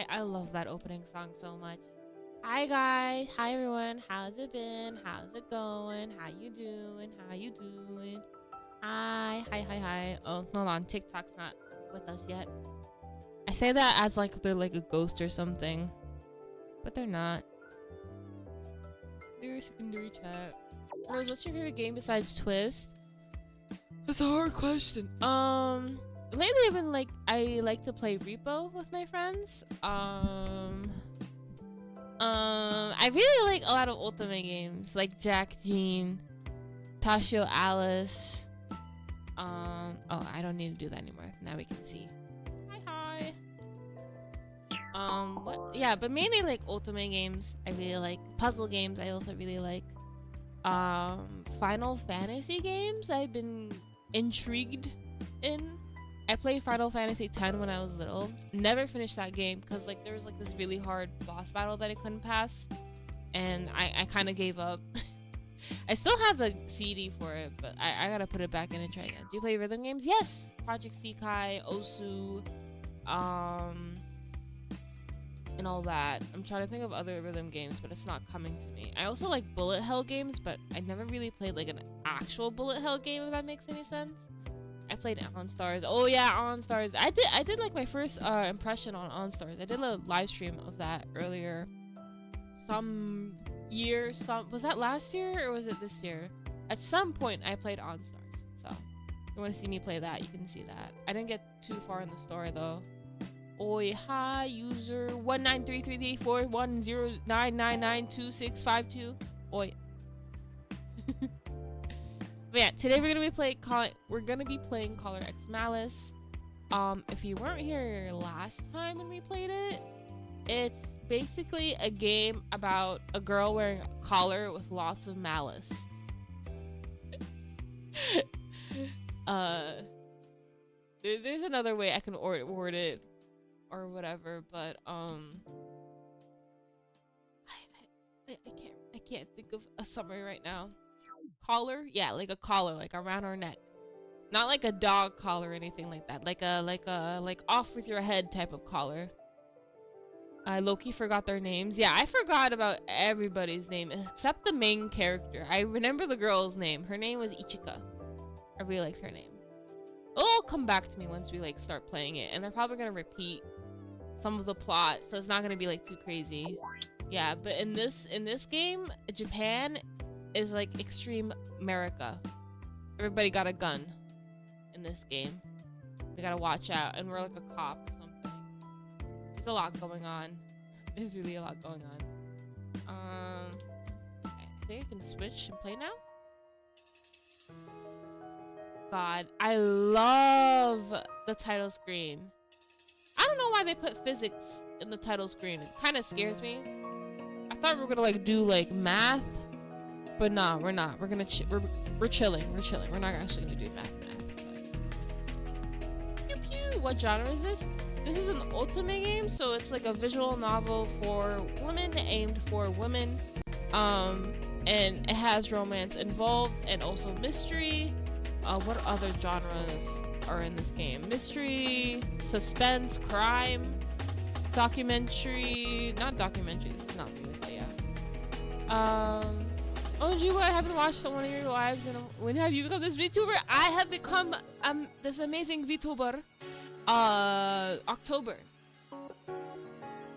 I love that opening song so much. Hi guys, hi everyone. How's it been? How's it going? How you doing? How you doing? Hi. Oh, hold on. TikTok's not with us yet. I say that as like they're like a ghost or something, but they're not. They're a secondary chat. Rose, what's your favorite game besides Twist? That's a hard question. Lately I've been like, I like to play Repo with my friends. I really like a lot of Ultimate games, like Jack Jean, Tashio Alice. Oh, I don't need to do that anymore. Now we can see. Hi. What? Yeah, but mainly like Ultimate games. I really like puzzle games. I also really like Final Fantasy games. I've been intrigued in. I played Final Fantasy X when I was little. Never finished that game because like there was like this really hard boss battle that I couldn't pass, and I kind of gave up. I still have the CD for it, but I gotta put it back in and try again. Do you play rhythm games? Yes, Project Sekai, Osu, and all that. I'm trying to think of other rhythm games, but it's not coming to me. I also like bullet hell games, but I never really played like an actual bullet hell game, if that makes any sense. I played On Stars. Oh yeah, On Stars. I did like my first impression on Stars. I did a live stream of that earlier. Was that last year or was it this year? At some point I played On Stars. So if you want to see me play that, you can see that. I didn't get too far in the story though. Oi, hi, user 193334109992652. Oi. But yeah, today we're gonna be playing Caller X Malice. If you weren't here last time when we played it, it's basically a game about a girl wearing a collar with lots of malice. There's another way I can word it or whatever, but I can't think of a summary right now. Collar? Yeah, like a collar, like around our neck. Not like a dog collar or anything like that. Like off with your head type of collar. Loki forgot their names. Yeah, I forgot about everybody's name except the main character. I remember the girl's name. Her name was Ichika. I really liked her name. It'll come back to me once we like start playing it, and they're probably gonna repeat some of the plot, so it's not gonna be like too crazy. Yeah, but in this game, Japan is like extreme America. Everybody got a gun in this game. We gotta watch out, and we're like a cop or something. There's a lot going on. There's really a lot going on. I think I can switch and play now. God, I love the title screen. I don't know why they put physics in the title screen. It kind of scares me. I thought we were gonna like do like math. But nah, we're not. We're gonna we're chilling. We're chilling. We're not actually gonna do math. Pew pew. What genre is this? This is an Ultimate game, so it's like a visual novel for women, aimed for women. And it has romance involved and also mystery. What other genres are in this game? Mystery, suspense, crime, documentary. Not documentary. This is not really, but yeah. Oh, gee, I haven't watched one of your lives, and when have you become this VTuber? I have become this amazing VTuber. October.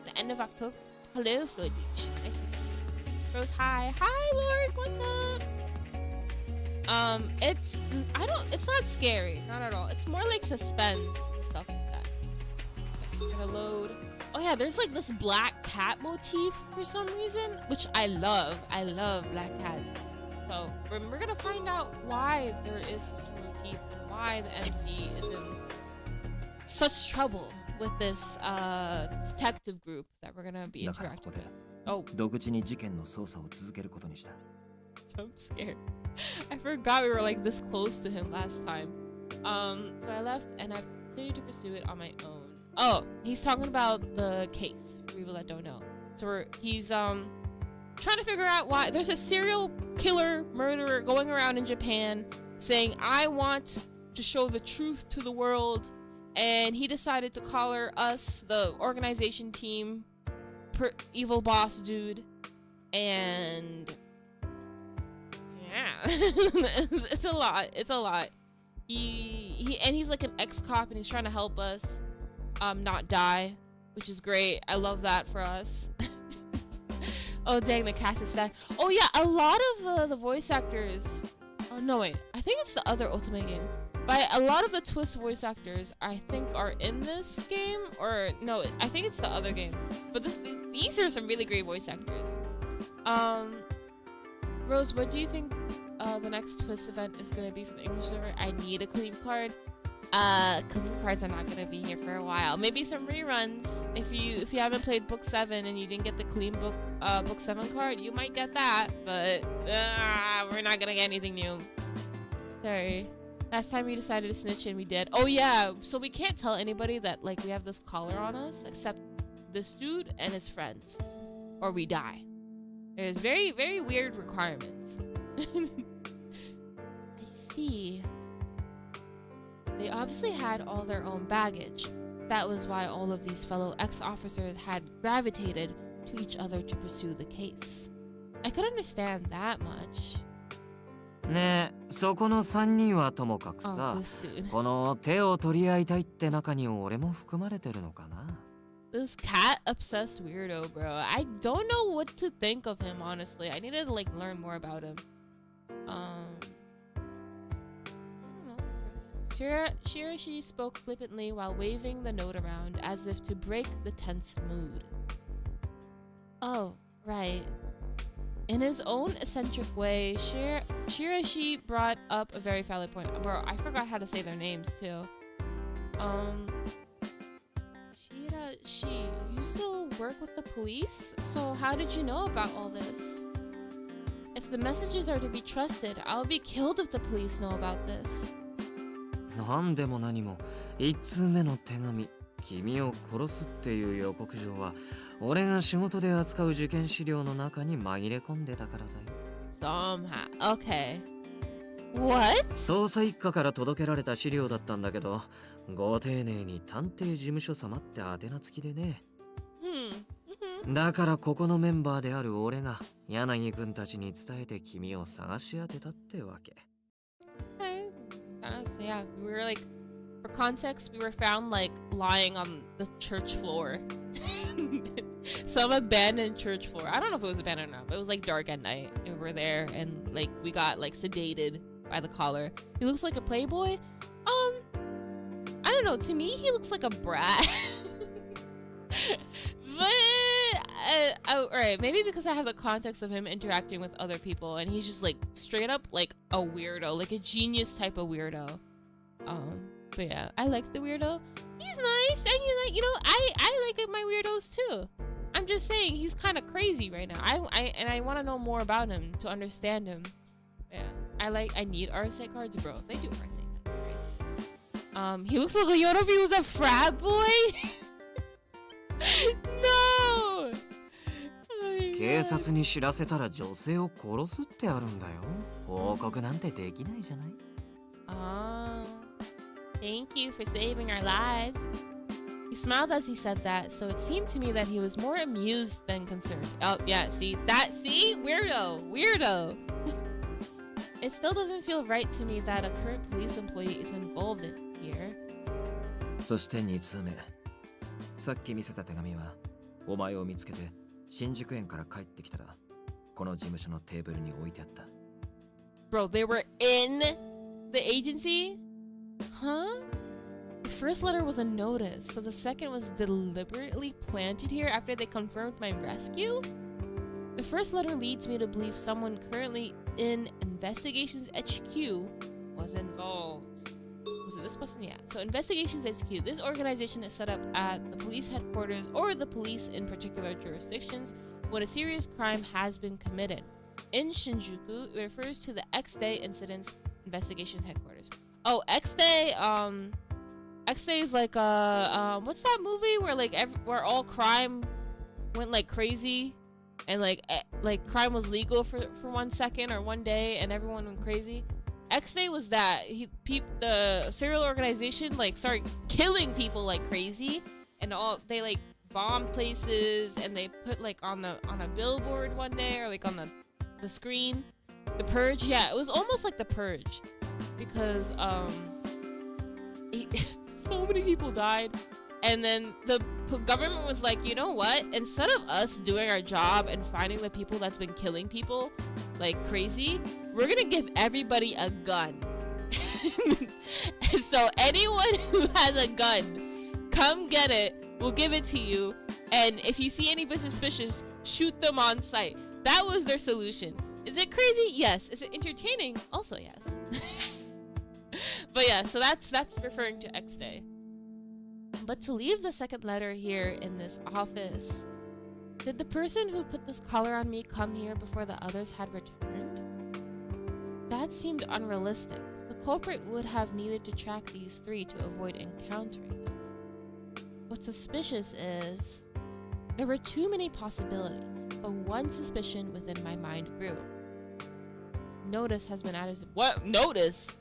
The end of October. Hello, Floyd Beach. Nice to see you. Rose, hi. Hi, Lord. What's up? It's not scary. Not at all. It's more like suspense and stuff like that. Okay, gonna load. Oh yeah, there's like this black cat motif for some reason, which I love. I love black cats. So we're gonna find out why there is such a motif and why the MC is in such trouble with this detective group that we're gonna be interacting with. Oh. I'm scared. I forgot we were like this close to him last time. So I left and I've continued to pursue it on my own. Oh, he's talking about the case for people that don't know. So he's trying to figure out why there's a serial killer murderer going around in Japan saying, I want to show the truth to the world, and he decided to collar us, the organization team, evil boss dude, and yeah, it's a lot. It's a lot. He's like an ex-cop, and he's trying to help us not die, which is great. I love that for us. Oh dang, the cast is stacked. Oh yeah, a lot of the voice actors. Oh no, wait. I think it's the other Ultimate game. But a lot of the TWST voice actors, I think, are in this game. Or no, I think it's the other game. But these are some really great voice actors. Rose, what do you think the next TWST event is gonna be for the English server? I need a Kaleem card. Kaleem cards are not gonna be here for a while. Maybe some reruns. If you haven't played Book 7 and you didn't get the Kaleem Book 7 card, you might get that. But we're not gonna get anything new. Sorry. Last time we decided to snitch and we did. Oh yeah, so we can't tell anybody that like we have this collar on us except this dude and his friends, or we die. There's very, very weird requirements. I see. They obviously had all their own baggage. That was why all of these fellow ex-officers had gravitated to each other to pursue the case. I could understand that much. ねえ、そこの3人はともかく Oh, さ、 this dude. この手を取り合いたいって中に俺も含まれてるのかな。 This cat-obsessed weirdo, bro. I don't know what to think of him, honestly. I need to like learn more about him. I don't know. Shirashi spoke flippantly while waving the note around as if to break the tense mood. Oh, right. In his own eccentric way, Shirashi brought up a very valid point. Bro, I forgot how to say their names too. Shirashi, you still work with the police? So how did you know about all this? If the messages are to be trusted, I'll be killed if the police know about this. なんでも何も1通目の手紙、君を殺すっていう予告状は俺が仕事で扱う事件資料の中に紛れ込んでたからだよ。Somehow. Okay. What? 捜査一課から届けられた資料だったんだけど、ご丁寧に探偵事務所様って宛名付きでね。だからここのメンバーである俺が柳くんたちに伝えて君を探し当てたってわけ。Okay. Yeah, we were like, for context, we were found like lying on the church floor. Some abandoned church floor. I don't know if it was abandoned or not, but it was like dark at night. And we were there and like we got like sedated by the collar. He looks like a playboy. I don't know. To me, he looks like a brat. But alright, maybe because I have the context of him interacting with other people, and he's just like straight up like a weirdo, like a genius type of weirdo. But yeah, I like the weirdo. He's nice, and I like my weirdos too. I'm just saying he's kind of crazy right now. I want to know more about him to understand him. Yeah, I need RSA cards, bro. If they do RSA cards, crazy. He looks like a Yoda if he was a frat boy. No. 警察に知らせたら女性を殺すってあるんだよ。報告なんてできないじゃない。Thank you for saving our lives. He smiled as he said that, so it seemed to me that he was more amused than concerned. Oh, yeah, see? Weirdo. It still doesn't feel right to me that a current police employee is involved in here. そして2通目。さっき見せた手紙は、お前を見つけて新宿園から帰ってきたら、この事務所のテーブルに置いてあった。Bro, they were in the agency? Huh? The first letter was a notice, so the second was deliberately planted here after they confirmed my rescue? The first letter leads me to believe someone currently in Investigations HQ was involved. Was it this person? Yeah. So Investigations HQ. This organization is set up at the police headquarters or the police in particular jurisdictions when a serious crime has been committed. In Shinjuku, it refers to the X-Day Incidents Investigations Headquarters. Oh, X-Day, X-Day is like what's that movie where like where all crime went like crazy and like crime was legal for 1 second or 1 day and everyone went crazy? X-Day was that. The serial organization like started killing people like crazy, and they like bomb places, and they put like on a billboard one day, or like on the screen. The Purge, yeah, it was almost like the Purge, because so many people died, and then the government was like, you know what? Instead of us doing our job and finding the people that's been killing people like crazy, we're gonna give everybody a gun. So anyone who has a gun, come get it. We'll give it to you, and if you see anybody suspicious, shoot them on sight. That was their solution. Is it crazy? Yes. Is it entertaining? Also yes. But yeah, so that's referring to X Day. But to leave the second letter here in this office, did the person who put this collar on me come here before the others had returned? That seemed unrealistic. The culprit would have needed to track these three to avoid encountering them. What's suspicious is there were too many possibilities, but one suspicion within my mind grew. Notice has been added to— what? Notice?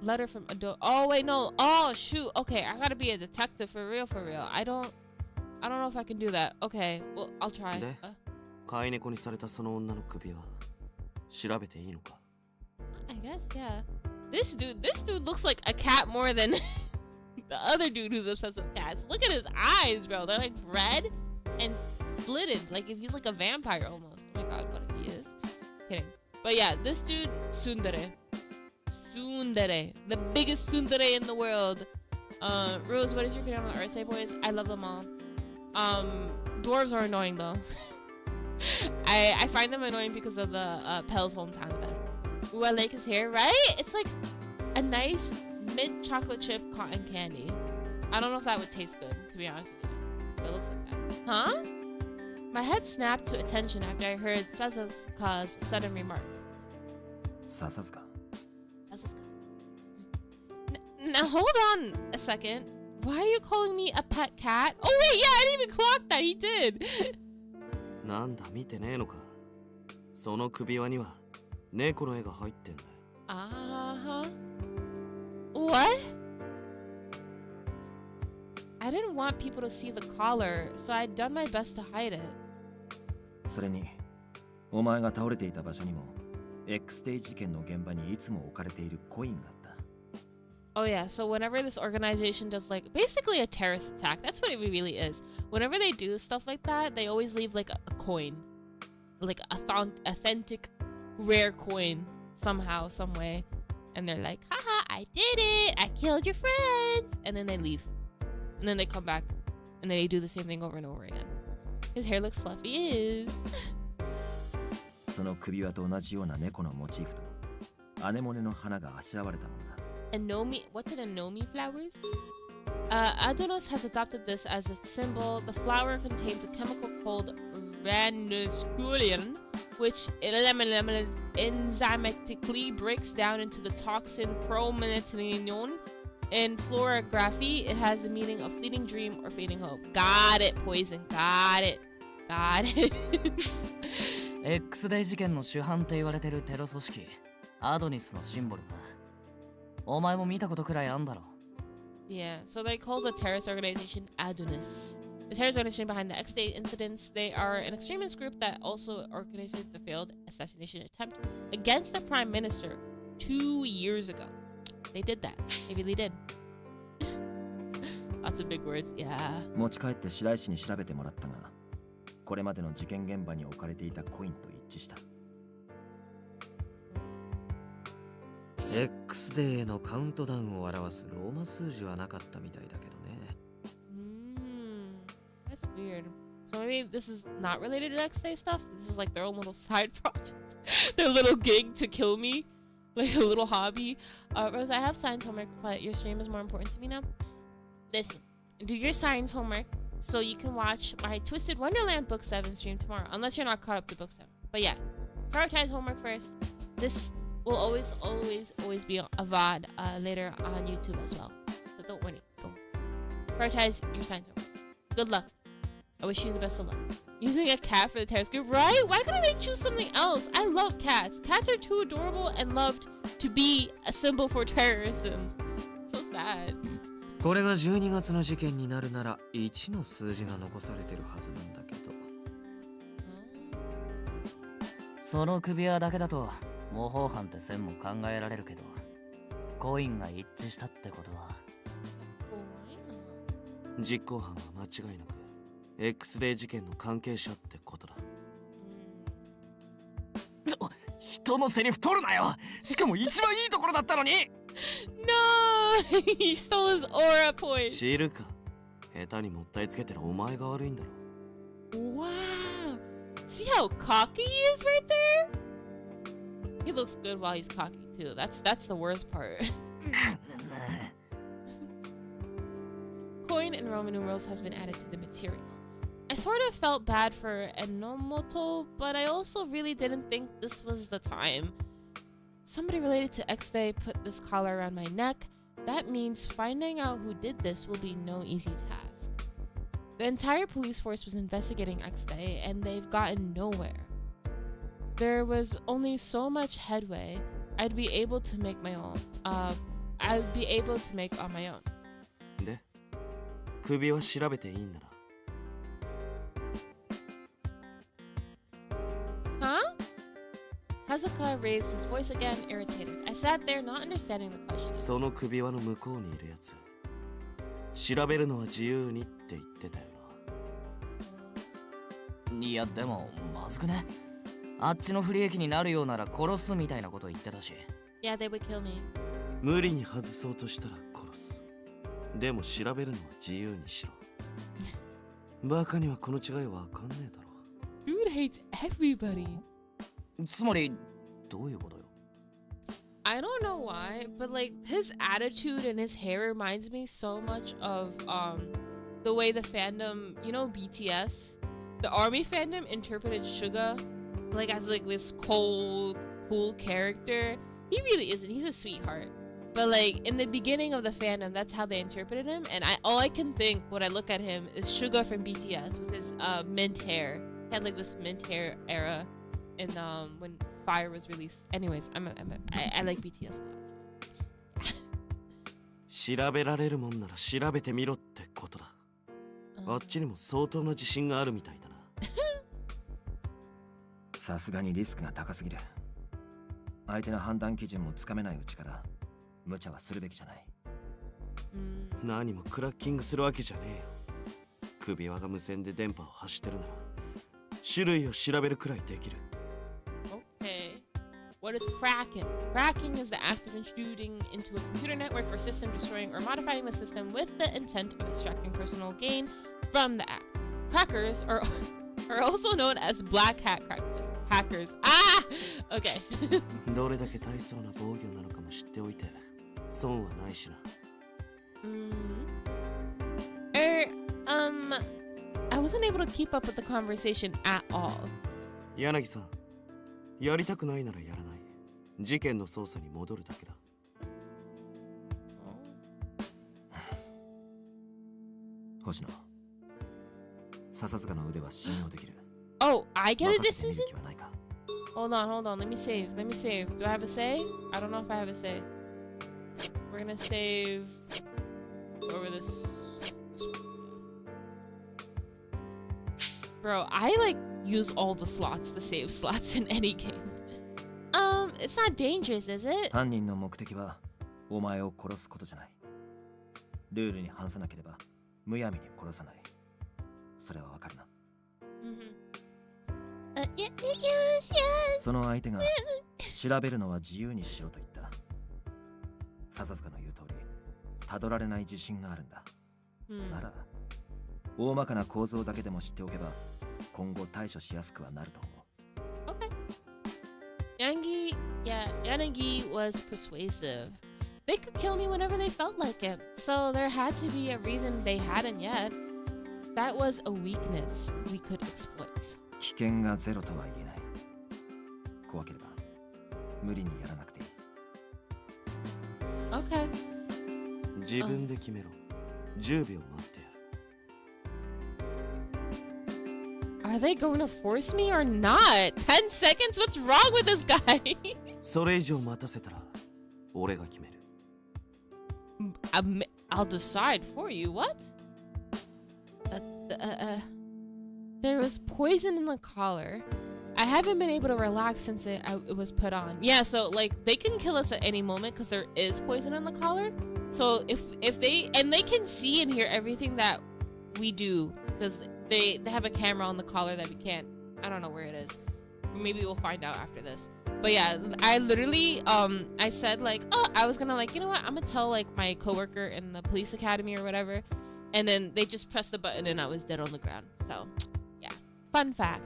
Letter from oh wait, no. Oh shoot. Okay, I gotta be a detective for real. I don't know if I can do that. Okay, well, I'll try. I guess, yeah. This dude looks like a cat more than the other dude who's obsessed with cats. Look at his eyes, bro. They're like red and slitted, like if he's like a vampire almost. Oh my god, what if he is? Kidding. But yeah, this dude, tsundere, the biggest tsundere in the world. Rose, what is your opinion on the Ursay boys? I love them all. Dwarves are annoying though. I find them annoying because of the Pell's hometown event. Ooh, I like his hair, right? It's like a nice mint chocolate chip cotton candy. I don't know if that would taste good, to be honest with you. But it looks like that. Huh? My head snapped to attention after I heard Sasuka's sudden remark. Sasuka? Now hold on a second. Why are you calling me a pet cat? Oh wait, yeah, I didn't even clock that. He did. What? I didn't want people to see the collar, so I'd done my best to hide it. それに、お前が倒れていた場所にも X デイ事件の現場にいつも置かれているコインがあった。 Oh yeah, so whenever this organization does like basically a terrorist attack, that's what it really is. Whenever they do stuff like that, they always leave like a coin, like a authentic, rare coin somehow, some way, and they're like, haha, I did it, I killed your friends, and then they leave, and then they come back, and then they do the same thing over and over again. His hair looks fluffy, it is. その首輪と同じような猫のモチーフとアネモネの花があしらわれたものだ。 Anomi, what's an Anomi flowers? Adonis has adopted this as its symbol. The flower contains a chemical called ranusculin, which enzymatically breaks down into the toxin prometheneon. In florography, it has the meaning of fleeting dream or fading hope. Got it, poison. Got it. X デイ事件の主犯って言われてるテロ組織アドニスのシンボルな。お前も見たことくらいあんだろ。 Yeah, so they call the terrorist organization Adonis. The terrorist organization behind the X Day incidents, they are an extremist group that also organized the failed assassination attempt against the prime minister 2 years ago. They did that. They really did. Lots of big words, yeah. 持ち帰って白石に調べてもらったが、これまでの事件現場に置かれていたコインと一致した。 X デーのカウントダウンを表すローマ数字はなかったみたいだけどね。That's weird. So maybe this is not related to X Day stuff? This is like their own little side project. Their little gig to kill me. Like a little hobby. Rose, I have science homework, but your stream is more important to me now. Listen, do your science homework so you can watch my Twisted Wonderland Book 7 stream tomorrow. Unless you're not caught up to Book 7. But yeah, prioritize homework first. This will always be a VOD later on YouTube as well. So don't worry. Go. Prioritize your science homework. Good luck. I wish you the best of luck. Using a cat for the terrorist group, right? Why couldn't they choose something else? I love cats. Cats are too adorable and loved to be a symbol for terrorism. So sad. これが12月の事件になるなら1の数字が残されてるはずなんだけど。その首輪だけだと模倣犯って線も考えられるけど、コインが一致したってことは実行犯は間違いなく X デー事件の関係者ってことだ。人のセリフ取るなよ。しかも一番いいところだったのに。No! He stole his aura point. 知るか。下手にもったいつけてるお前が悪いんだろ。Wow. See how cocky he is right there? He looks good while he's cocky too. That's the worst part. Coin and Roman numerals has been added to the materials. I sort of felt bad for Enomoto, but I also really didn't think this was the time. Somebody related to X-Day put this collar around my neck. That means finding out who did this will be no easy task. The entire police force was investigating X-Day, and they've gotten nowhere. There was only so much headway I'd be able to make on my own. で、首は調べていいんだな。Huh? Sasuke raised his voice again, irritated. I sat there, not understanding the question. その首輪の向こうにいるやつ。調べるのは自由にって言ってたよな。いやでもまずくね。あっちの不利益になるようなら殺すみたいなこと言ってたし。Yeah, they would kill me. 無理に外そうとしたら殺す。でも調べるのは自由にしろ。バカにはこの違いわかんねえだろ。Dude hates everybody. つまりどういうことよ。I don't know why, but like his attitude and his hair reminds me so much of the way the fandom, you know, BTS, the army fandom interpreted Suga like as like this cold, cool character. He really isn't. He's a sweetheart. But like in the beginning of the fandom, that's how they interpreted him. And all I can think when I look at him is Suga from BTS with his mint hair. He had like this mint hair era in when Fire was released. Anyways, I like BTS a lot. So. 調べられるもんなら調べてみろってことだ。あっちにも相当な自信があるみたいだな。さすがにリスクが高すぎる。相手の判断基準もつかめないうちから無茶はするべきじゃない。何もクラッキングするわけじゃねえよ。首輪が無線で電波を発してるなら種類を調べるくらいできる。Okay. What is cracking? Cracking is the act of intruding into a computer network or system, destroying or modifying the system with the intent of extracting personal gain from the act. Crackers are also known as black hat hackers. Ah! Okay. どれだけ大層な防御なのかも知っておいて損はないしな。I wasn't able to keep up with the conversation at all. 柳さん、やりたくないならやらない。事件の捜査に戻るだけだ。星野、笹塚の腕は信用できる。Oh, I get a 任せてみ decision? る気はないか。Hold on. Let me save. Do I have a say? I don't know if I have a say. We're gonna save over this. Bro, I like use all the slots, the save slots in any game. It's not dangerous, is it? 犯人の目的はお前を殺すことじゃない。ルールに反さなければむやみに殺さない。それはわかるな。Yes. その相手が調べるのは自由にしろと言った。笹塚の言う通り、たどられない自信があるんだ。なら、大まかな構造だけでも知っておけば、今後対処しやすくはなると思う。Okay. Yanagi was persuasive. They could kill me whenever they felt like it, so there had to be a reason they hadn't yet. That was a weakness we could exploit. 危険がゼロとは言えない。怖ければ無理にやらなくていい。Okay. 自分で決めろ。10秒待ってやる。Are they going to force me or not? 10 seconds? What's wrong with this guy? それ以上待たせたら俺が決める。I'll decide for you. What? There was poison in the collar. I haven't been able to relax since it was put on. Yeah, so like they can kill us at any moment because there is poison in the collar. So if they can see and hear everything that we do because they have a camera on the collar that we can't. I don't know where it is. Maybe we'll find out after this. But yeah, I literally I said like, oh, I was gonna like, you know what, I'm gonna tell like my coworker in the police academy or whatever, and then they just pressed the button and I was dead on the ground. So yeah, fun fact.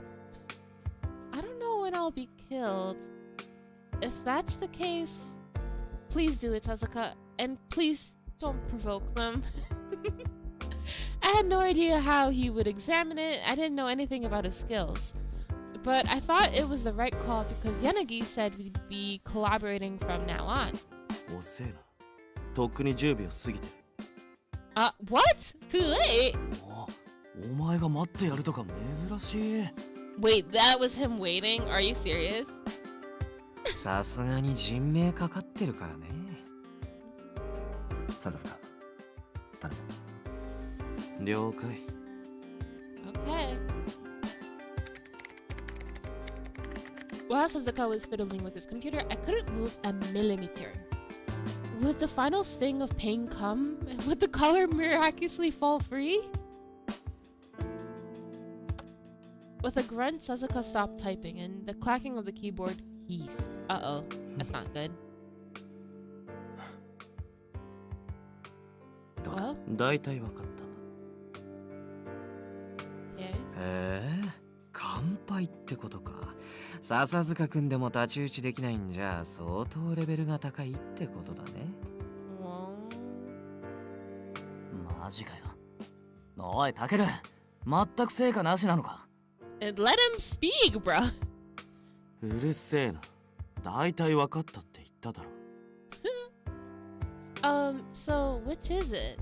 I don't know when I'll be killed. If that's the case, please do it, Sasuke, and please don't provoke them. I had no idea how he would examine it. I didn't know anything about his skills. But I thought it was the right call because Yanagi said we'd be collaborating from now on. 遅えな。とっくに10秒過ぎてる。What? Too late? お前が待ってやるとか珍しい。Wait, that was him waiting? Are you serious? さすがに人命かかってるからね。ささすか頼む。了解。Okay. While Sasuke was fiddling with his computer, I couldn't move a millimeter. Would the final sting of pain come? Would the collar miraculously fall free? With a grunt, Sasuke stopped typing, and the clacking of the keyboard ceased. Uh-oh, that's not good. Well? 大体わかった。Okay. 乾杯ってことか。笹塚くんでも太刀打ちできないんじゃ相当レベルが高いってことだね。マジかよ。おい、タケル、全く成果なしなのか。Let him speak, bro. うるせえな。大体わかったって言っただろ。So which is it?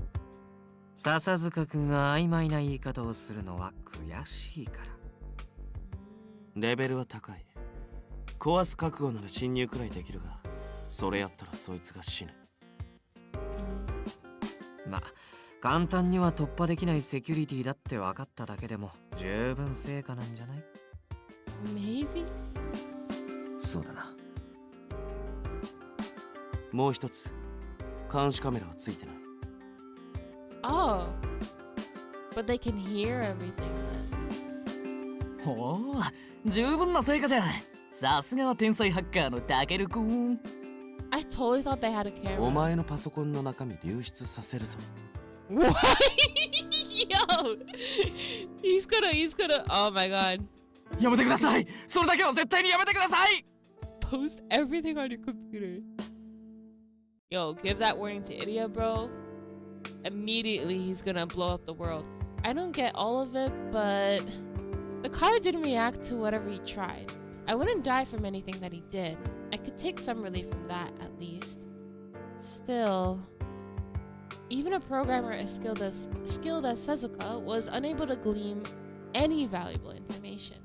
笹塚くんが曖昧な言い方をするのは悔しいから。レベルは高い。壊す覚悟なら侵入くらいできるが、それやったらそいつが死ぬ。ま、簡単には突破できないセキュリティだって分かっただけでも十分成果なんじゃない？ Maybe? そうだな。もう一つ、監視カメラはついてない。Oh. But they can hear everything then. ほう、十分な成果じゃん。さすがは天才ハッカーのタケルくん。I totally thought they had a camera. お前のパソコンの中身流出させるぞ。What? Yo! He's gonna, oh my god. やめてください。それだけは絶対にやめてください。Post everything on your computer. Yo, give that warning to Idia, bro. Immediately he's gonna blow up the world. I don't get all of it, but the collar didn't react to whatever he tried. I wouldn't die from anything that he did. I could take some relief from that, at least. Still, even a programmer as skilled as Sasuke was unable to glean any valuable information.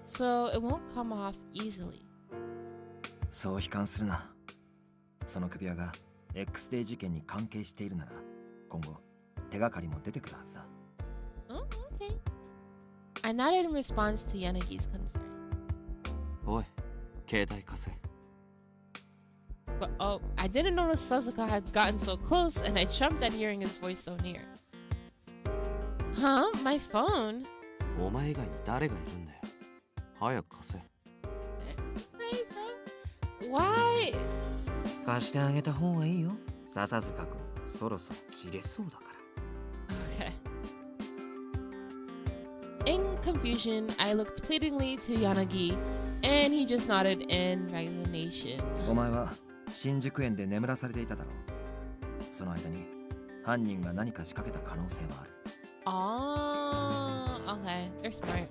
So it won't come off easily. そう悲観するな。その首輪が X デー事件に関係しているなら、今後手がかりも出てくるはずだ。Oh, okay. I nodded in response to Yanagi's concern. おい、携帯貸せ。But oh, I didn't notice Sasuke had gotten so close, and I jumped at hearing his voice so near. Huh? My phone? お前以外に誰がいるんだよ。早く貸せ。Hey, bro. Why? 貸してあげた方がいいよ。笹塚くん、そろそろ切れそうだから。Okay. In confusion, I looked pleadingly to Yanagi, and he just nodded in resignation. お前は新宿園で眠らされていただろう。その間に犯人が何か仕掛けた可能性もある。Oh, okay. They're smart.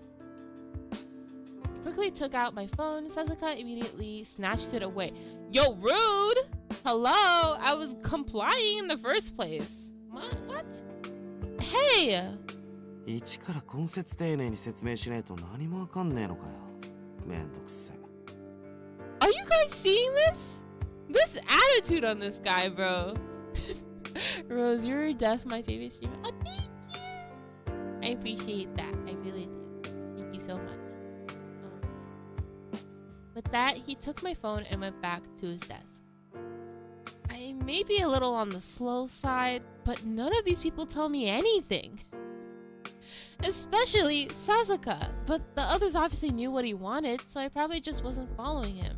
I quickly took out my phone. Sasuke immediately snatched it away. Yo, rude! Hello? I was complying in the first place. What? Hey! 一から根節丁寧に説明しねえと何もわかんねえのかよ。めんどくせえ。Are you guys seeing this? This attitude on this guy, bro. Rose, you're def my favorite streamer. Oh, thank you. I appreciate that. I really do. Thank you so much. With that, he took my phone and went back to his desk. I may be a little on the slow side, but none of these people tell me anything. Especially Sasuke, but the others obviously knew what he wanted, so I probably just wasn't following him.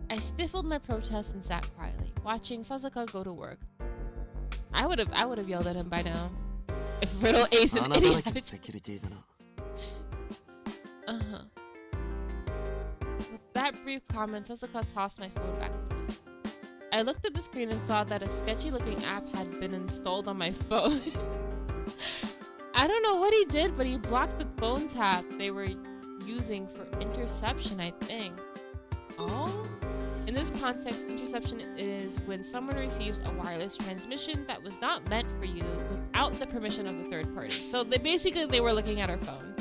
I stifled my protest and sat quietly, watching Sasuke go to work. I would have yelled at him by now. If Riddle Ace and idiot. Uh-huh. With that brief comment, Sasuke tossed my phone back to me. I looked at the screen and saw that a sketchy-looking app had been installed on my phone. I don't know what he did, but he blocked the phone tap they were using for interception, I think. Oh? In this context, interception is when someone receives a wireless transmission that was not meant for you without the permission of the third party. So they were looking at our phone.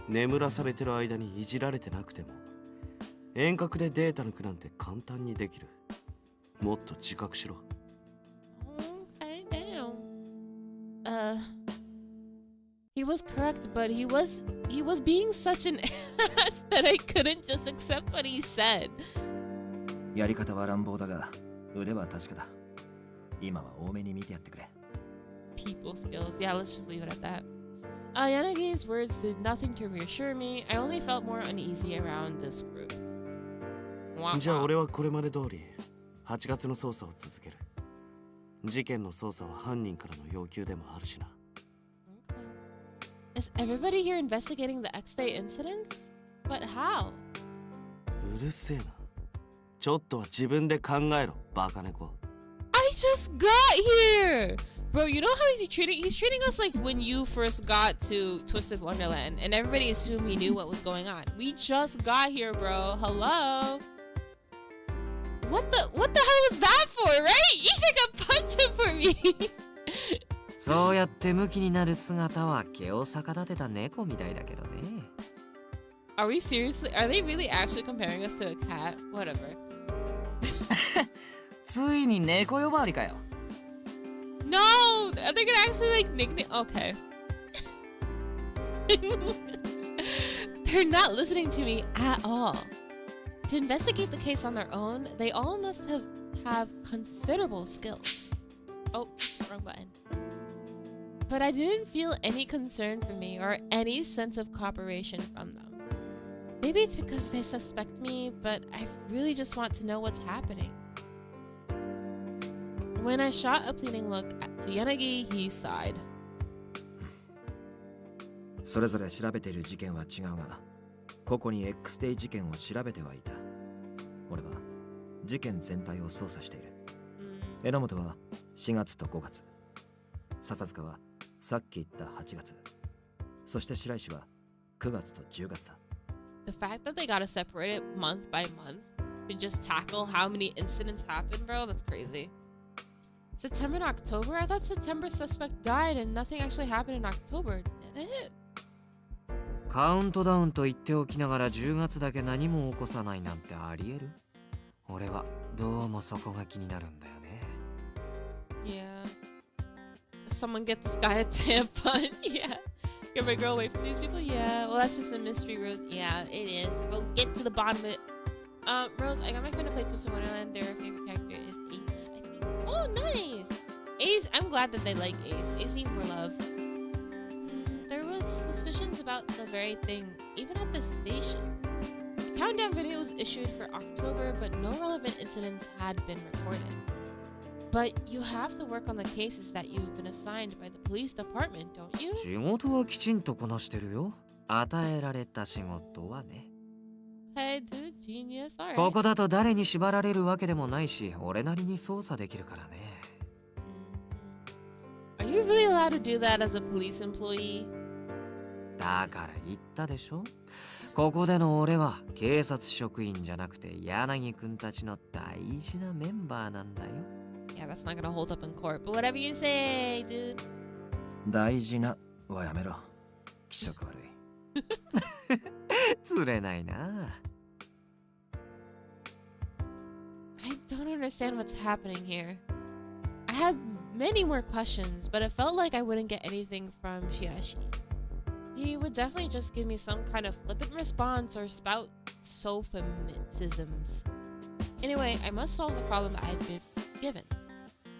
眠らされてる間にいじられてなくても遠隔でデータ抜くなんて簡単にできる。もっと自覚しろ。Okay, damn. He was correct, but he was being such an ass that I couldn't just accept what he said. やり方は乱暴だが腕は確かだ。今は多めに見てやってくれ。People skills. Yeah, let's just leave it at that. Yanagi's words did nothing to reassure me. I only felt more uneasy around this group. じゃあ俺はこれまで通り8月の捜査を続ける。事件の捜査は犯人からの要求でもあるしな。Okay. Is everybody here investigating the X-Day incidents? But how? うるせえな。ちょっとは自分で考えろ、バカ猫。I just got here! Bro, you know how he's treating us like when you first got to Twisted Wonderland and everybody assumed he knew what was going on. We just got here, bro. Hello? What the hell was that for, right? You should go punch him for me. そうやってムキになる姿は毛を逆立てた猫みたいだけどね。Are they really actually comparing us to a cat? Whatever. ついに猫呼ばわりかよ。No! Are they gonna actually like nickname? Okay. They're not listening to me at all. To investigate the case on their own, they all must have considerable skills. Oh, oops, wrong button. But I didn't feel any concern for me or any sense of cooperation from them. Maybe it's because they suspect me, but I really just want to know what's happening. When I shot a pleading look to Yanagi, he sighed. それぞれ調べている事件は違うが、個々に X デイ事件を調べてはいた。俺は事件全体を捜査している。榎本は4月と5月、笹塚はさっき言った8月、そして白石は9月と10月だ。The fact that they gotta separate it month by month to just tackle how many incidents happened, bro, that's crazy. September and October? I thought September's suspect died and nothing actually happened in October, did it? カウントダウンと言っておきながら10月だけ何も起こさないなんてありえる？俺はどうもそこが気になるんだよね。Yeah. Someone get this guy a tampon. Yeah. Get my girl away from these people? Yeah. Well, that's just a mystery, Rose. Yeah, it is. We'll get to the bottom of it. Rose, I got my friend to play Twisted Wonderland. Their favorite character is Ace, I think. Oh, nice! Ace, I'm glad that they like Ace. Ace needs more love. There was suspicions about the very thing, even at the station. The countdown video was issued for October, but no relevant incidents had been reported. But you have to work on the cases that you've been assigned by the police department, don't you? 仕事はきちんとこなしてるよ。与えられた仕事はね。Hey, dude, genius. Alright. ここだと誰に縛られるわけでもないし、俺なりに操作できるからね。Are you really allowed to do that as a police employee? だから言ったでしょ。ここでの俺は警察職員じゃなくて柳くんたちの大事なメンバーなんだよ。Yeah, that's not gonna hold up in court, but whatever you say, dude. 大事なはやめろ。気色悪い。釣れないな。I don't understand what's happening here. I had many more questions, but it felt like I wouldn't get anything from Shirashi. He would definitely just give me some kind of flippant response or spout sophisms. Anyway, I must solve the problem I'd been given.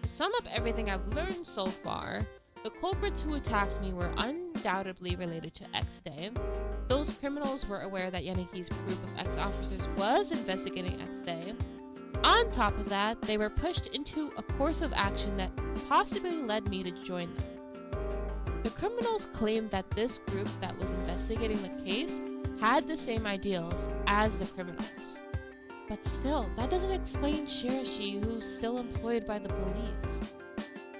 To sum up everything I've learned so far, the culprits who attacked me were undoubtedly related to X Day. Those criminals were aware that Yanagi's group of ex-officers was investigating X Day. On top of that, they were pushed into a course of action that possibly led me to join them. The criminals claimed that this group that was investigating the case had the same ideals as the criminals. But still, that doesn't explain Shirashi, who's still employed by the police.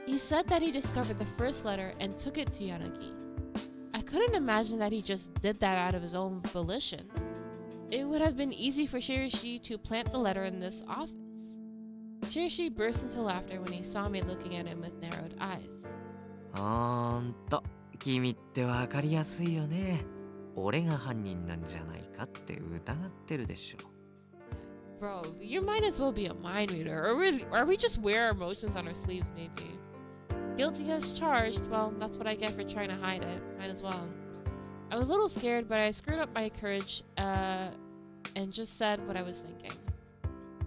He said that he discovered the first letter and took it to Yanagi. I couldn't imagine that he just did that out of his own volition. It would have been easy for Shirashi to plant the letter in this office. Shirashi burst into laughter when he saw me looking at him with narrowed eyes. 君ってわかりやすいよね。俺が犯人なんじゃないかって疑ってるでしょ。Bro, you might as well be a mind reader, or we just wear our emotions on our sleeves, maybe. Guilty as charged, well, that's what I get for trying to hide it. Might as well. I was a little scared, but I screwed up my courage, and just said what I was thinking.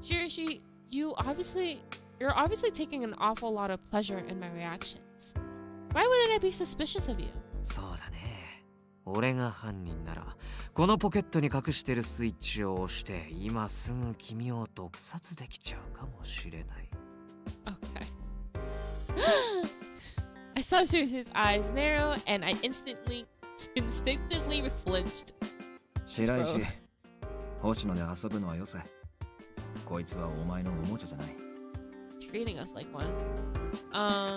Shirashi, you're obviously taking an awful lot of pleasure in my reactions. Why wouldn't I be suspicious of you? そうだね。俺が犯人ならこのポケットに隠してるスイッチを押して今すぐ君を毒殺できちゃうかもしれない。Okay. I saw Shirashi's eyes narrow and I instinctively flinched. 白石、星野で遊ぶのはよせ。こいつはお前のおもちゃじゃない。He's treating us like one.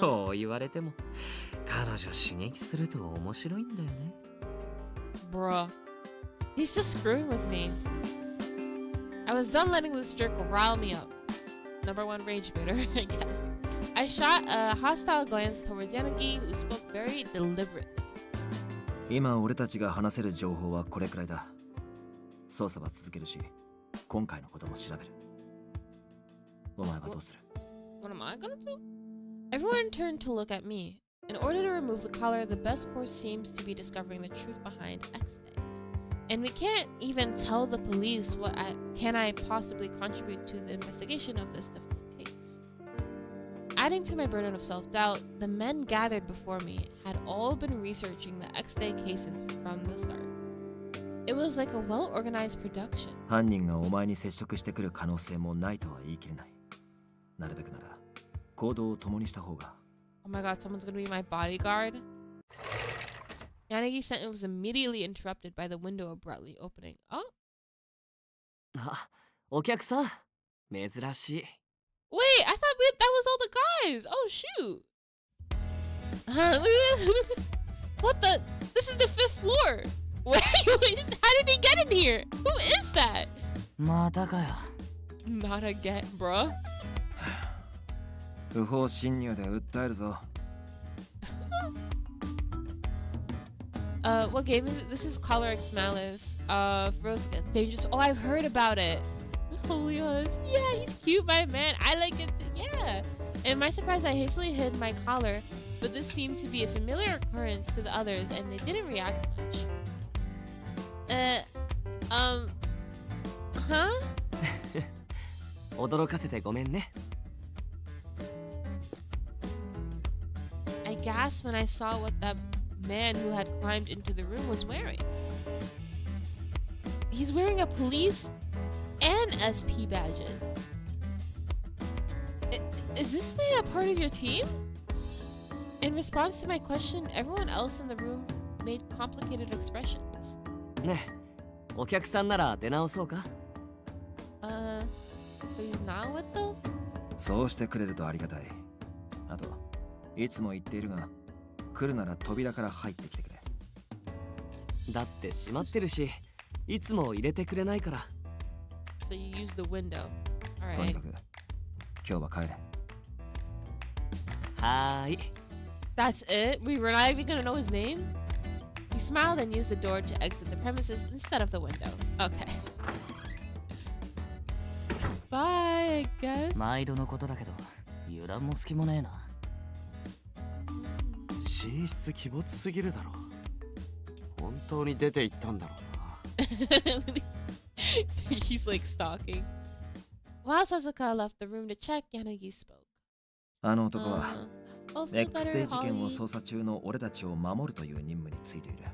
そう言われても彼女刺激すると面白いんだよね。Bruh. He's just screwing with me. I was done letting this jerk rile me up. Number one rage baiter, I guess. I shot a hostile glance towards Yanagi, who spoke very deliberately. 今俺たちが話せる情報はこれくらいだ。捜査は続けるし、今回のことも調べる。お前はどうする？ What am I gonna do? Everyone turned to look at me. In order to remove the collar, the best course seems to be discovering the truth behind X Day. And we can't even tell the police what can I possibly contribute to the investigation of this difficult case. Adding to my burden of self-doubt, the men gathered before me had all been researching the X Day cases from the start. It was like a well-organized production. 犯人がお前に接触してくる可能性もないとは言い切れない。なるべくなら行動を共にした方が。Oh my god, someone's gonna be my bodyguard. Yanagi's sentence was immediately interrupted by the window abruptly opening. Oh? あ、お客さん。珍しい。Wait, I thought that was all the guys. Oh shoot. What the? This is the 5th floor. Wait, how did he get in here? Who is that? またかよ。 Not again, bro. 不法侵入で訴えるぞ。What game is it? This is Color X Malice. Rose Dangerous. Oh, I've heard about it. Holy us. Yeah, he's cute, my man. I like him too. Yeah. And my surprise, I hastily hid my collar, but this seemed to be a familiar occurrence to the others, and they didn't react much. Huh? 驚かせてごめんね。I gasped when I saw what that man who had climbed into the room was wearing. He's wearing a police and SP badges. Is this man a part of your team? In response to my question, everyone else in the room made complicated expressions. ね、お客さんなら出直そうか？ So he's not with them? そうしてくれるとありがたい。あと、いつも言っているが、来るなら扉から入ってきてくれ。だって閉まってるし、いつも入れてくれないから。So you use the window. とに Alright. かく、今日は帰れ。はーい。That's it? We were not even gonna know his name? He smiled and used the door to exit the premises instead of the window. Okay. Bye, I guess. 毎度のことだけど、油断も隙もねえな。寝室鬼没すぎるだろ。本当に出て行ったんだろうな。He's like stalking. While Sasuke left the room to check, Yanagi spoke. あの男は Oh, feel X デ better, ー事件を Holly. 捜査中の俺たちを守るという任務についている。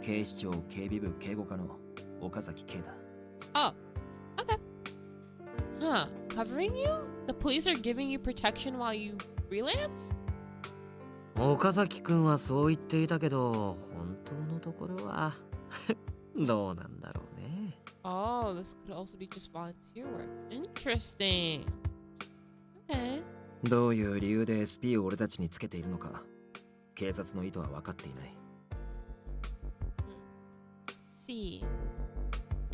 警視庁警備部警護課の岡崎圭だ。 Oh, okay. Huh, covering you? The police are giving you protection while you freelance? 岡崎くんはそう言っていたけど、本当のところはどうなんだろうね。Oh, this could also be just volunteer work. Interesting. Okay. どういう理由で SP を俺たちにつけているのか、警察の意図は分かっていない。C.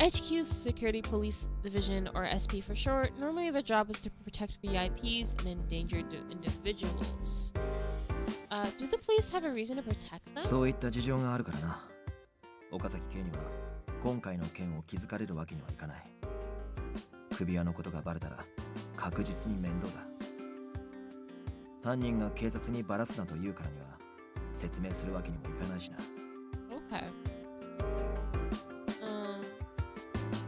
HQ's Security Police Division, or SP for short, normally their job is to protect VIPs and endangered individuals. Do the police have a reason to protect them? そういった事情があるからな。岡崎圭には今回の件を気づかれるわけにはいかない。首輪のことがバレたら確実に面倒だ。犯人が警察にバラすなと言うからには説明するわけにもいかないしな。Okay.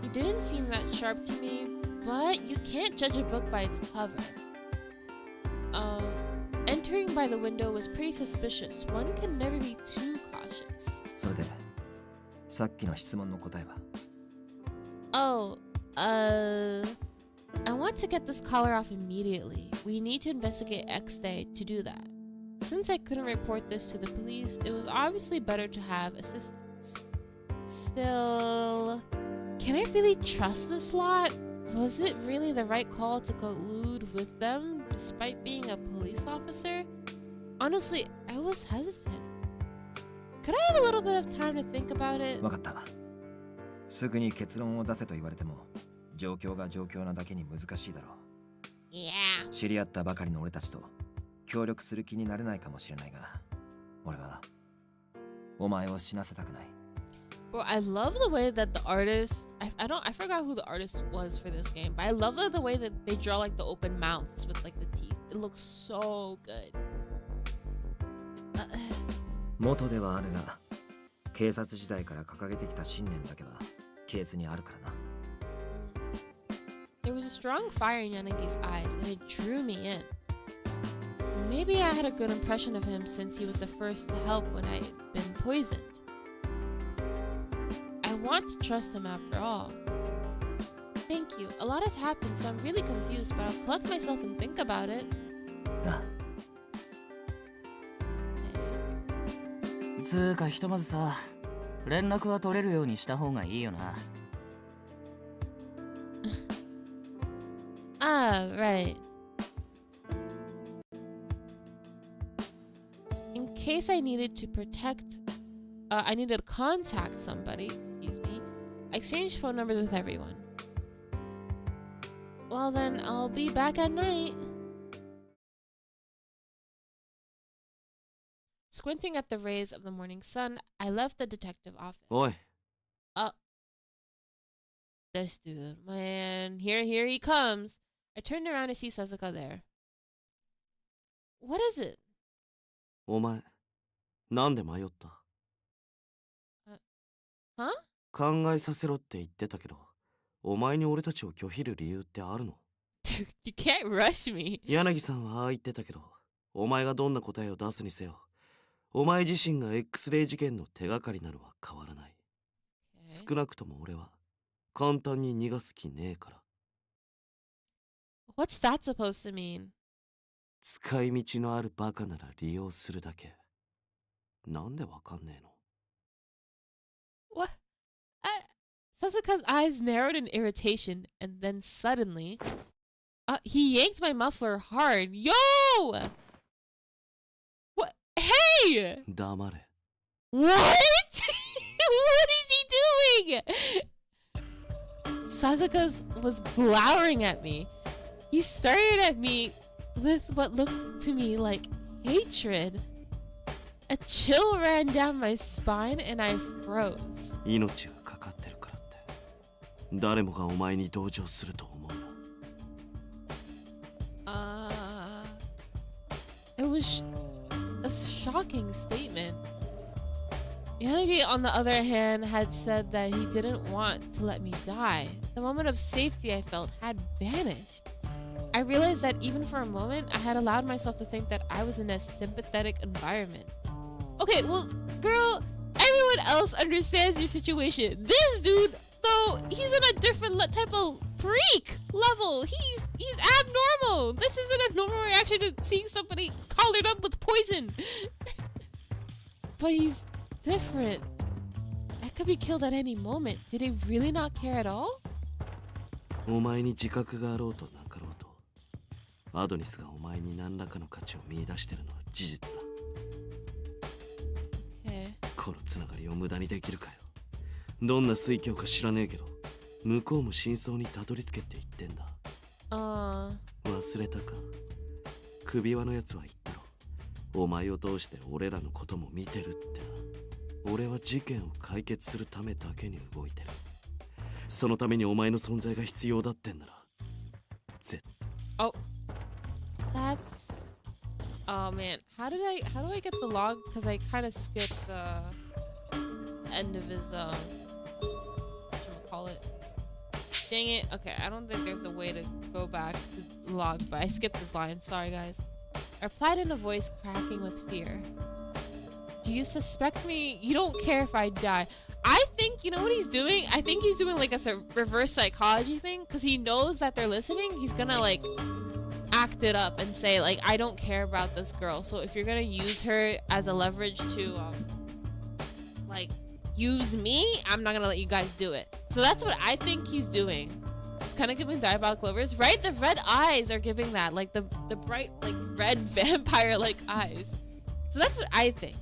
He didn't seem that sharp to me, but you can't judge a book by its cover. Entering by the window was pretty suspicious. One can never be too cautious. それでさっきの質問の答えは？ Oh, I want to get this collar off immediately. We need to investigate X Day to do that. Since I couldn't report this to the police, it was obviously better to have assistance. Still, can I really trust this lot? Was it really the right call to collude with them despite being a police officer? Honestly, I was hesitant. Could I have a little bit of time to think about it? わかった。すぐに結論を出せと言われても、状況が状況なだけに難しいだろう。Yeah. 知り合ったばかりの俺たちと協力する気になれないかもしれないが、俺はお前を死なせたくない。Bro, I love the way that the artist, I forgot who the artist was for this game, but I love the way that they draw like the open mouths with like the teeth. It looks so good. 元ではあるが、警察時代から掲げてきた信念だけはケースにあるからな。There was a strong fire in Yanagi's eyes and it drew me in. Maybe I had a good impression of him since he was the first to help when I had been poisoned. I want to trust him after all. Thank you. A lot has happened, so I'm really confused, but I'll collect myself and think about it. なあ、つーかひとまずさ、連絡は取れるようにした方がいいよな。Ah, right. In case I needed to I needed to contact somebody, excuse me, I exchanged phone numbers with everyone. Well then, I'll be back at night. Squinting at the rays of the morning sun, I left the detective office. おい、 This dude, man, here he comes. I turned around to see Sasuke there. What is it? お前、なんで迷った？ Huh? 考えさせろって言ってたけど、お前に俺たちを拒否る理由ってあるの？ You can't rush me. 柳さんはああ言ってたけど、お前がどんな答えを出すにせよ、お前自身が X デー事件の手がかりなのは変わらない。Okay. 少なくとも俺は簡単に逃がす気ねえから。What's that supposed to mean? 使い道のあるバカなら利用するだけ。なんでわかんねえの？ What? Sasuke's eyes narrowed in irritation, and then suddenly, he yanked my muffler hard. Yo! What? Hey! 黙れ。 What? What is he doing? Sasuke was glowering at me. He stared at me with what looked to me like hatred. A chill ran down my spine and I froze. 命がかかってるからって、誰もがお前に同情すると思うな。It was a shocking statement. Yanagi, on the other hand, had said that he didn't want to let me die. The moment of safety I felt had vanished. I realized that even for a moment, I had allowed myself to think that I was in a sympathetic environment. Okay, well, girl, everyone else understands your situation. This dude, though, he's on a different type of freak level. He's abnormal. This isn't a normal reaction to seeing somebody collared up with poison. But he's different. I could be killed at any moment. Did he really not care at all? お前に自覚があろうとなかろうと、アドニスがお前に何らかの価値を見出してるのは事実だ。このつながりを無駄にできるかよ。どんな推挙か知らねえけど、向こうも真相にたどり着けって言ってんだ。忘れたか。首輪のやつは言ったろ。お前を通して俺らのことも見てるってな。俺は事件を解決するためだけに動いてる。そのためにお前の存在が必要だってんなら。Oh, that's. Oh man, how do I get the log? Because I kind of skipped the end of his whatchamacallit. Dang it. Okay, I don't think there's a way to go back to the log, but I skipped this line. Sorry, guys. I replied in a voice cracking with fear. Do you suspect me? You don't care if I die. I think, you know what he's doing? I think he's doing like a reverse psychology thing, because he knows that they're listening. He's gonna like act it up and say like, I don't care about this girl. So if you're gonna use her as a leverage to like use me, I'm not gonna let you guys do it. So that's what I think he's doing. It's kind of giving diabolic lovers, right? The red eyes are giving that, like the bright like red vampire like eyes. So that's what I think.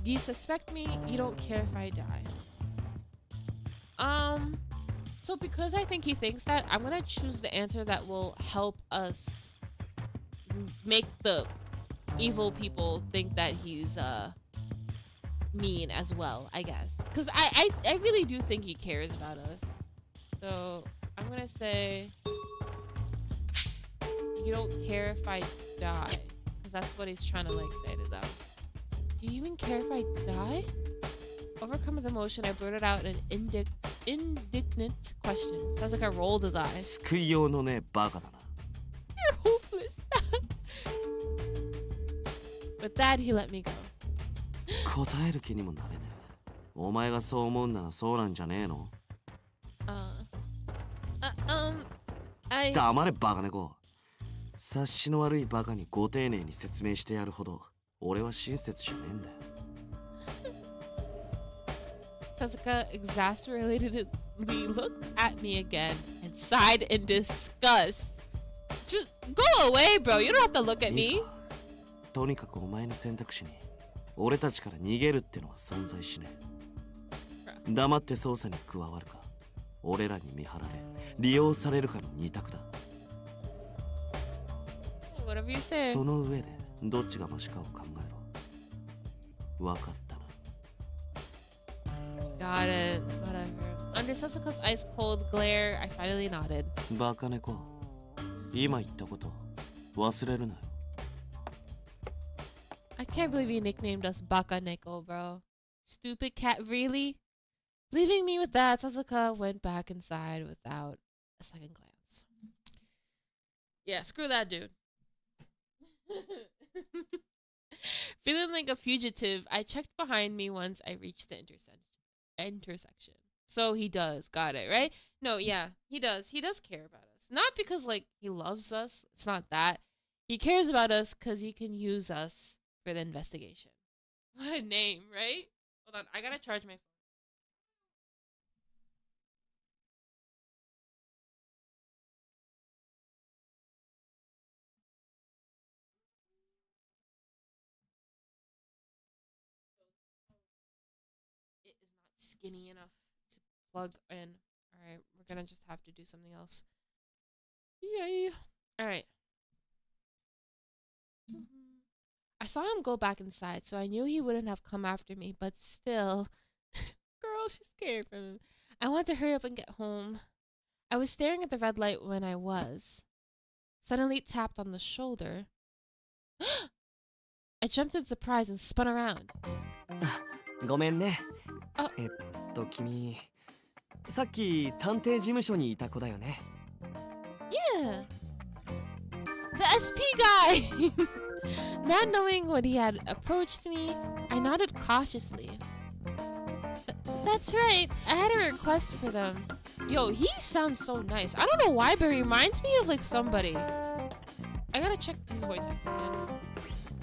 Do you suspect me? You don't care if I die. So because I think he thinks that, I'm gonna choose the answer that will help us make the evil people think that he's mean as well, I guess. Because I really do think he cares about us. So I'm gonna say you don't care if I die, because that's what he's trying to like say to them. Do you even care if I die? Overcome with emotion, I blurted out an indignant question. Sounds like I rolled his eyes. You're hopeless. With that, he let me go. 答える気にもなれねえ。お前がそう思うんならそうなんじゃねえの？黙れバカ猫。察しの悪いバカにご丁寧に説明してやるほど俺は親切じゃねえんだよ。Sasuke exasperatedly looked at me again and sighed in disgust. Just go away, bro. You don't have to look at me. とにかくお前の選択肢に俺たちから逃げるってのは存在しねえ。黙って捜査に加わるか、俺らに見張られ利用されるかの二択だ。Whatever you say. その上でどっちがマシかを考えろ。わかった。Got it. Whatever. Under Sasuke's ice cold glare, I finally nodded. バカ猫。今言ったこと忘れるなよ。I can't believe he nicknamed us Baka Neko, bro. Stupid cat, really? Leaving me with that, Sasuke went back inside without a second glance. Yeah, screw that dude. Feeling like a fugitive, I checked behind me once I reached the intersection. So he does. Got it, right? No, yeah, he does. He does care about us. Not because, like, he loves us. It's not that. He cares about us because he can use us for the investigation. What a name, right? Hold on. I gotta charge my phone. It is not skinny enough to plug in. Alright, we're gonna just have to do something else. Yay. Alright. I saw him go back inside, so I knew he wouldn't have come after me, but still. Girl, she's scared from him. I want to hurry up and get home. I was staring at the red light when I was suddenly tapped on the shoulder. I jumped in surprise and spun around. ごめんね。あ君、さっき探偵事務所にいた子だよね。Yeah. The SP guy! Not knowing what he had approached me, I nodded cautiously. That's right, I had a request for them. Yo, he sounds so nice. I don't know why, but he reminds me of like somebody. I gotta check his voice acting again.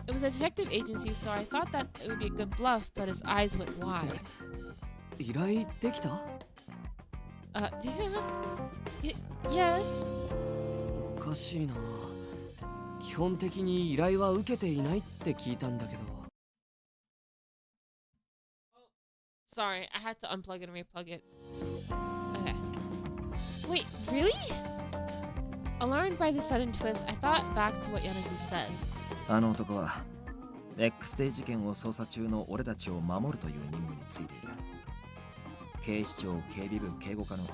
It was a detective agency, so I thought that it would be a good bluff, but his eyes went wide. 依頼できた？ Yes. おかしいな。基本的に依頼は受けていないって聞いたんだけど。Sorry, I had to unplug it and replug it. Okay. Wait, really? Alarmed by the sudden twist, I thought back to what Yanagi said. あの男は X デイ事件を捜査中の俺たちを守るという任務についている。警視庁警備部警護課の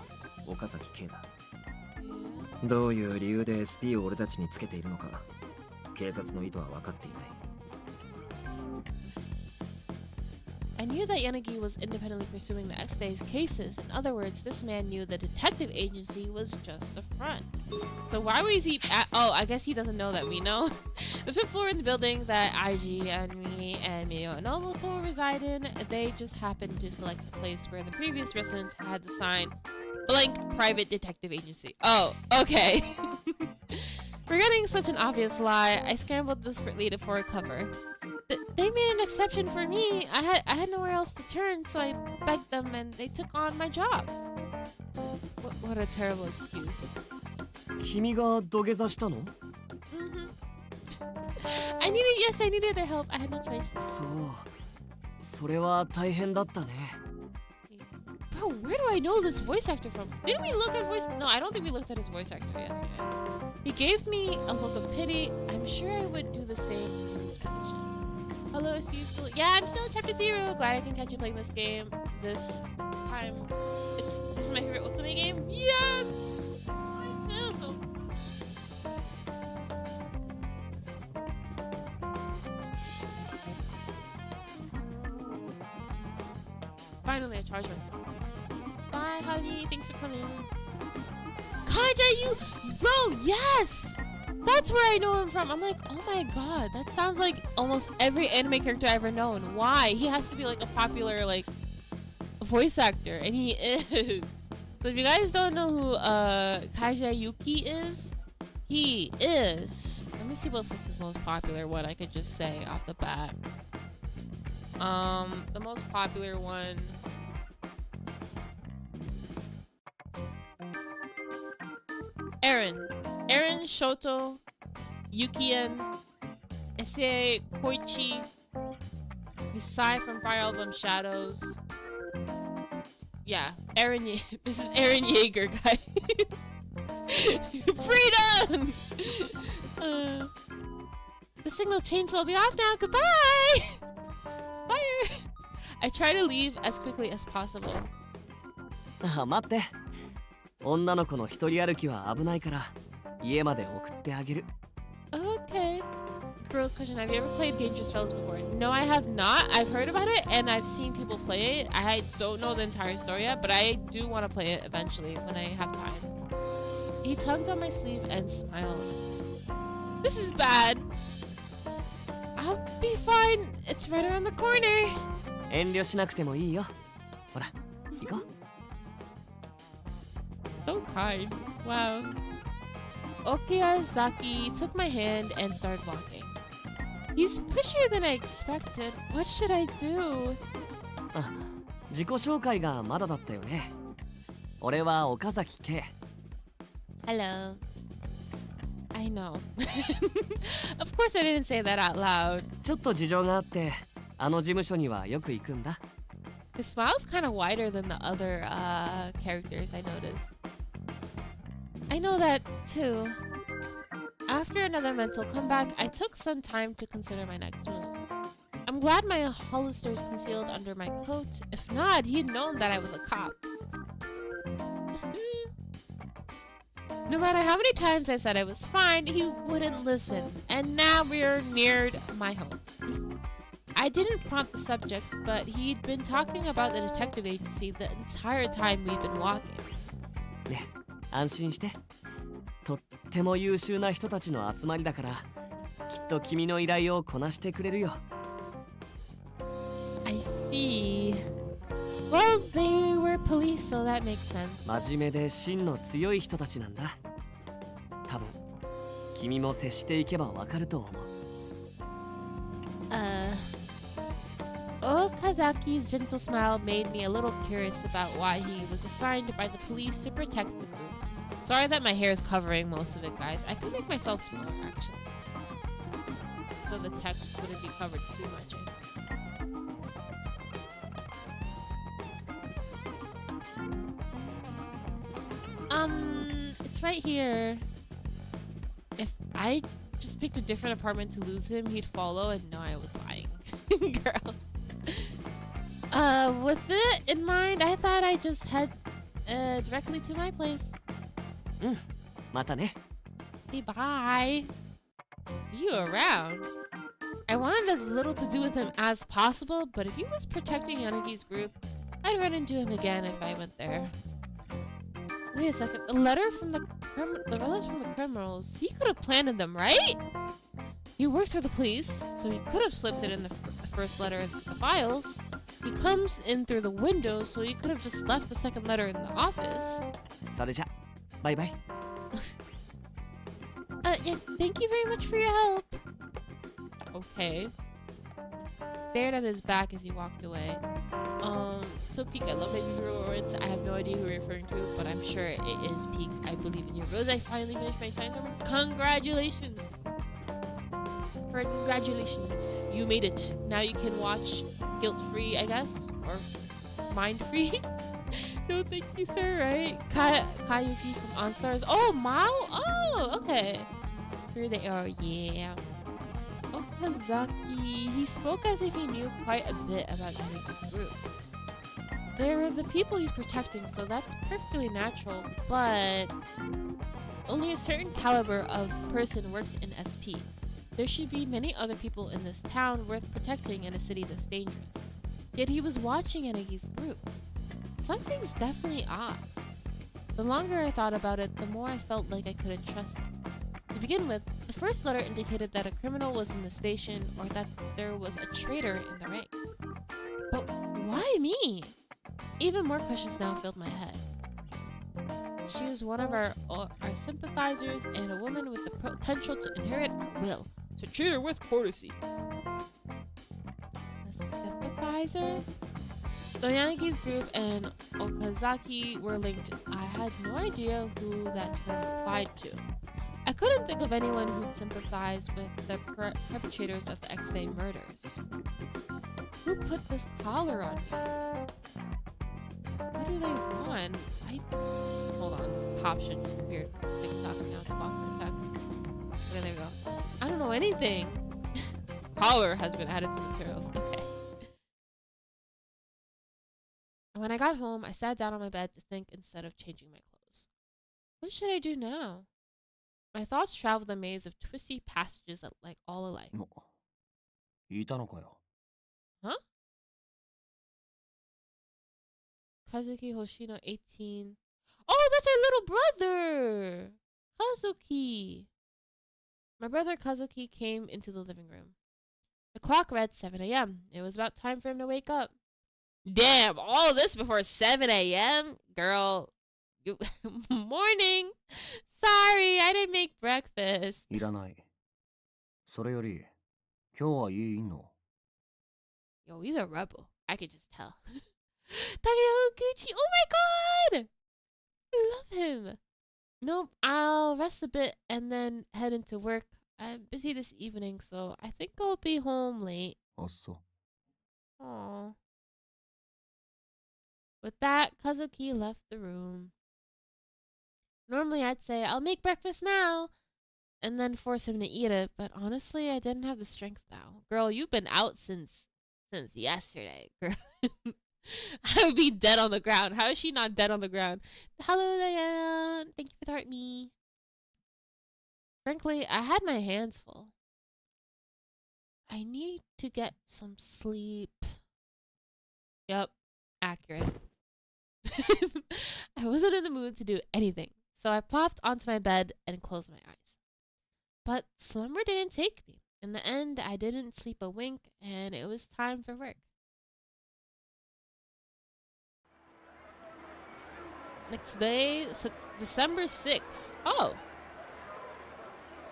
岡崎圭だ。どういう理由で SP を俺たちにつけているのか、警察の意図は分かっていない。I knew that Yanagi was independently pursuing the X-Days cases. In other words, this man knew the detective agency was just a front. So why was he oh, I guess he doesn't know that we know. The 5th floor in the building that IG and me and Miyo and Nobuto reside in, they just happened to select the place where the previous residents had the sign blank private detective agency. Oh, okay. Regretting such an obvious lie, I scrambled desperately for a cover. They made an exception for me. I had nowhere else to turn, so I begged them and they took on my job. What a terrible excuse. 君が土下座したの？ I needed their help. I had no choice. そう。それは大変だったね。Bro, where do I know this voice actor from? Didn't we look at voice? No, I don't think we looked at his voice actor yesterday. He gave me a look of pity. I'm sure I would do the same in this position. Hello, is you still? Yeah, I'm still in chapter 0. Glad I can catch you playing this game. This time, this is my favorite Ultimate game. Yes. I feel so. Finally, I charged my phone. Bye, Holly. Thanks for coming. Kaja, you, bro. Yes. That's where I know him from. I'm like, oh my god, that sounds like almost every anime character I've ever known. Why? He has to be like a popular like voice actor, and he is. So if you guys don't know who Kaja Yuki is, he is. Let me see what's like his most popular one I could just say off the bat. The most popular one. Eren, Shoto, Yukien, Issei Koichi, Yusai from Fire Emblem Shadows. Yeah, this is Eren Yeager, guys. Freedom! The signal chainsaw will be off now. Goodbye! Fire! I try to leave as quickly as possible. 待って。女の子の一人歩きは危ないから家まで送ってあげる。Okay. Girls question, have you ever played Dangerous Fellows before? No, I have not. I've heard about it and I've seen people play it. I don't know the entire story yet, but I do want to play it eventually when I have time. He tugged on my sleeve and smiled. This is bad. I'll be fine. It's right around the corner. 遠慮しなくてもいいよ。ほら、行こう。So kind. Wow. Okiyazaki took my hand and started walking. He's pushier than I expected. What should I do? 自己紹介がまだだったよね。俺は岡崎圭。Hello. I know. Of course I didn't say that out loud. ちょっと事情があって、あの事務所にはよく行くんだ。His smile's kind of wider than the other characters I noticed. I know that too. After another mental comeback, I took some time to consider my next move. I'm glad my holster is concealed under my coat. If not, he'd known that I was a cop. No matter how many times I said I was fine, he wouldn't listen. And now we're near my home. I didn't prompt the subject, but he'd been talking about the detective agency the entire time we've been walking. ね、安心して。とっても優秀な人たちの集まりだから、きっと君の依頼をこなしてくれるよ。I see. Well, they were police, so that makes sense. 真面目で芯の強い人たちなんだ。多分、君も接していけばわかると思う。Okazaki's gentle smile made me a little curious about why he was assigned by the police to protect the group. Sorry that my hair is covering most of it, guys. I could make myself smaller, actually. So the text wouldn't be covered too much, I think. It's right here. If I just picked a different apartment to lose him, he'd follow and know I was lying. Girl. With it in mind, I thought I'd just head directly to my place. またね。 Hey, bye. See you around. I wanted as little to do with him as possible, but if he was protecting Yanagi's group, I'd run into him again if I went there. Wait a second. The letters from the criminals. He could have planted them, right? He works for the police, so he could have slipped it in the first letter in the files. He comes in through the window, so he could have just left the second letter in the office. それじゃ、バイバイ。Yes, thank you very much for your help. Okay. Stared at his back as he walked away. So Peak, I love Baby Lawrence. I have no idea who you're referring to, but I'm sure it is Peak. I believe in you. Rose, I finally finished my science homework. Congratulations! Congratulations. You made it. Now you can watch guilt-free, I guess? Or mind-free? No, thank you, sir, right? Kayuki from OnStars. Oh, Mao? Oh, okay. Here they are, yeah. Okazaki. He spoke as if he knew quite a bit about Yanagi's group. They're the people he's protecting, so that's perfectly natural, but only a certain caliber of person worked in SP. There should be many other people in this town worth protecting in a city this dangerous. Yet he was watching Yanagi's group. Something's definitely odd. The longer I thought about it, the more I felt like I couldn't trust him. To begin with, the first letter indicated that a criminal was in the station or that there was a traitor in the ranks. But why me? Even more questions now filled my head. She was one of our sympathizers and a woman with the potential to inherit our will. To treat her with courtesy. A sympathizer? Though Yanagi's group and Okazaki were linked, I had no idea who that term applied to. I couldn't think of anyone who'd sympathize with the perpetrators of the X-Day murders. Who put this collar on me? What do they want? Hold on, this caption just appeared on TikTok. Now it's walking the text. Okay, there we go. I don't know anything. Collar has been added to materials. Okay. When I got home, I sat down on my bed to think instead of changing my clothes. What should I do now? My thoughts traveled a maze of twisty passages that like all alike. Huh? Kazuki Hoshino 18. Oh, that's our little brother! Kazuki! My brother Kazuki came into the living room. The clock read 7 a.m. It was about time for him to wake up. Damn, all this before 7 a.m.? Girl, morning! Sorry, I didn't make breakfast. いらない。それより、今日は家いんの? Yo, he's a rebel. I could just tell. Takeyoguchi, oh my god! I love him. Nope, I'll rest a bit and then head into work. I'm busy this evening, so I think I'll be home late. あっそ。Aww. With that, Kazuki left the room. Normally I'd say, I'll make breakfast now, and then force him to eat it, but honestly, I didn't have the strength now. Girl, you've been out since yesterday, girl. I would be dead on the ground. How is she not dead on the ground? Hello, Diane. Thank you for the heart me. Frankly, I had my hands full. I need to get some sleep. Yep, accurate. I wasn't in the mood to do anything, so I plopped onto my bed and closed my eyes. But slumber didn't take me. In the end, I didn't sleep a wink, and it was time for work. Next day, December 6th. Oh!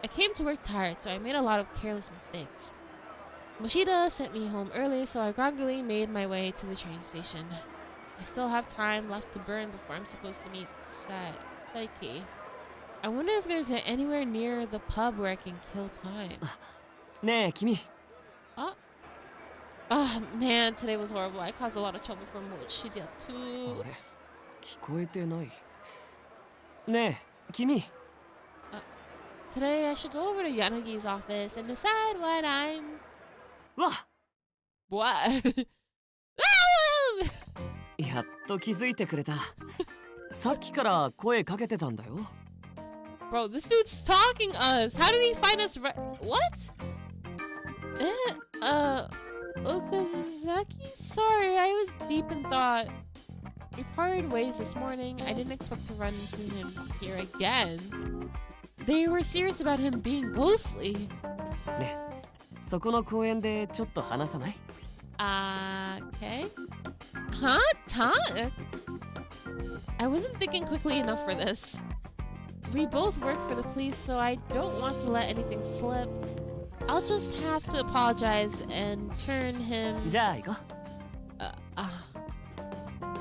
I came to work tired, so I made a lot of careless mistakes. Moshida sent me home early, so I groggily made my way to the train station. I still have time left to burn before I'm supposed to meet Saiki. I wonder if there's anywhere near the pub where I can kill time. Ne, Kimi. Oh man, today was horrible. I caused a lot of trouble for Mochida too. 聞こえてない。ねえ、君。Today I should go over to Yanagi's office and decide what I'm... What? やっと気づいてくれた。さっきから声かけてたんだよ。Bro, this dude's stalking us. How did he find us? What? Okazaki? Sorry, I was deep in thought. We parted ways this morning. I didn't expect to run into him here again. They were serious about him being ghostly. ね、そこの公園でちょっと話さない？ Okay. Huh? I wasn't thinking quickly enough for this. We both work for the police, so I don't want to let anything slip. I'll just have to apologize and turn him... じゃあ行こう。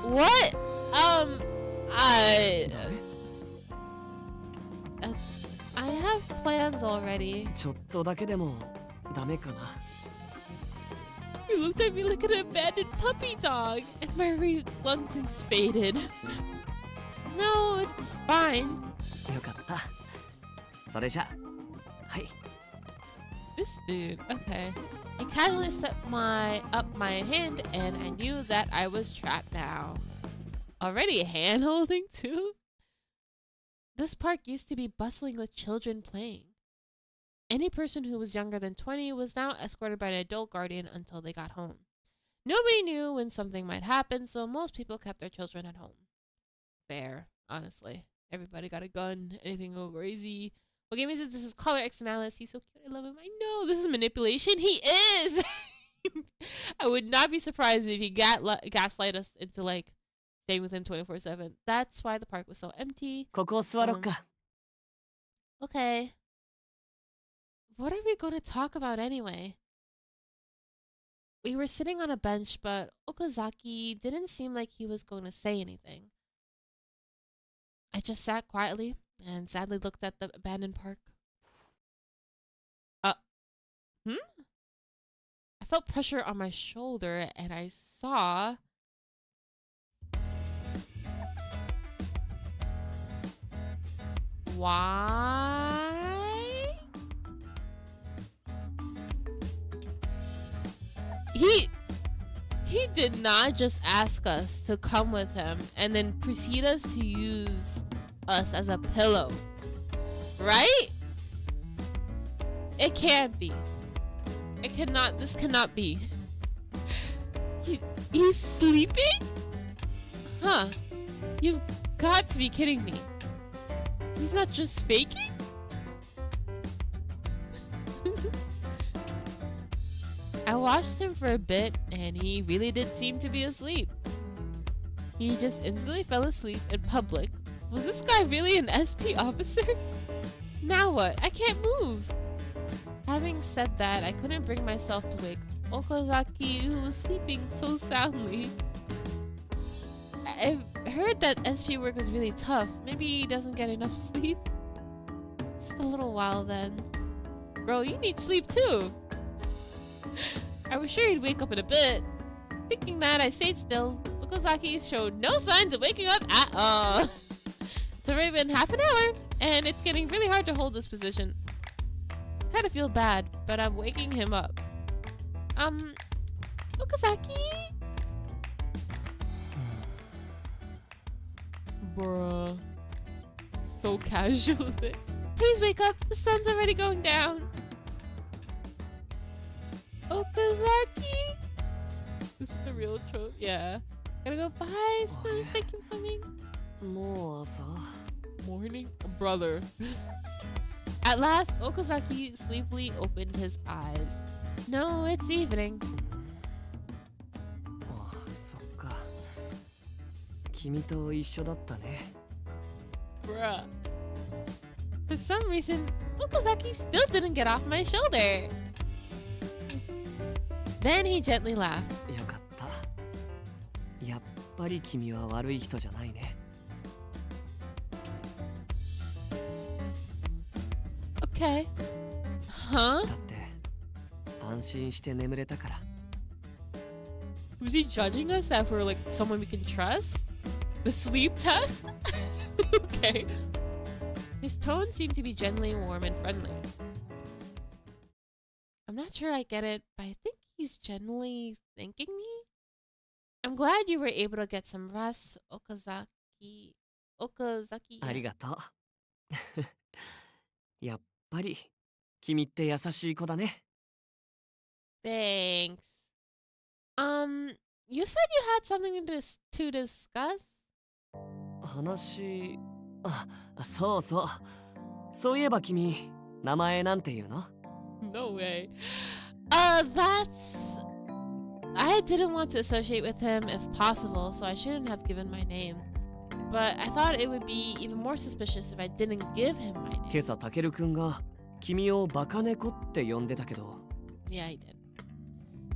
What? I have plans already. ちょっとだけでもダメかな。He looked at me like an abandoned puppy dog, and my reluctance faded. No, it's fine. よかった。それじゃ、はい。This dude, okay. He casually set up my hand, and I knew that I was trapped now. Already hand holding too? This park used to be bustling with children playing. Any person who was younger than 20 was now escorted by an adult guardian until they got home. Nobody knew when something might happen, so most people kept their children at home. Fair, honestly. Everybody got a gun, anything go crazy. Well, Gamey says this is caller X Malice. He's so cute. I love him. I know. This is manipulation. He is! I would not be surprised if he gaslight us into, like, staying with him 24/7. That's why the park was so empty. ここ座ろっか。Okay. What are we going to talk about anyway? We were sitting on a bench, but Okazaki didn't seem like he was going to say anything. I just sat quietly and sadly looked at the abandoned park. I felt pressure on my shoulder and I saw... Why? He did not just ask us to come with him and then proceed us to use us as a pillow. Right? It can't be. This cannot be. He's sleeping? Huh. You've got to be kidding me. He's not just faking? I watched him for a bit and he really did seem to be asleep. He just instantly fell asleep in public. Was this guy really an SP officer? Now what? I can't move. Having said that, I couldn't bring myself to wake Okazaki, who was sleeping so soundly. I've heard that SP work is really tough. Maybe he doesn't get enough sleep. Just a little while then. Bro, you need sleep too. I was sure he'd wake up in a bit. Thinking that, I stayed still. Okazaki showed no signs of waking up at all. It's already been half an hour, and it's getting really hard to hold this position. I kind of feel bad, but I'm waking him up. Okazaki? Bruh. So casual. Please wake up. The sun's already going down. Okazaki. This is the real trope. Yeah. Gotta go. Bye. Please, thank you for coming. Morning, brother. At last, Okazaki sleepily opened his eyes. No, it's evening. Oh, そっか。君と一緒だったね。Bruh. For some reason, Okazaki still didn't get off my shoulder. Then he gently laughed. よかった。やっぱり君は悪い人じゃないね。Okay. Huh? だって安心して眠れたから。Was he judging us that we're like someone we can trust? The sleep test? Okay. His tone seemed to be genuinely warm and friendly. I'm not sure I get it, but I think he's genuinely thanking me. I'm glad you were able to get some rest, Okazaki. ありがとう。やっぱり君って優しい子だね。Thanks. You said you had something to discuss? 話、そうそう。そういえば君、名前なんて言うの？ No way. That's... I didn't want to associate with him if possible, so I shouldn't have given my name. But I thought it would be even more suspicious if I didn't give him my name. 今朝タケルくんが君をバカ猫って呼んでたけど。Yeah, he did.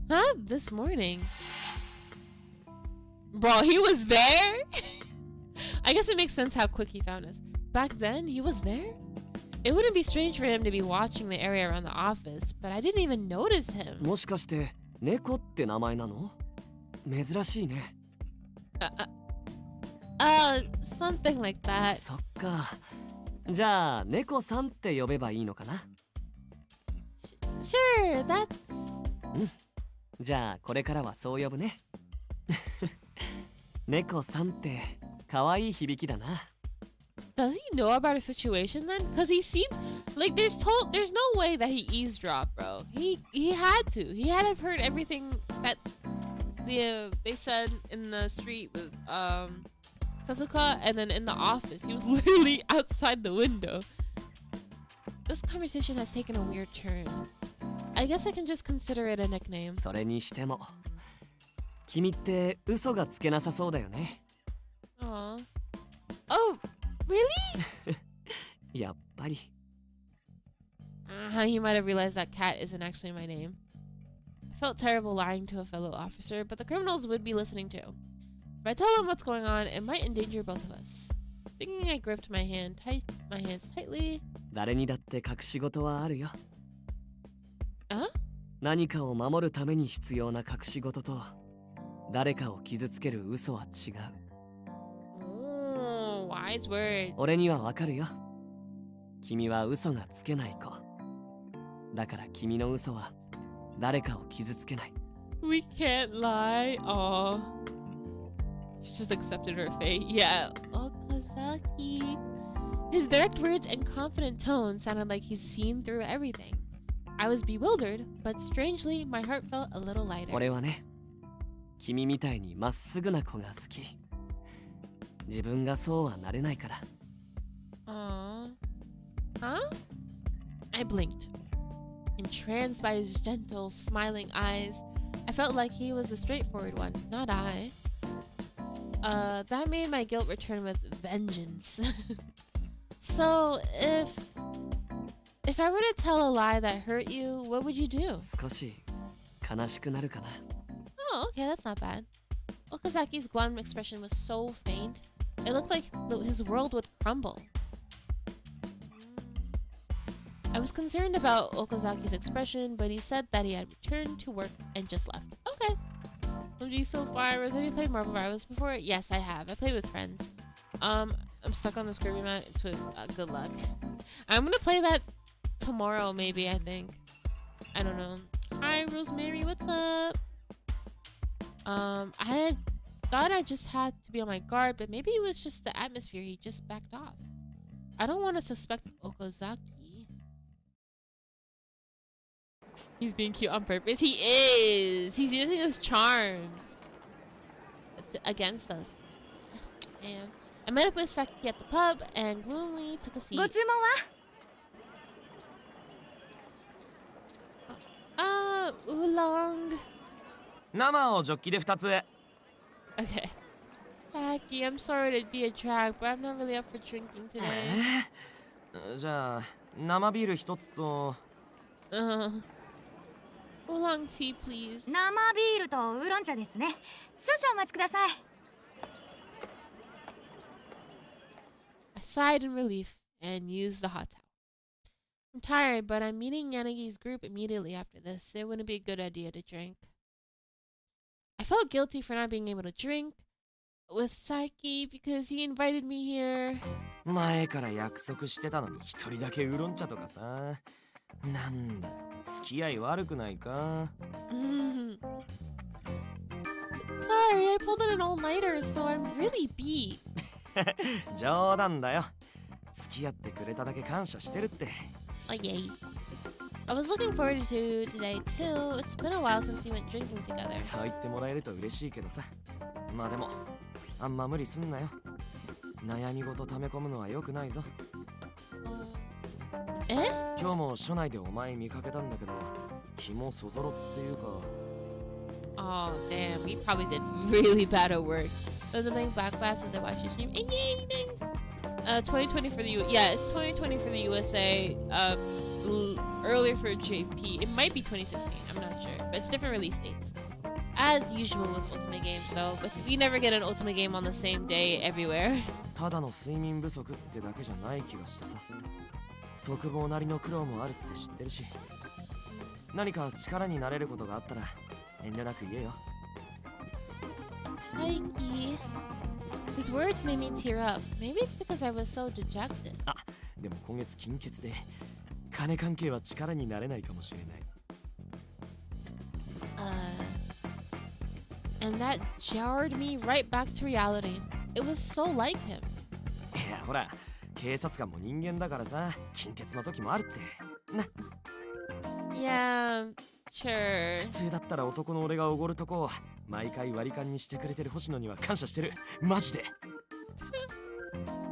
Huh? This morning? Bro, he was there? I guess it makes sense how quick he found us. Back then, he was there? It wouldn't be strange for him to be watching the area around the office, but I didn't even notice him. もしかして猫って名前なの？珍しいね。Something like that. そっか。じゃあ猫さんって呼べばいいのかな？ Sure, that's... うん。じゃあこれからはそう呼ぶね。猫さんって可愛い響きだな。Does he know about our situation then? Cause he seemed like there's no way that he eavesdropped, bro. He had to. He had to have heard everything that they said in the street with Sasuka, and then in the office. He was literally outside the window. This conversation has taken a weird turn. I guess I can just consider it a nickname. それにしても君って嘘がつけなさそうだよね。Aw. Oh, really? やっぱり。He might have realized that Cat isn't actually my name. I felt terrible lying to a fellow officer, but the criminals would be listening too. If I tell them what's going on, it might endanger both of us. Thinking, I gripped my hands tightly. 誰にだって隠し事はあるよ。Huh? 何かを守るために必要な隠し事と誰かを傷つける嘘は違う。Wise words. 俺にはわかるよ。君は嘘がつけない子。だから君の嘘は誰かを傷つけない。We can't lie. Aw. She just accepted her fate. Yeah. Okazaki. His direct words and confident tone sounded like he's seen through everything. I was bewildered, but strangely, my heart felt a little lighter. 俺はね、君みたいにまっすぐな子が好き。自分がそうはなれないから。Aww. Huh? I blinked. Entranced by his gentle, smiling eyes, I felt like he was the straightforward one, not I. That made my guilt return with vengeance. So, if I were to tell a lie that hurt you, what would you do? 少し悲しくなるかな。Oh, okay, that's not bad. Okazaki's glum expression was so faint, it looked like his world would crumble. I was concerned about Okazaki's expression, but he said that he had returned to work and just left. Okay. What do you so far? Have you played Marvel Rivals before? Yes, I have. I played with friends. I'm stuck on the scribbling mat. Good luck. I'm gonna play that tomorrow, maybe, I think. I don't know. Hi, Rosemary, what's up? I thought I just had to be on my guard, but maybe it was just the atmosphere. He just backed off. I don't want to suspect Okazaki. He's being cute on purpose. He is. He's using his charms against us. And I met up with Saki at the pub and gloomily took a seat. ご注文は oolong. 生をジョッキで2つ。 Okay. Saki, I'm sorry to be a drag, but I'm not really up for drinking today. じゃあ生ビール1つと。Oolong tea, please. 生ビールとウーロン茶ですね。少々お待ちください。 I sighed in relief and used the hot towel. I'm tired, but I'm meeting Yanagi's group immediately after this. It wouldn't be a good idea to drink. I felt guilty for not being able to drink with Saki because he invited me here. 前から約束してたのに一人だけウーロン茶とかさ。なんだ、付き合い悪くないか。Sorry, I pulled in an all-nighter, so I'm really beat. 冗談だよ。付き合ってくれただけ感謝してるって。Oh, yay. I was looking forward to today too. It's been a while since we went drinking together. そう言ってもらえると嬉しいけどさ。まあでも、あんま無理すんなよ。悩み事溜め込むのは良くないぞ。今日も署内でお前見かけたんだけど、気もそぞろっていうか。Oh, damn. We probably did really bad at work. There's a big black bass as I watch you stream. Yay, nice. 2020 for the yeah, it's 2020 for the USA. Earlier for JP. It might be 2016. I'm not sure, but it's different release dates. As usual with Ultimate games, though, but we never get an Ultimate game on the same day everywhere. ただの睡眠不足ってだけじゃない気がしてさ。特防なりの苦労もあるって知ってるし。何か力になれることがあったら遠慮なく言えよ。Mikey. His words made me tear up. Maybe it's because I was so dejected. あ、でも今月金欠で金関係は力になれないかもしれない。And that jarred me right back to reality. It was so like him. いや、ほら、警察官も人間だからさ、金欠の時もあるって。な。Yeah, sure. 普通だったら男の俺がおごるとこを毎回割り勘にしてくれてる星野には感謝してる。マジで。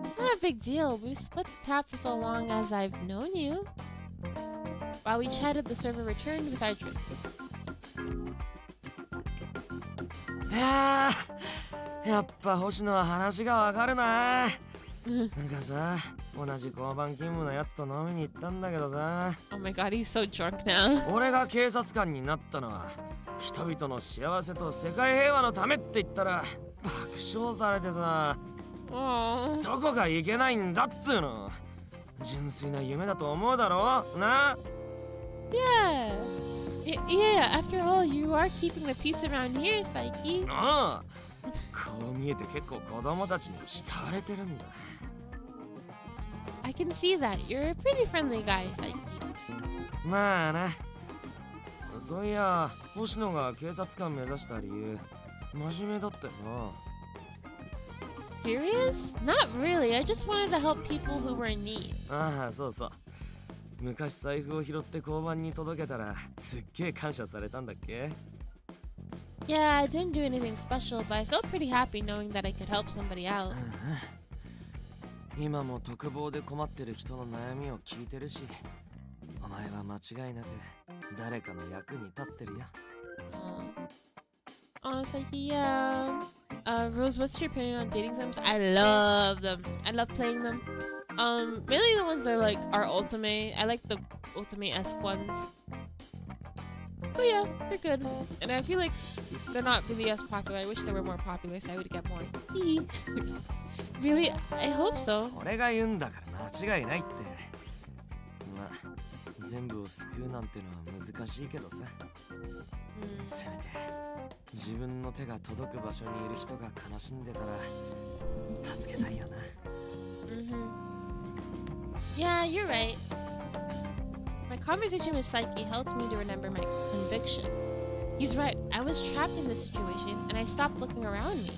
It's not a big deal. We've split the tab for so long as I've known you. While we chatted, the server returned with our drinks. やっぱ星野は話がわかるな。なんかさ、同じ交番勤務のやつと飲みに行ったんだけどさ。Oh my god, he's so drunk now. 俺が警察官になったのは人々の幸せと世界平和のためって言ったら爆笑されてさ。どこがいけないんだっつうの。純粋な夢だと思うだろな。Yeah, after all, you are keeping the peace around here, Saiki. ああ、こう見えて結構子供たちに慕われてるんだ。I can see that. You're a pretty friendly guy, Saiki. まあな。そういや、星野が警察官目指した理由、真面目だったよな。Serious? Not really. I just wanted to help people who were in need. ああ、そうそう。昔財布を拾って交番に届けたらすっげえ感謝されたんだっけ？ Yeah, I didn't do anything special, but I felt pretty happy knowing that I could help somebody out. 今も特防で困ってる人の悩みを聞いてるし、お前は間違いなく誰かの役に立ってるよ。Saiki, yeah. Rose, what's your opinion on dating sims? I love them. I love playing them. Mainly the ones that are like our ultimate. I like the ultimate-esque ones. But yeah, they're good. And I feel like they're not really as popular. I wish they were more popular so I would get more. Really? I hope so. 俺が言うんだから間違いないって。まあ、全部を救うなんてのは難しいけどさ。せめて自分の手が届く場所にいる人が悲しんでたら助けたいよな。Yeah, you're right. My conversation with Saiki helped me to remember my conviction. He's right. I was trapped in this situation and I stopped looking around me.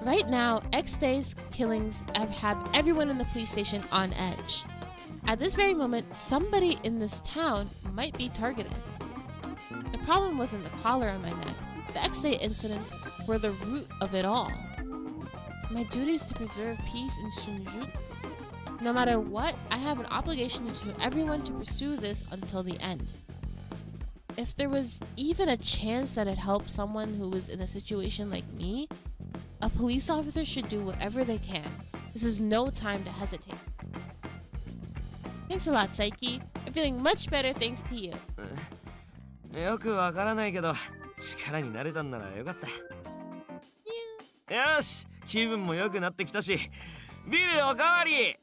Right now, X-Day's killings have everyone in the police station on edge. At this very moment, somebody in this town might be targeted. problem wasn't the collar on my neck. The X-Day incidents were the root of it all. My duty is to preserve peace in Shinjuku. No matter what, I have an obligation to everyone to pursue this until the end. If there was even a chance that it helped someone who was in a situation like me, a police officer should do whatever they can. This is no time to hesitate. Thanks a lot, Saiki. I'm feeling much better thanks to you. よくわからないけど力になれたんならよかった。よし、気分も良くなってきたし、ビールおかわり。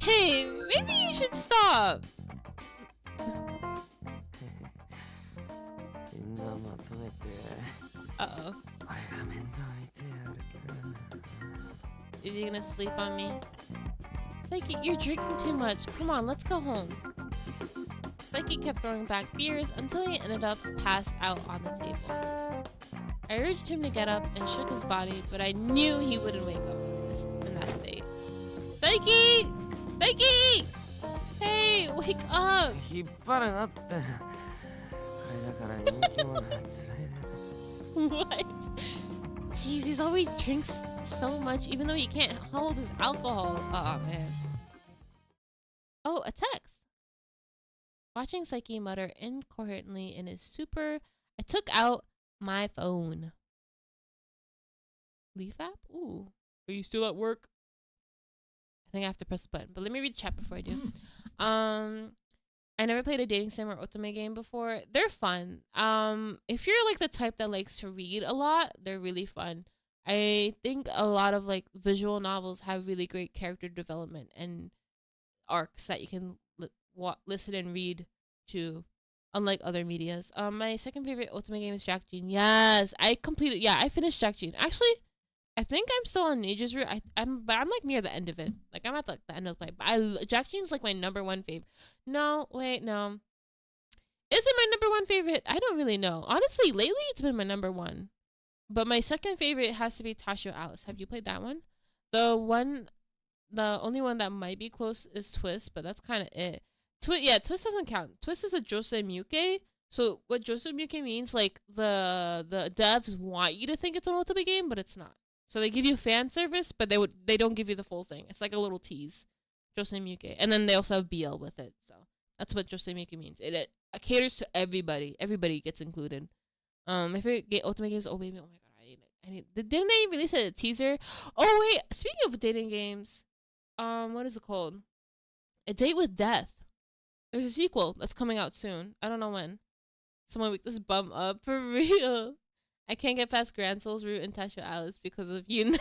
Hey, maybe you should stop. みんなまとめて。Uh-oh. 俺が面倒見てやるか。Is he gonna sleep on me? Saiki, you're drinking too much. Come on, let's go home. Saiki kept throwing back beers until he ended up passed out on the table. I urged him to get up and shook his body, but I knew he wouldn't wake up in that state. Saiki! Saiki! Hey, wake up! 引っ張るなって。これだから人気者は辛いね。What? Jeez, he's always drinks so much even though he can't hold his alcohol. Oh, man. Oh, a text. Watching Saiki mutter incoherently in his stupor, I took out my phone. Leaf app? Ooh. Are you still at work? I think I have to press the button, but let me read the chat before I do. I never played a dating sim or otome game before. They're fun. If you're like the type that likes to read a lot, they're really fun. I think a lot of like visual novels have really great character development and arcs that you can listen and read to, unlike other medias. My second favorite otome game is Jack Jean. Yes, I completed. Yeah, I finished Jack Jean. Actually, I think I'm still on Ninja's route. I'm like near the end of it. Like I'm at the end of the play. Jack Jean's like my number one favorite. No, wait, no. Is it my number one favorite? I don't really know. Honestly, lately it's been my number one. But my second favorite has to be TWST. Have you played that one? The only one that might be close is Twist, but that's kind of it. Twist doesn't count. Twist is a Josei Myuke. So what Josei Myuke means, like the devs want you to think it's an otome game, but it's not. So they give you fan service, but they don't give you the full thing. It's like a little tease. Josei Myuke. And then they also have BL with it. So that's what Josei Myuke means. It caters to everybody. Everybody gets included. My favorite otome games. Oh baby, oh my god, I need. Didn't they release a teaser? Oh wait, speaking of dating games, what is it called? A Date with Death. There's a sequel that's coming out soon. I don't know when. Someone wake this bum up for real. I can't get past Grand Soul's route in TWST because of you.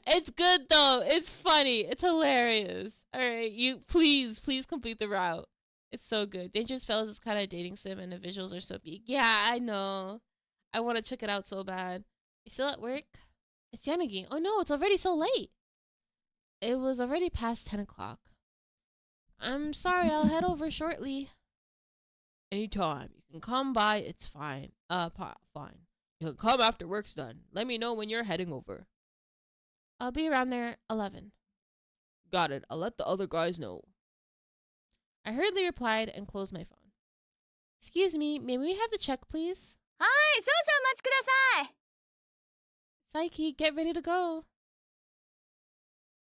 It's good though. It's funny. It's hilarious. All right, you please complete the route. It's so good. Dangerous Fellas is kind of a dating sim, and the visuals are so big. Yeah, I know. I want to check it out so bad. You still at work? It's Yanagi. Oh no, it's already so late. It was already past 10 o'clock. I'm sorry. I'll head over shortly. Anytime. You can come by. It's fine. Fine. You can come after work's done. Let me know when you're heading over. I'll be around there 11. Got it. I'll let the other guys know. I hurriedly replied and closed my phone. Excuse me, may we have the check, please? Hi, 少々お待ちください. Saiki, get ready to go.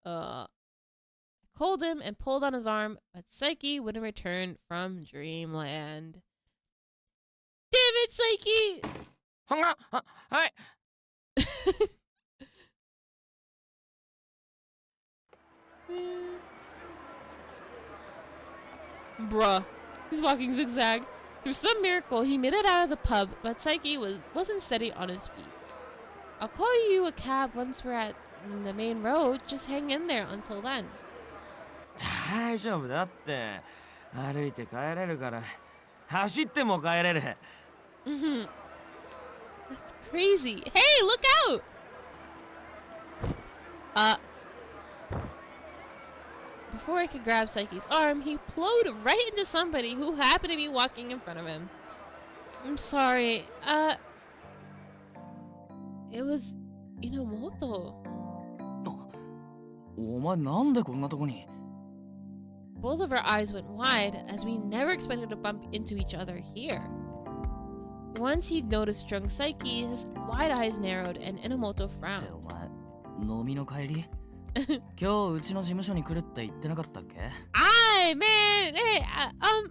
I called him and pulled on his arm, but Saiki wouldn't return from Dreamland. Damn it, Saiki! Hi. Bruh. He's walking zigzag. Through some miracle, he made it out of the pub, but Saiki wasn't steady on his feet. I'll call you a cab once we're at the main road. Just hang in there until then. 大丈夫だって。歩いて帰れるから。走っても帰れる。Mm-hmm. That's crazy. Hey, look out! Before I could grab Saiki's arm, he plowed right into somebody who happened to be walking in front of him. I'm sorry. It was Inomoto. お前なんでこんなとこに? Both of our eyes went wide, as we never expected to bump into each other here. Once he noticed drunk Psyche, his wide eyes narrowed and Enomoto frowned. お前、飲みの帰り今日うちの事務所に来るって言ってなかったっけ Aye, man! Hey,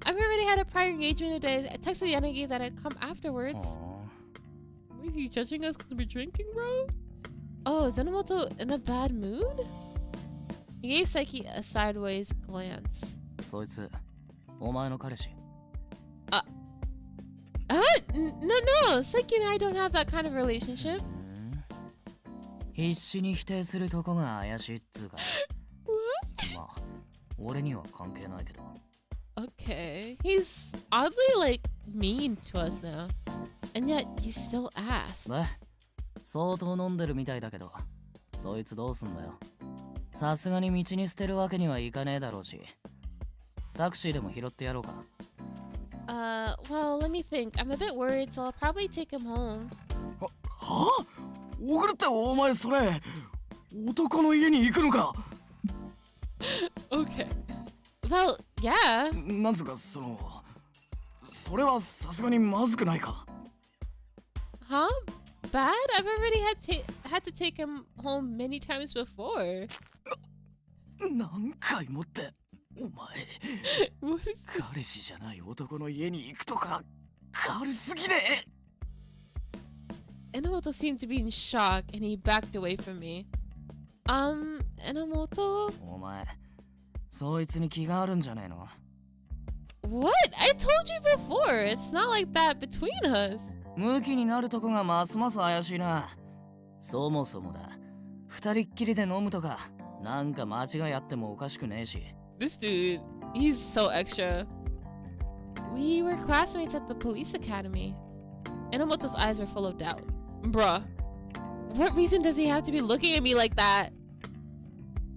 I've already had a prior engagement today. I texted Yanagi that I'd come afterwards. Is he judging us because we're drinking, bro? Oh, is Enomoto in a bad mood? He gave Psyche a sideways glance. そいつ、お前の彼氏 No, Psyche and I don't have that kind of relationship. 必死に否定するとこが怪しいっつうかまあ、俺には関係ないけど Okay, he's oddly like mean to us now. And yet, you still ask. で、相当飲んでるみたいだけどそいつどうすんだよさすがに道に捨てるわけにはいかねえだろうしタクシーでも拾ってやろうか Well, let me think. I'm a bit worried, so I'll probably take him home. はぁ送るってお前それ男の家に行くのか Okay. Well, yeah. なんつうかそれはさすがにまずくないか Huh? Bad? I've already had to take him home many times before. 何回もってお前 What is this? 彼氏じゃない男の家に行くとか軽すぎね Enomoto seemed to be in shock and he backed away from me. Enomoto? お前そいつに気があるんじゃねえの What? I told you before. It's not like that between us. ムキになるとこがますます怪しいなそもそもだ二人っきりで飲むとかなんか間違いあってもおかしくねえし This dude, he's so extra. We were classmates at the police academy. Enomoto's eyes were full of doubt. Bruh, what reason does he have to be looking at me like that?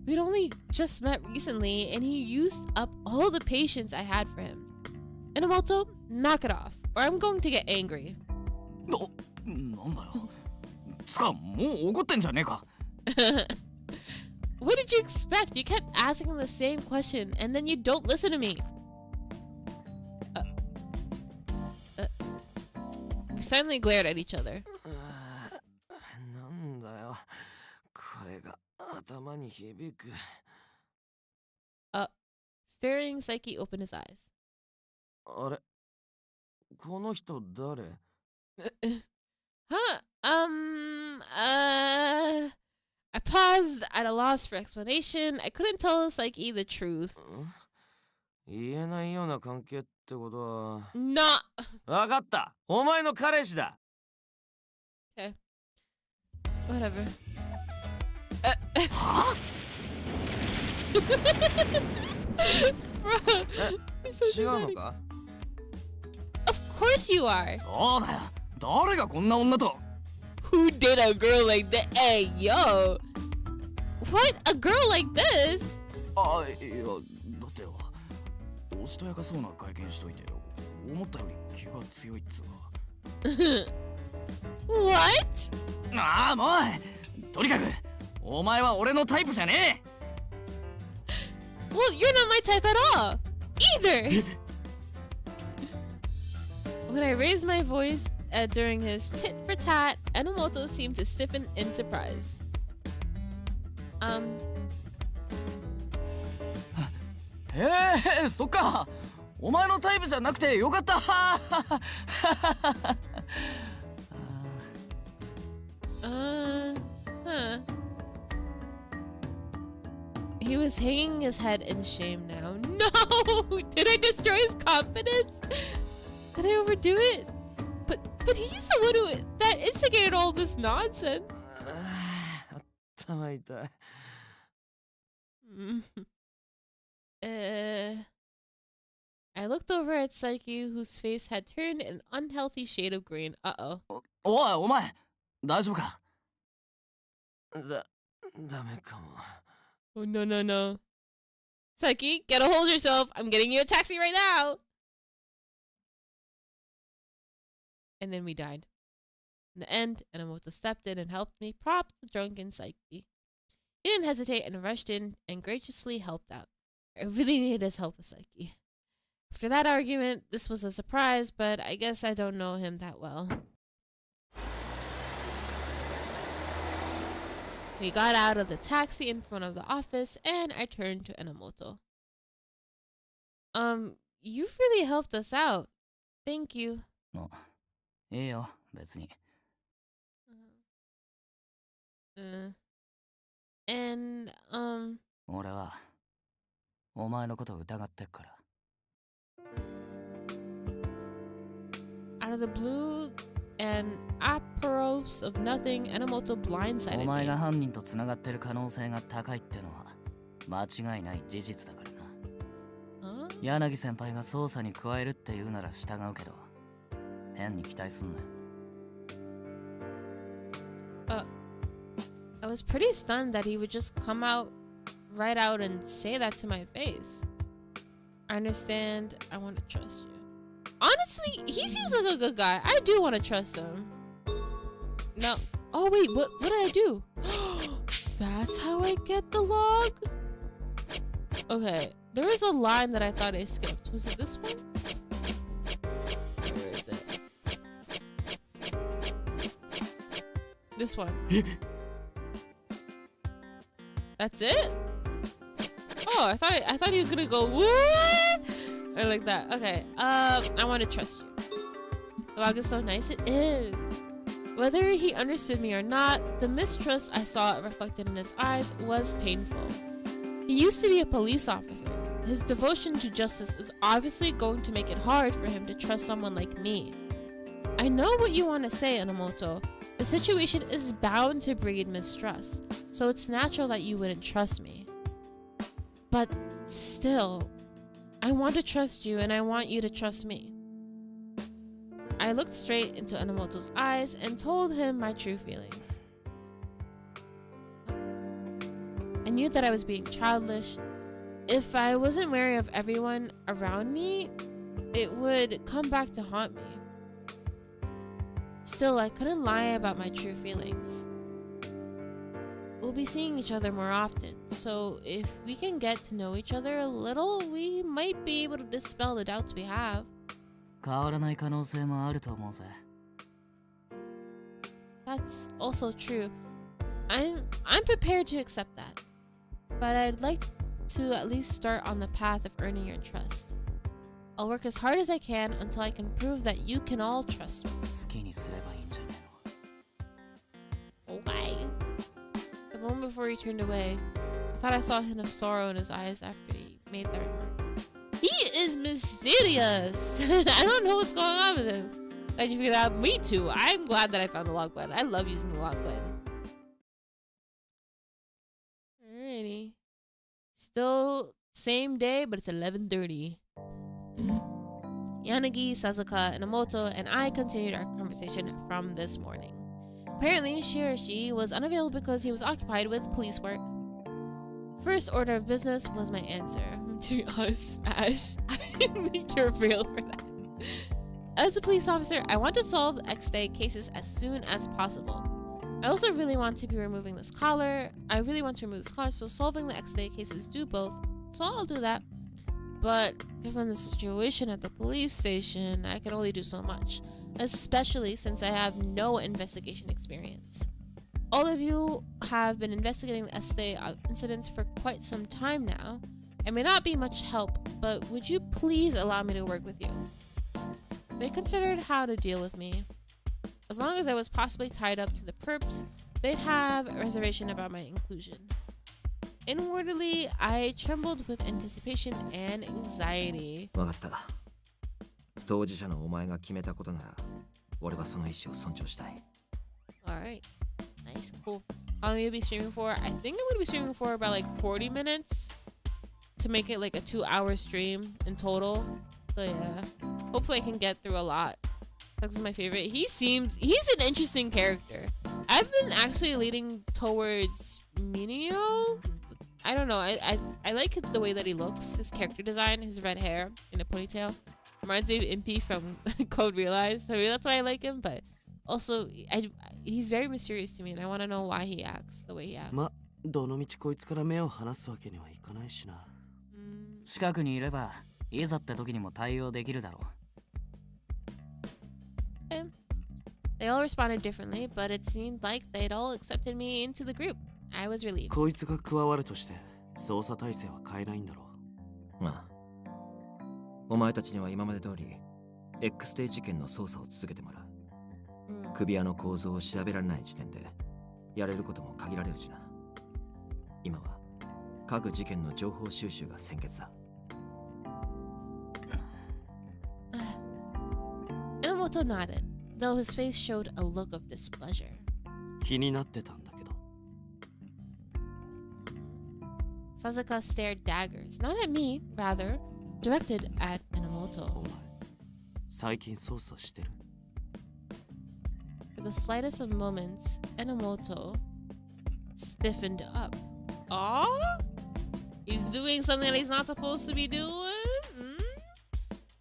We'd only just met recently and he used up all the patience I had for him. Enomoto, knock it off, or I'm going to get angry. なんだよつかもう怒ってんじゃねえか What did you expect? You kept asking the same question and then you don't listen to me. We suddenly glared at each other. なんだよ声が頭に響く Staring, Psyche opened his eyes. あれこの人誰 Huh? I paused at a loss for explanation. I couldn't tell Psyche the truth. 言えないような関係ってことは Nah. わかったお前の彼氏だ Okay. Whatever. 違うのか Of course you are. そうだよ誰がこんな女と Who did a girl like that? Hey, yo. What? A girl like this? あいやだってよおしとやかそうな会見しといてよ思ったより気が強いっつうか What? ああもうとにかくお前は俺のタイプじゃねえ Well, you're not my type at all. Either. When I raised my voice during his tit for tat, Enomoto seemed to stiffen in surprise. へえそっかお前のタイプじゃなくてよかった Huh. He was hanging his head in shame now. No! Did I destroy his confidence? Did I overdo it? But he's the one who that instigated all this nonsense. 頭痛い I looked over at Psyche, whose face had turned an unhealthy shade of green. Uh-oh. おいお前大丈夫かダメかも Oh, no. Psyche, get a hold of yourself. I'm getting you a taxi right now. And then we died. In the end, Enomoto stepped in and helped me prop the drunken Psyche. He didn't hesitate and rushed in and graciously helped out. I really needed his help with Psyche. After that argument, this was a surprise, but I guess I don't know him that well. We got out of the taxi in front of the office, and I turned to Enomoto. You've really helped us out. Thank you. Oh, いいよ、別に。And, 俺は、お前のことを疑ってっから。Out of the blue and apropos of nothing, Enomoto blindsided me. お前が犯人と繋がってる可能性が高いってのは間違いない事実だからな。柳先輩が捜査に加えるって言うなら従うけど、変に期待すんなよ。I was pretty stunned that he would just come out, right out and say that to my face. I understand. I want to trust you. Honestly, he seems like a good guy. I do want to trust him. No. Oh wait, what did I do? That's how I get the log? Okay, there was a line that I thought I skipped. Was it this one? Where is it? This one. That's it? Oh, I thought he was gonna go what? Or like that. Okay. I want to trust you. The log is so nice. It is. Whether he understood me or not, the mistrust I saw reflected in his eyes was painful. He used to be a police officer. His devotion to justice is obviously going to make it hard for him to trust someone like me. I know what you want to say, Enomoto. The situation is bound to breed mistrust, so it's natural that you wouldn't trust me. But still, I want to trust you and I want you to trust me. I looked straight into Enomoto's eyes and told him my true feelings. I knew that I was being childish. If I wasn't wary of everyone around me, it would come back to haunt me. Still, I couldn't lie about my true feelings. We'll be seeing each other more often, so if we can get to know each other a little, we might be able to dispel the doubts we have. 変わらない可能性もあると思うぜ。That's also true. I'm prepared to accept that. But I'd like to at least start on the path of earning your trust. I'll work as hard as I can until I can prove that you can all trust me. 好きにすればいいんじゃねえの。 Why? The moment before he turned away, I thought I saw a hint of sorrow in his eyes after he made that remark. He is mysterious! I don't know what's going on with him. Glad you figured it out. Me too. I'm glad that I found the log button. I love using the log button. Alrighty. Still same day, but it's 11:30. Yanagi, Sasuka, Enomoto, and I continued our conversation from this morning. Apparently, Shirashi was unavailable because he was occupied with police work. First order of business was my answer. To be honest, Smash, I didn't think you're real for that. As a police officer, I want to solve X-Day cases as soon as possible. I also really want to be removing this collar. I really want to remove this collar, so solving the X-Day cases do both. So I'll do that. But given the situation at the police station, I can only do so much, especially since I have no investigation experience. All of you have been investigating the X-Day incidents for quite some time now. I may not be much help, but would you please allow me to work with you? They considered how to deal with me. As long as I was possibly tied up to the perps, they'd have a reservation about my inclusion. Inwardly, I trembled with anticipation and anxiety. わかった。当事者のお前が決めたことなら、俺はその意思を尊重したい。Alright. Nice. Cool. How long will you be streaming for? I think I'm going to be streaming for about like 40 minutes to make it like a 2-hour stream in total. So yeah. Hopefully I can get through a lot. This is my favorite. He's an interesting character. I've been actually leaning towards Minio. I don't know. I like the way that he looks. His character design, his red hair in a ponytail. Reminds me of Impy from Code Realize. So maybe that's why I like him. But also, he's very mysterious to me, and I want to know why he acts the way he acts. どの道こいつから目を離すわけにはいかないしな。近くにいればいざって時にも対応できるだろう。They all responded differently, but it seemed like they'd all accepted me into the group. I was relieved. こいつが加わるとして捜査体制は変えないんだろう。まあ、お前たちには今まで通り X デイ事件の捜査を続けてもらう。首輪の構造を調べられない時点でやれることも限られるしな。今は各事件の情報収集が先決だ。Enomoto nodded, though his face showed a look of displeasure. 気になってたんだけど。Sasuke stared daggers, not at me, rather directed at Enomoto. お前、最近捜査してる？ For the slightest of moments, Enomoto stiffened up. Oh? He's doing something that he's not supposed to be doing?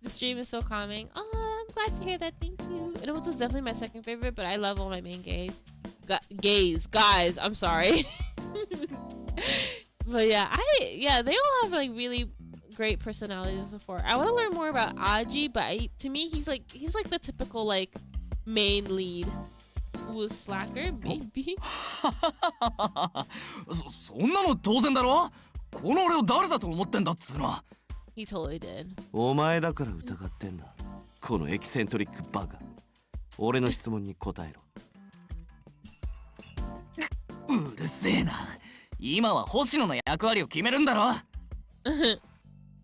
The stream is so calming. Oh, I'm glad to hear that. Thank you. Enomoto's definitely my second favorite, but I love all my main guys. Guys, I'm sorry. But yeah, they all have like really great personalities before. I want to learn more about Aji, but to me, he's like the typical like main lead. Ooh, slacker, maybe. そんなの当然だろ。この俺を誰だと思ってんだっつうの。He totally did. お前だから疑ってんだ。このエキセントリックバカ。俺の質問に答えろ。うるせえな。今は星野の役割を決めるんだろ。あ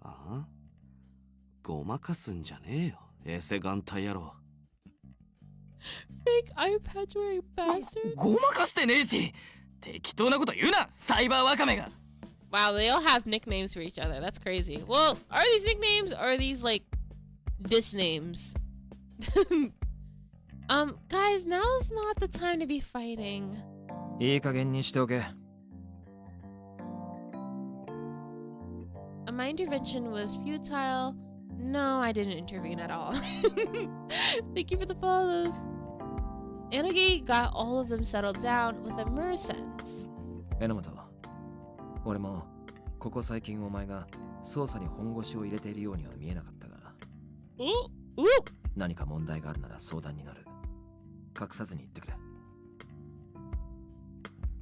あ？ごまかすんじゃねえよ、エセ眼帯野郎。Fake eye patch wearing bastard. ごまかしてねえし。適当なこと言うな、サイバーワカメが。Wow, they all have nicknames for each other. That's crazy. Well, are these nicknames or are these like diss names? Guys, now's not the time to be fighting. いい加減にしておけ。My intervention was futile. No, I didn't intervene at all. Thank you for the follows. Anagi got all of them settled down with a mirror sense. 榎本、俺もここ最近お前が捜査に本腰を入れているようには見えなかったが、何か問題があるなら相談に乗る。隠さずに言ってくれ。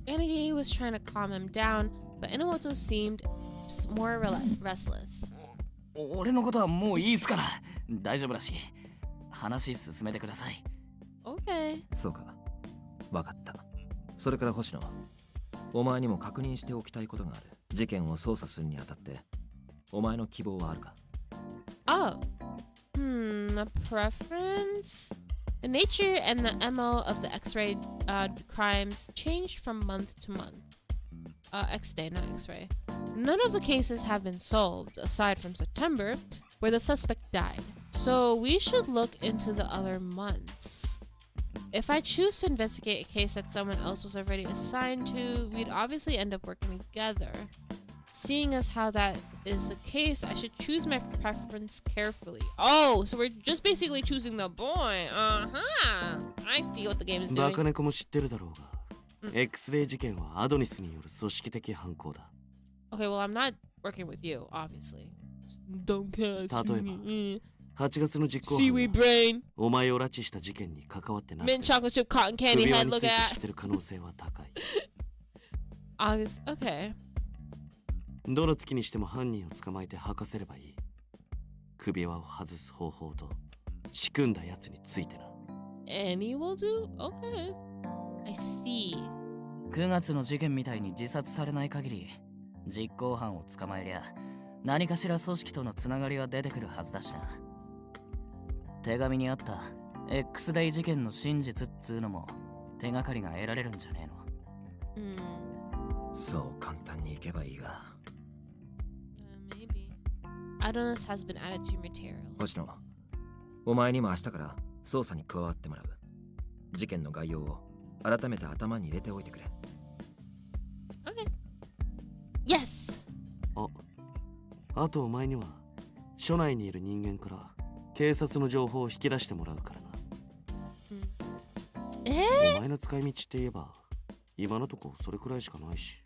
Anagi was trying to calm him down, but Enomoto seemed more restless. 俺のことはもういいっすから。大丈夫だし。話進めてください。Okay. そうか。わかった。それから星野、お前にも確認しておきたいことがある。事件を捜査するにあたって、お前の希望はあるか？ Oh. A preference? The nature and the MO of the X-ray crimes changed from month to month. X-day, not X-ray. None of the cases have been solved, aside from September, where the suspect died. So we should look into the other months. If I choose to investigate a case that someone else was already assigned to, we'd obviously end up working together. Seeing as how that is the case, I should choose my preference carefully. Oh, so we're just basically choosing the boy. I see what the game is doing. バカ猫も知ってるだろうが、X デイ事件はアドニスによる組織的犯行だ。Okay, well, I'm not working with you, obviously. Don't care. 例えば、8月の実行犯 Seaweed brain. お前を拉致した事件に関わってなくて、 Mint chocolate chip cotton candy 首輪 head, につ look いて知 at. ってる可能性は高い。August, okay. どの月にしても犯人を捕まえて吐かせればいい。首輪を外す方法と仕組んだやつについてな。Any will do? Okay. I see. 9月の事件みたいに自殺されない限り、実行犯を捕まえりゃ何かしら組織とのつながりは出てくるはずだしな。手紙にあった X デイ事件の真実っつうのも手がかりが得られるんじゃねえの？そう簡単にいけばいいが。Maybe. Adonis has been added to your materials. 星野、お前にも明日から捜査に加わってもらう。事件の概要を改めて頭に入れておいてくれ。Okay. Yes. あとお前には署内にいる人間から警察の情報を引き出してもらうからな。お前の使い道って言えば今のとこそれくらいしかないし。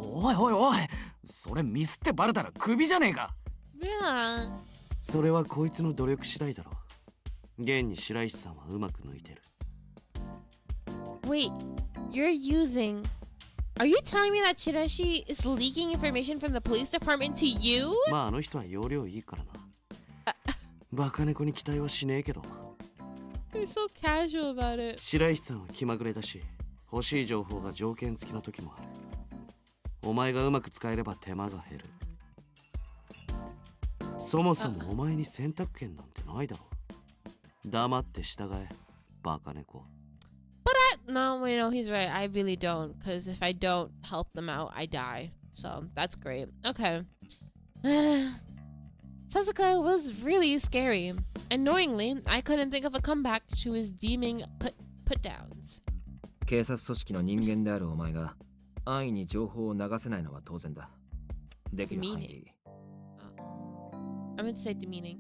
おいおいおい、それミスってバレたらクビじゃねえか。Yeah. それはこいつの努力次第だろう。現に白石さんはうまく抜いてる。 Wait, you're using... Are you telling me that Chirashi is leaking information from the police department to you? まああの人は容量いいからな。バカ猫に期待はしねえけど。 You're so casual about it. 白石さんは気まぐれだし、欲しい情報が条件付きの時もある。お前がうまく使えれば手間が減る。そもそもお前に選択権なんてないだろう。黙って従え、バカ猫。But no, wait, no, he's right. I really don't. Because if I don't help them out, I die. So that's great. Okay. Sasuke was really scary. Annoyingly, I couldn't think of a comeback to his deeming put-downs. 警察組織の人間であるお前が安易に情報を流せないのは当然だ。できる範囲でいい。I meant to say demeaning.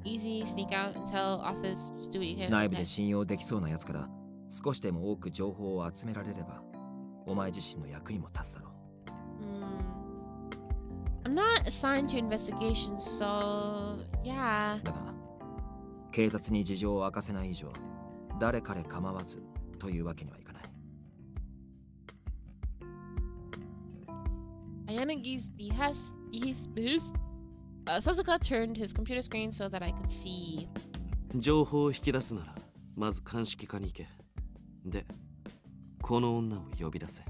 Easy, sneak out and tell office, just do what you can. 内部で信用できそうなやつから少しでも多く情報を集められればお前自身の役にも立つだろう。I'm not assigned to investigations, so yeah. だが警察に事情を明かせない以上誰彼構わずというわけにはいかない。Ayanagi's behest. Sasuke turned his computer screen so that I could see. 情報を引き出すならまず鑑識課に行け。で、この女を呼び出せ。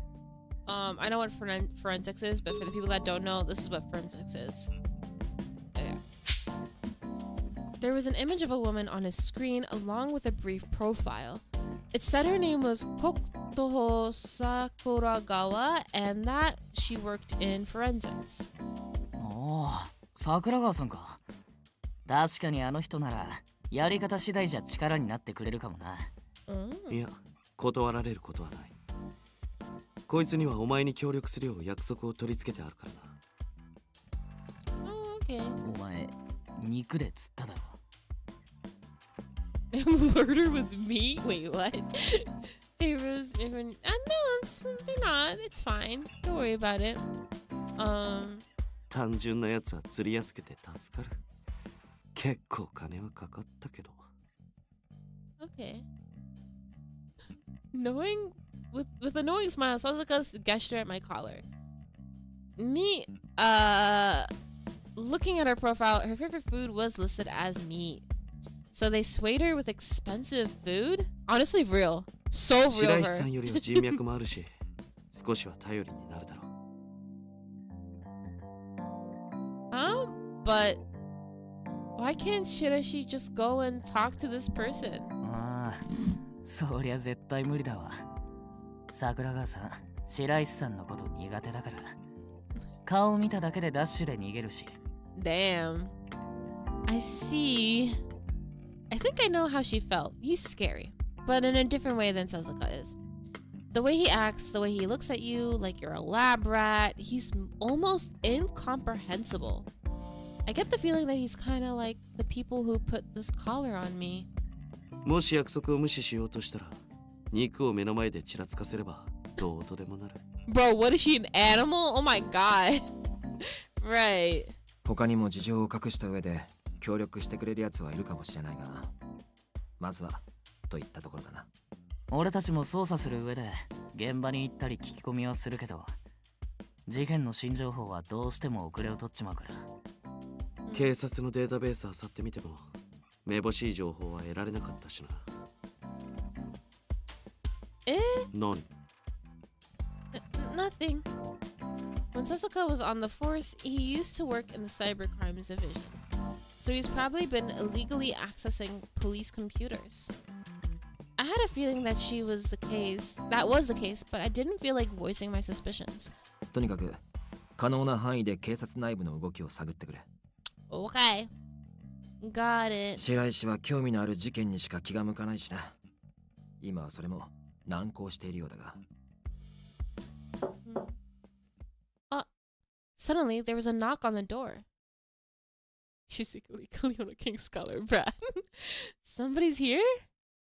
I know what forensics is, but for the people that don't know, this is what forensics is. Okay. There was an image of a woman on his screen along with a brief profile. It said her name was Kokutoho Sakuragawa and that she worked in forensics. おお、桜川さんか。確かにあの人ならやり方次第じゃ力になってくれるかもな。いや、断られることはない。こいつにはお前に協力するよう約束を取り付けてあるからな。Okay. お前、肉で釣っただろ。Murder with me? Wait, what? Hey, Rose, no, they're not. It's fine. Don't worry about it. 単純なやつは釣りやすくて助かる。結構金はかかったけど。Okay. Knowing with a knowing smile, Sasuke gestured at my collar. Me, looking at her profile, her favorite food was listed as meat. So they swayed her with expensive food? Honestly, real. So real. 白石さんよりは人脈もあるし、少しは頼りになるだろう。But why can't Shirashi just go and talk to this person? ああ、そりゃ絶対無理だわ。桜川さん、白石さんのこと苦手だから。顔見ただけでダッシュで逃げるし。Damn. I see. I think I know how she felt. He's scary, but in a different way than Sasuke is. The way he acts, the way he looks at you like you're a lab rat, he's almost incomprehensible. I get the feeling that he's kind of like the people who put this collar on me. もし約束を無視しようとしたら、肉を目の前でちらつかせればどうとでもなる。Bro, what is she, an animal? Oh my god. Right. 他にも事情を隠した上で協力してくれるやつはいるかもしれないが、まずはといったところだな。俺たちも捜査する上で現場に行ったり聞き込みはするけど、事件の新情報はどうしても遅れを取っちまうから。警察のデータベースあさってみてもめぼしい情報は得られなかったしな。何？ Nothing. When Sasuke was on the force, he used to work in the cybercrimes division. So he's probably been illegally accessing police computers. I had a feeling that that was the case, but I didn't feel like voicing my suspicions. とにかく可能な範囲で警察内部の動きを探ってくれ。Okay. Got it. 白石は興味のある事件にしか気が向かないしな。今はそれも難航しているようだが。Suddenly, there was a knock on the door. Physically, Cleona King Scholar, Brad. Somebody's here?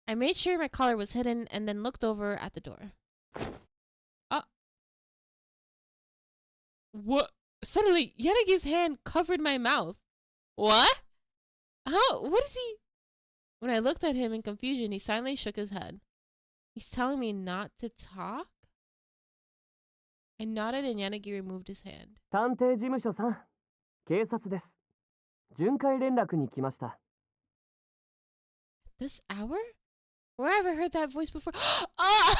I made sure my collar was hidden and then looked over at the door. What? Suddenly, Yanagi's hand covered my mouth. What? How? What is he? When I looked at him in confusion, he silently shook his head. He's telling me not to talk? I nodded and Yanagi removed his hand. 探偵事務所さん、警察です。巡回連絡に来ました。This hour? Where have I heard that voice before? Oh!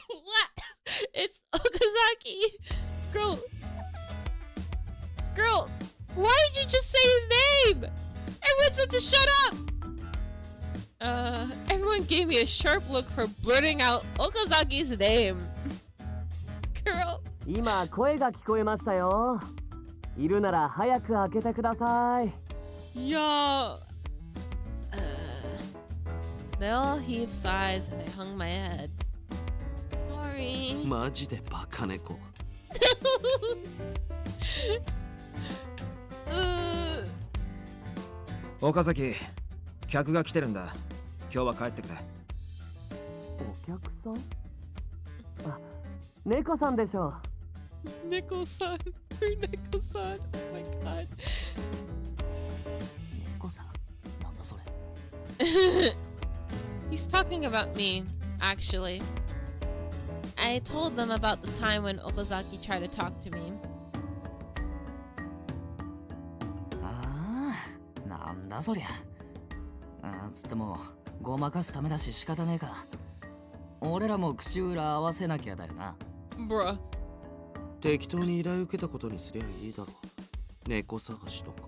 What? It's Okazaki! Girl, why did you just say his name? Everyone said to shut up! Everyone gave me a sharp look for blurting out Okazaki's name. Girl. 今声が聞こえましたよ。いるなら早く開けてください。Yo. They all heaved sighs and I hung my head. Sorry. マジでバカ猫。岡崎、客が来てるんだ。今日は帰ってくれ。お客さん？あ、猫さんでしょう。Neko-san. Neko-san. Oh my god. 猫さん、なんだそれ。He's talking about me, actually. I told them about the time when Okazaki tried to talk to me. ああ、なんだそりゃ。つってもごまかすためだし仕方ねえか。俺らも口裏合わせなきゃだよな。Bruh. 適当に依頼受けたことにすりゃいいだろう。猫探しとか。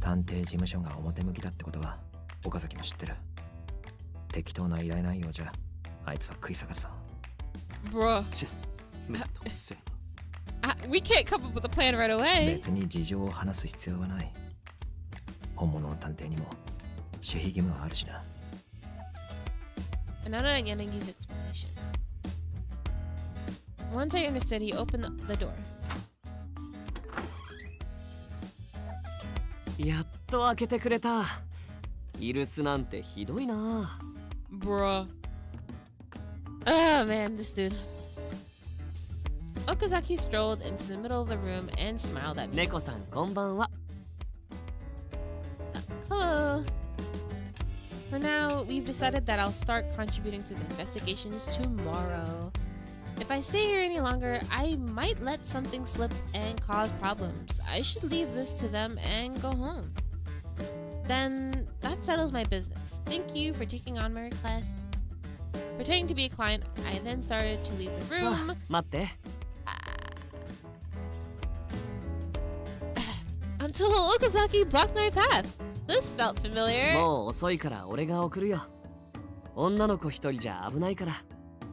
探偵事務所が表向きだってことは岡崎も知ってる。適当な依頼内容じゃあいつは食い下がるぞ。Bruh. めんどくせえな。We can't come up with a plan right away. 別に事情を話す必要はない。本物の探偵にも守秘義務はあるしな。And now that Yanagi's explanation. Once I understood, he opened the door. やっと開けてくれた。イルスなんてひどいな。Bruh. Oh man, this dude. Okazaki strolled into the middle of the room and smiled at me. 猫さん、こんばんは。Hello. For now, we've decided that I'll start contributing to the investigations tomorrow. If I stay here any longer, I might let something slip and cause problems. I should leave this to them and go home. Then that settles my business. Thank you for taking on my request. Pretending to be a client, I then started to leave the room. 待って。Until Okazaki blocked my path. This felt familiar. もう遅いから俺が送るよ。女の子一人じゃ危ないから。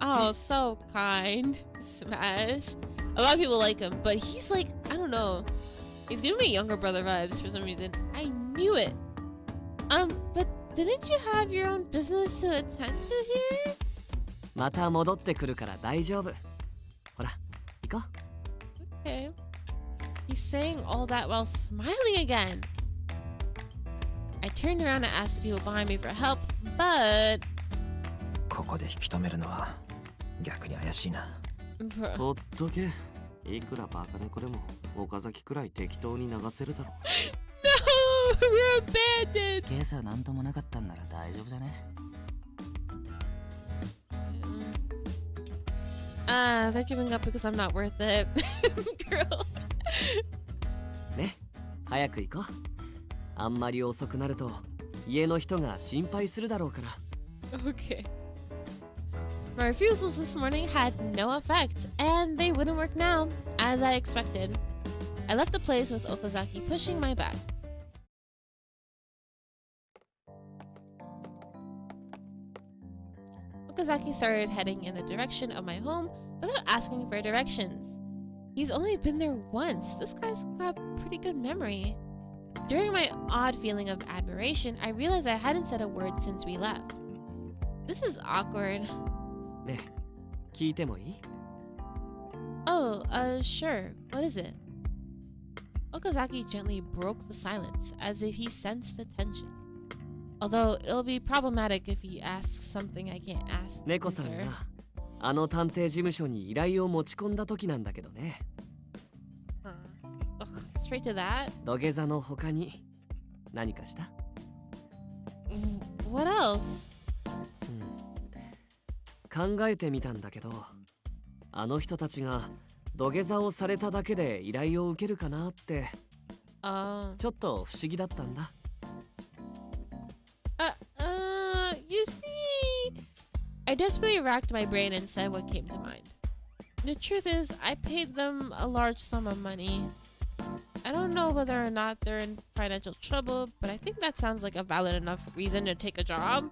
Oh, so kind. Smash. A lot of people like him, but he's like, I don't know. He's giving me younger brother vibes for some reason. I knew it. But didn't you have your own business to attend to here? また戻ってくるから大丈夫。ほら、行こう。Okay. He's saying all that while smiling again. I turned around and asked the people behind me for help, but... ここで引き止めるのは逆に怪しいな。ほっとけ。いくらバカ猫でも岡崎くらい適当に流せるだろう。No! We're abandoned! ケースはなんともなかったんなら大丈夫じゃね。They're giving up because I'm not worth it. Girl. ね、早く行こう。あんまり遅くなると家の人が心配するだろうから。Okay. My refusals this morning had no effect, and they wouldn't work now, as I expected. I left the place with Okazaki pushing my back. Okazaki started heading in the direction of my home without asking for directions. He's only been there once. This guy's got pretty good memory. During my odd feeling of admiration, I realized I hadn't said a word since we left. This is awkward. ねえ、聞いてもいい？ Oh, sure. What is it? Okazaki gently broke the silence, as if he sensed the tension. Although it'll be problematic if he asks something I can't ask. 猫さんがあの探偵事務所に依頼を持ち込んだ時なんだけどね。Straight to that? 土下座の他に何かした？ What else? 考えてみたんだけど、あの人たちが土下座をされただけで依頼を受けるかなってちょっと不思議だったんだ。You see, I desperately racked my brain and said what came to mind. The truth is, I paid them a large sum of money. I don't know whether or not they're in financial trouble, but I think that sounds like a valid enough reason to take a job.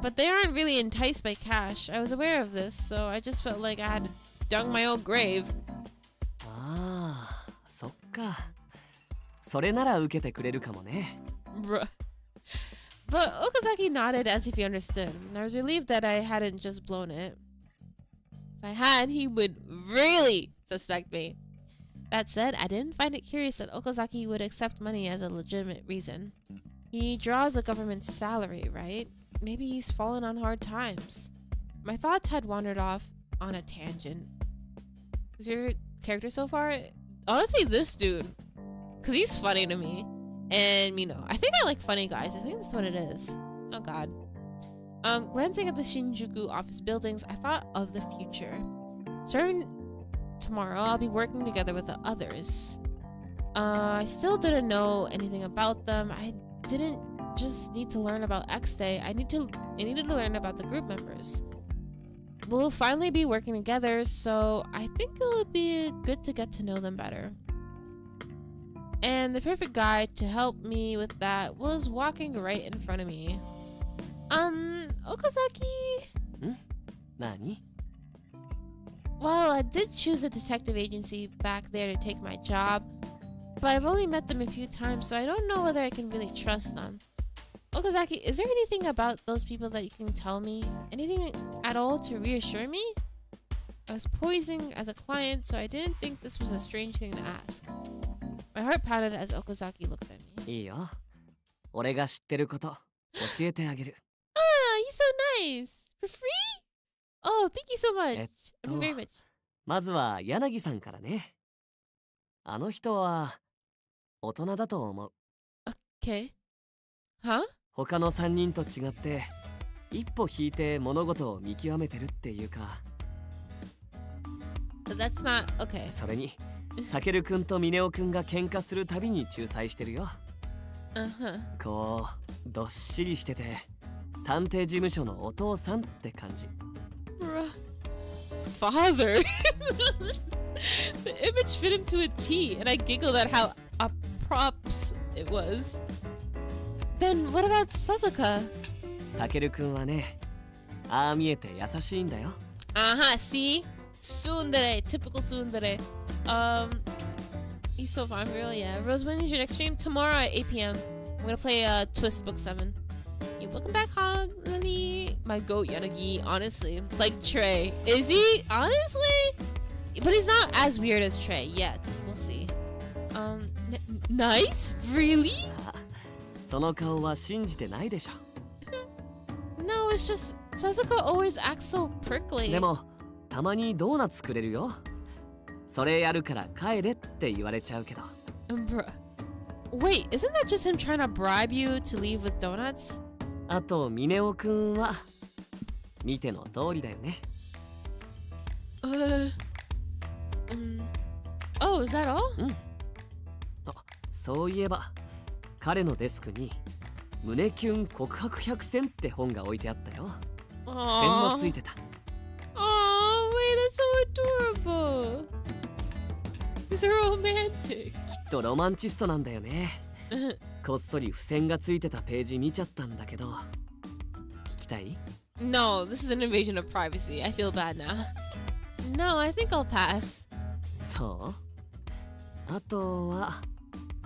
But they aren't really enticed by cash. I was aware of this, so I just felt like I had to dug my own grave. ああ、そっか。それなら受けてくれるかもね。Bruh. But Okazaki nodded as if he understood. I was relieved that I hadn't just blown it. If I had, he would really suspect me. That said, I didn't find it curious that Okazaki would accept money as a legitimate reason. He draws a government salary, right? Maybe he's fallen on hard times. My thoughts had wandered off on a tangent. Who's your character so far? Honestly, this dude. Because he's funny to me. And, you know, I think I like funny guys. I think that's what it is. Oh, God. Glancing at the Shinjuku office buildings, I thought of the future. Starting tomorrow, I'll be working together with the others. I still didn't know anything about them. I didn't just need to learn about X Day. I needed to learn about the group members. We'll finally be working together, so I think it would be good to get to know them better. And the perfect guy to help me with that was walking right in front of me. Okazaki? Nani? Well, I did choose a detective agency back there to take my job, but I've only met them a few times, so I don't know whether I can really trust them. Okazaki, is there anything about those people that you can tell me? Anything at all to reassure me? I was posing as a client, so I didn't think this was a strange thing to ask. My heart pounded as Okazaki looked at me. いいよ。俺が知ってること教えてあげる。Ah, you're so nice. For free? Oh, thank you so much. Thank you very much. まずは柳さんからね。あの人は大人だと思う。Okay. Huh? 他の3人と違って一歩引いて物事を見極めてるっていうか。But that's not okay. それにタケルくんとミネオくんが喧嘩するたびに仲裁してるよ。こうどっしりしてて探偵事務所のお父さんって感じ。Father. The image fit him to a T, and I giggled at how props it was. Then what about Sasuka? タケルくんはね、ああ見えて優しいんだよ。See? Tsundere, typical tsundere. He's so fun, real, yeah. Rose, when is your next stream? Tomorrow at 8 p.m. I'm gonna play TWST Book 7. You welcome back, Hagani. My goat Yanagi, honestly. Like Trey. Is he? Honestly? But he's not as weird as Trey yet. We'll see. Nice? Really? その顔は信じてないでしょ。No, it's just Sasuke always acts so prickly. でもたまにドーナツくれるよ。それやるから帰れって言われちゃうけど。Bruh. Wait, isn't that just him trying to bribe you to leave with donuts? あとミネオくんは見ての通りだよね。Oh, is that all? あ、そういえば彼のデスクに胸キュン告白100選って本が置いてあったよ。付箋もついてた。Oh, wait, that's so adorable. He's romantic. きっとロマンチストなんだよね。こっそり付箋がついてたページ見ちゃったんだけど、聞きたい？ No, this is an invasion of privacy. I feel bad now. No, I think I'll pass. そう？あとは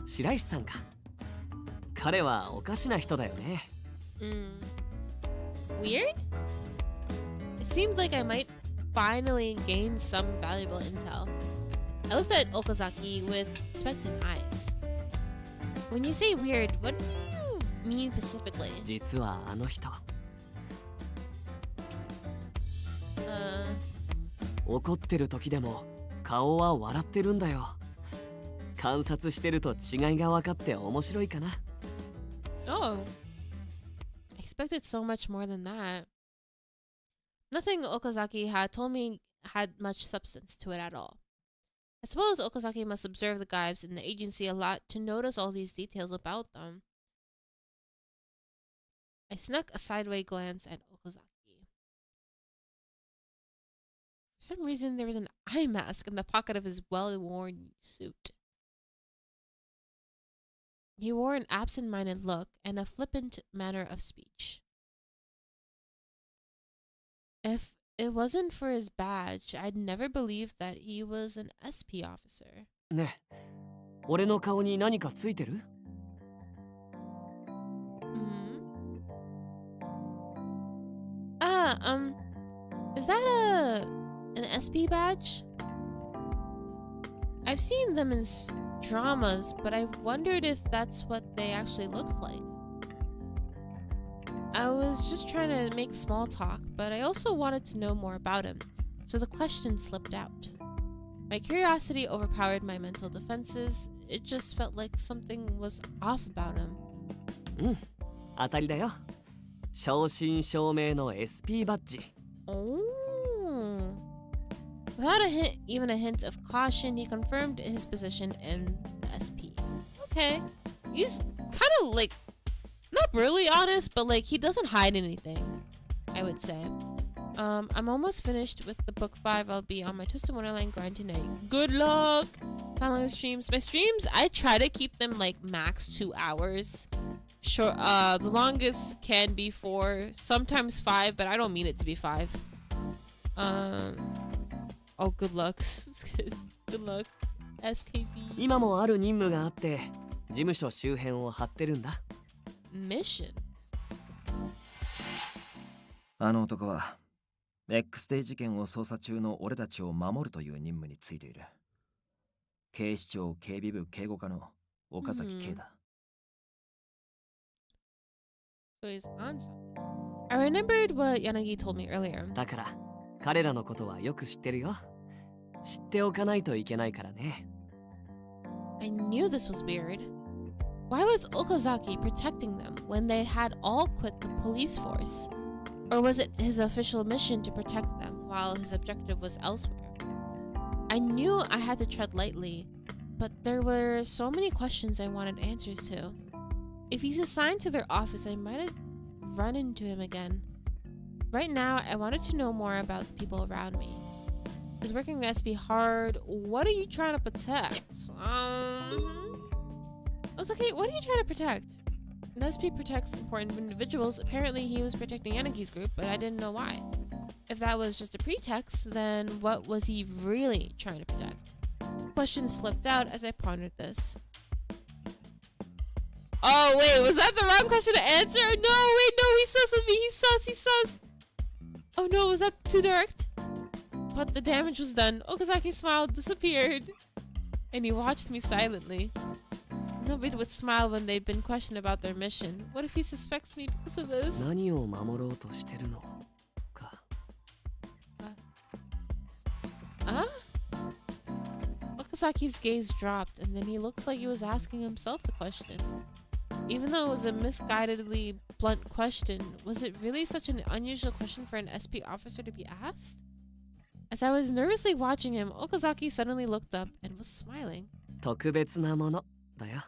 白石さんか。彼はおかしな人だよね。Weird? It seemed like I might finally gain some valuable intel. I looked at Okazaki with expectant eyes. When you say weird, what do you mean specifically? 実はあの人怒ってる時でも顔は笑ってるんだよ。観察してると違いが分かって面白いかな。Oh. I expected so much more than that. Nothing Okazaki had told me had much substance to it at all. I suppose Okazaki must observe the guys in the agency a lot to notice all these details about them. I snuck a sideways glance at Okazaki. For some reason, there was an eye mask in the pocket of his well-worn suit. He wore an absent-minded look and a flippant manner of speech. If it wasn't for his badge, I'd never believed that he was an SP officer. ねえ、俺の顔に何かついてる？ Is that an SP badge? I've seen them in dramas, but I wondered if that's what they actually looked like. I was just trying to make small talk, but I also wanted to know more about him, so the question slipped out. My curiosity overpowered my mental defenses. It just felt like something was off about him. 当たりだよ。正真正銘の SP バッジ。Oh. Without even a hint of caution, he confirmed his position in the SP. Okay. He's kind of like, not really honest, but like he doesn't hide anything, I would say. I'm almost finished with the book 5. I'll be on my Twisted Wonderland grind tonight. Good luck! How long are streams? My streams, I try to keep them like max 2 hours. Sure, the longest can be 4, sometimes 5, but I don't mean it to be 5. Oh, good luck. Good luck, SKZ. 今もある任務があって、事務所周辺を張ってるんだ。Mission? あの男は X デイ事件を捜査中の俺たちを守るという任務についている。警視庁警備部警護課の岡崎圭だ。So he's on something. I remembered what Yanagi told me earlier. だから彼らのことはよく知ってるよ。知っておかないといけないからね。I knew this was weird. Why was Okazaki protecting them when they had all quit the police force? Or was it his official mission to protect them while his objective was elsewhere? I knew I had to tread lightly, but there were so many questions I wanted answers to. If he's assigned to their office, I might have run into him again. Right now, I wanted to know more about the people around me. Is working the SP hard? What are you trying to protect? I was like, hey, what are you trying to protect? An SP protects important individuals. Apparently, he was protecting Yanagi's group, but I didn't know why. If that was just a pretext, then what was he really trying to protect? Questions slipped out as I pondered this. Oh, wait, was that the wrong question to answer? No, wait, no, he susses me. He sus. Oh no, was that too direct? But the damage was done. Okazaki smiled, disappeared. And he watched me silently. Nobody would smile when they'd been questioned about their mission. What if he suspects me because of this? 何を守ろうとしてるのか。Okazaki's gaze dropped, and then he looked like he was asking himself the question. Even though it was a misguidedly blunt question, was it really such an unusual question for an SP officer to be asked? As I was nervously watching him, Okazaki suddenly looked up and was smiling. 特別なものだよ。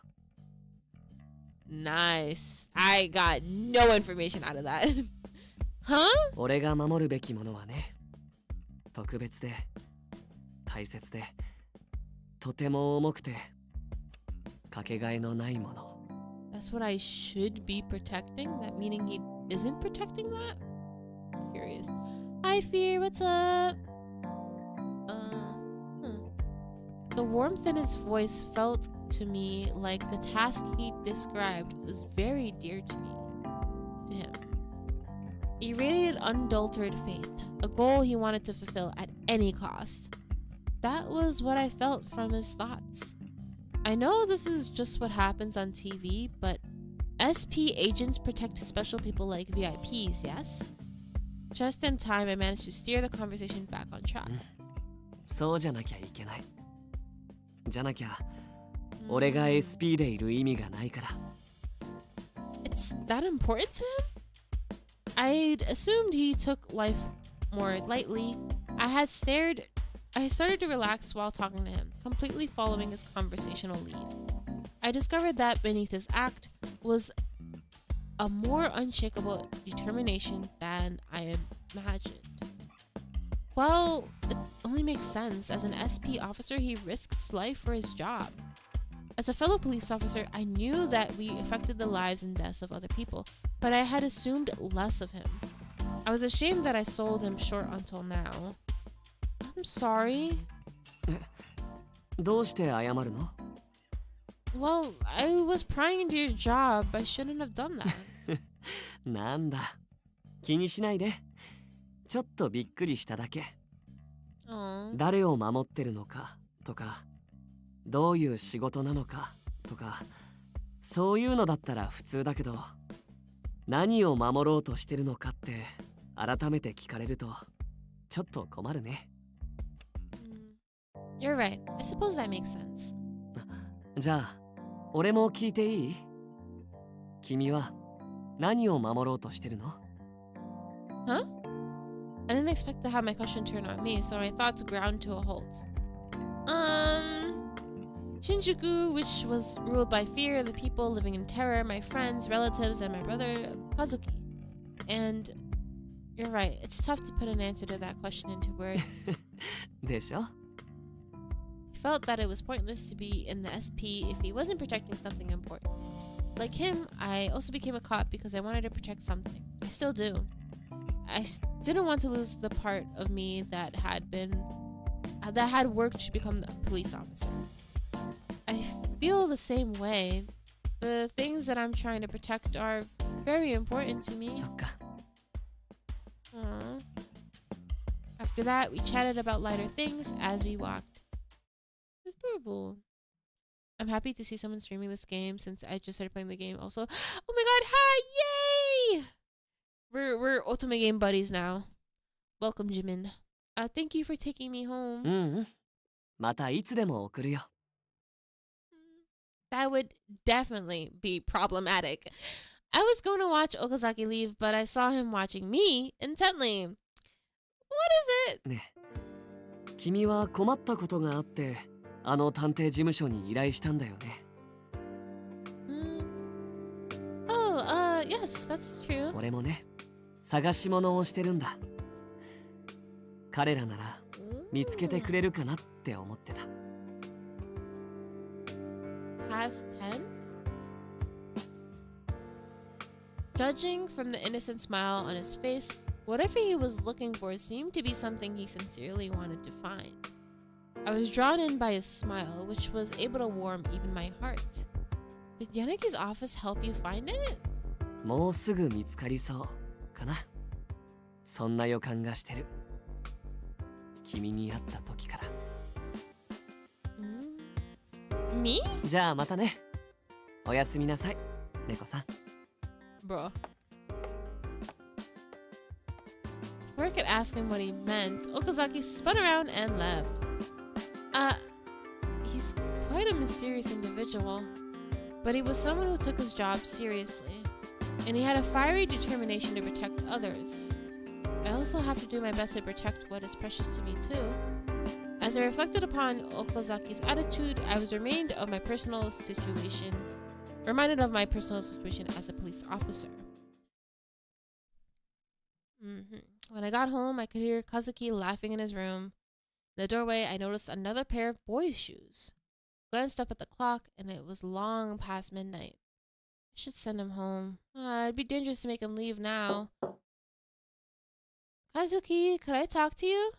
Nice. I got no information out of that. Huh? 俺が守るべきものはね、特別で、大切で、とても重くて、かけがえのないもの。That's what I should be protecting? That meaning he isn't protecting that? Curious. Hi, Fear, what's up? The warmth in his voice felt to me like the task he described was very dear to him. He radiated unadulterated faith, a goal he wanted to fulfill at any cost. That was what I felt from his thoughts. I know this is just what happens on TV, but SP agents protect special people like VIPs, yes? Just in time, I managed to steer the conversation back on track. そうじゃなきゃいけない。じゃなきゃ、俺が SP でいる意味がないから。It's that important to him? I'd assumed he took life more lightly. I started to relax while talking to him, completely following his conversational lead. I discovered that beneath his act was a more unshakable determination than I imagined. Well, it only makes sense. As an SP officer, he risks life for his job. As a fellow police officer, I knew that we affected the lives and deaths of other people, but I had assumed less of him. I was ashamed that I sold him short until now. I'm sorry. どうして謝るの? Well, I was prying into your job. I shouldn't have done that. なんだ。気にしないで。ちょっとびっくりしただけ。誰を守ってるのかとか、どういう仕事なのかとか、そういうのだったら普通だけど、何を守ろうとしてるのかって改めて聞かれるとちょっと困るね。You're right. I suppose that makes sense. じゃあ、俺も聞いていい？君は何を守ろうとしてるの？ Huh? I didn't expect to have my question turn on me, so my thoughts ground to a halt. Shinjuku, which was ruled by fear, the people living in terror, my friends, relatives, and my brother Kazuki. And you're right, it's tough to put an answer to that question into words. でしょ? I felt that it was pointless to be in the SP if he wasn't protecting something important. Like him, I also became a cop because I wanted to protect something. I still do. I didn't want to lose the part of me that had worked to become a police officer. I feel the same way. The things that I'm trying to protect are very important to me. そっか。 After that, we chatted about lighter things as we walked. It's adorable. I'm happy to see someone streaming this game since I just started playing the game also. Oh my god, hi! Yay! We're Ultimate Game buddies now. Welcome, Jimin. Thank you for taking me home. またいつでも送るよ。 That would definitely be problematic. I was going to watch Okazaki leave, but I saw him watching me intently. What is it? ね、君は困ったことがあって、あの探偵事務所に依頼したんだよね。Yes, that's true. 俺もね、探し物をしてるんだ。彼らなら見つけてくれるかなって思ってた。Past tense? Judging from the innocent smile on his face, whatever he was looking for seemed to be something he sincerely wanted to find. I was drawn in by his smile, which was able to warm even my heart. Did Yanagi's office help you find it? もうすぐ見つかりそうかな。そんな予感がしてる。君に会った時から。Me? じゃあまたね。おやすみなさい、猫さん。Bro. Before I could ask him what he meant, Okazaki spun around and left. He's quite a mysterious individual, but he was someone who took his job seriously, and he had a fiery determination to protect others. I also have to do my best to protect what is precious to me too. As I reflected upon Okazaki's attitude, I was reminded of my personal situation as a police officer. When I got home, I could hear Kazuki laughing in his room. In the doorway, I noticed another pair of boys' shoes. Glanced up at the clock, and it was long past midnight. I should send him home. It'd be dangerous to make him leave now. Kazuki, could I talk to you?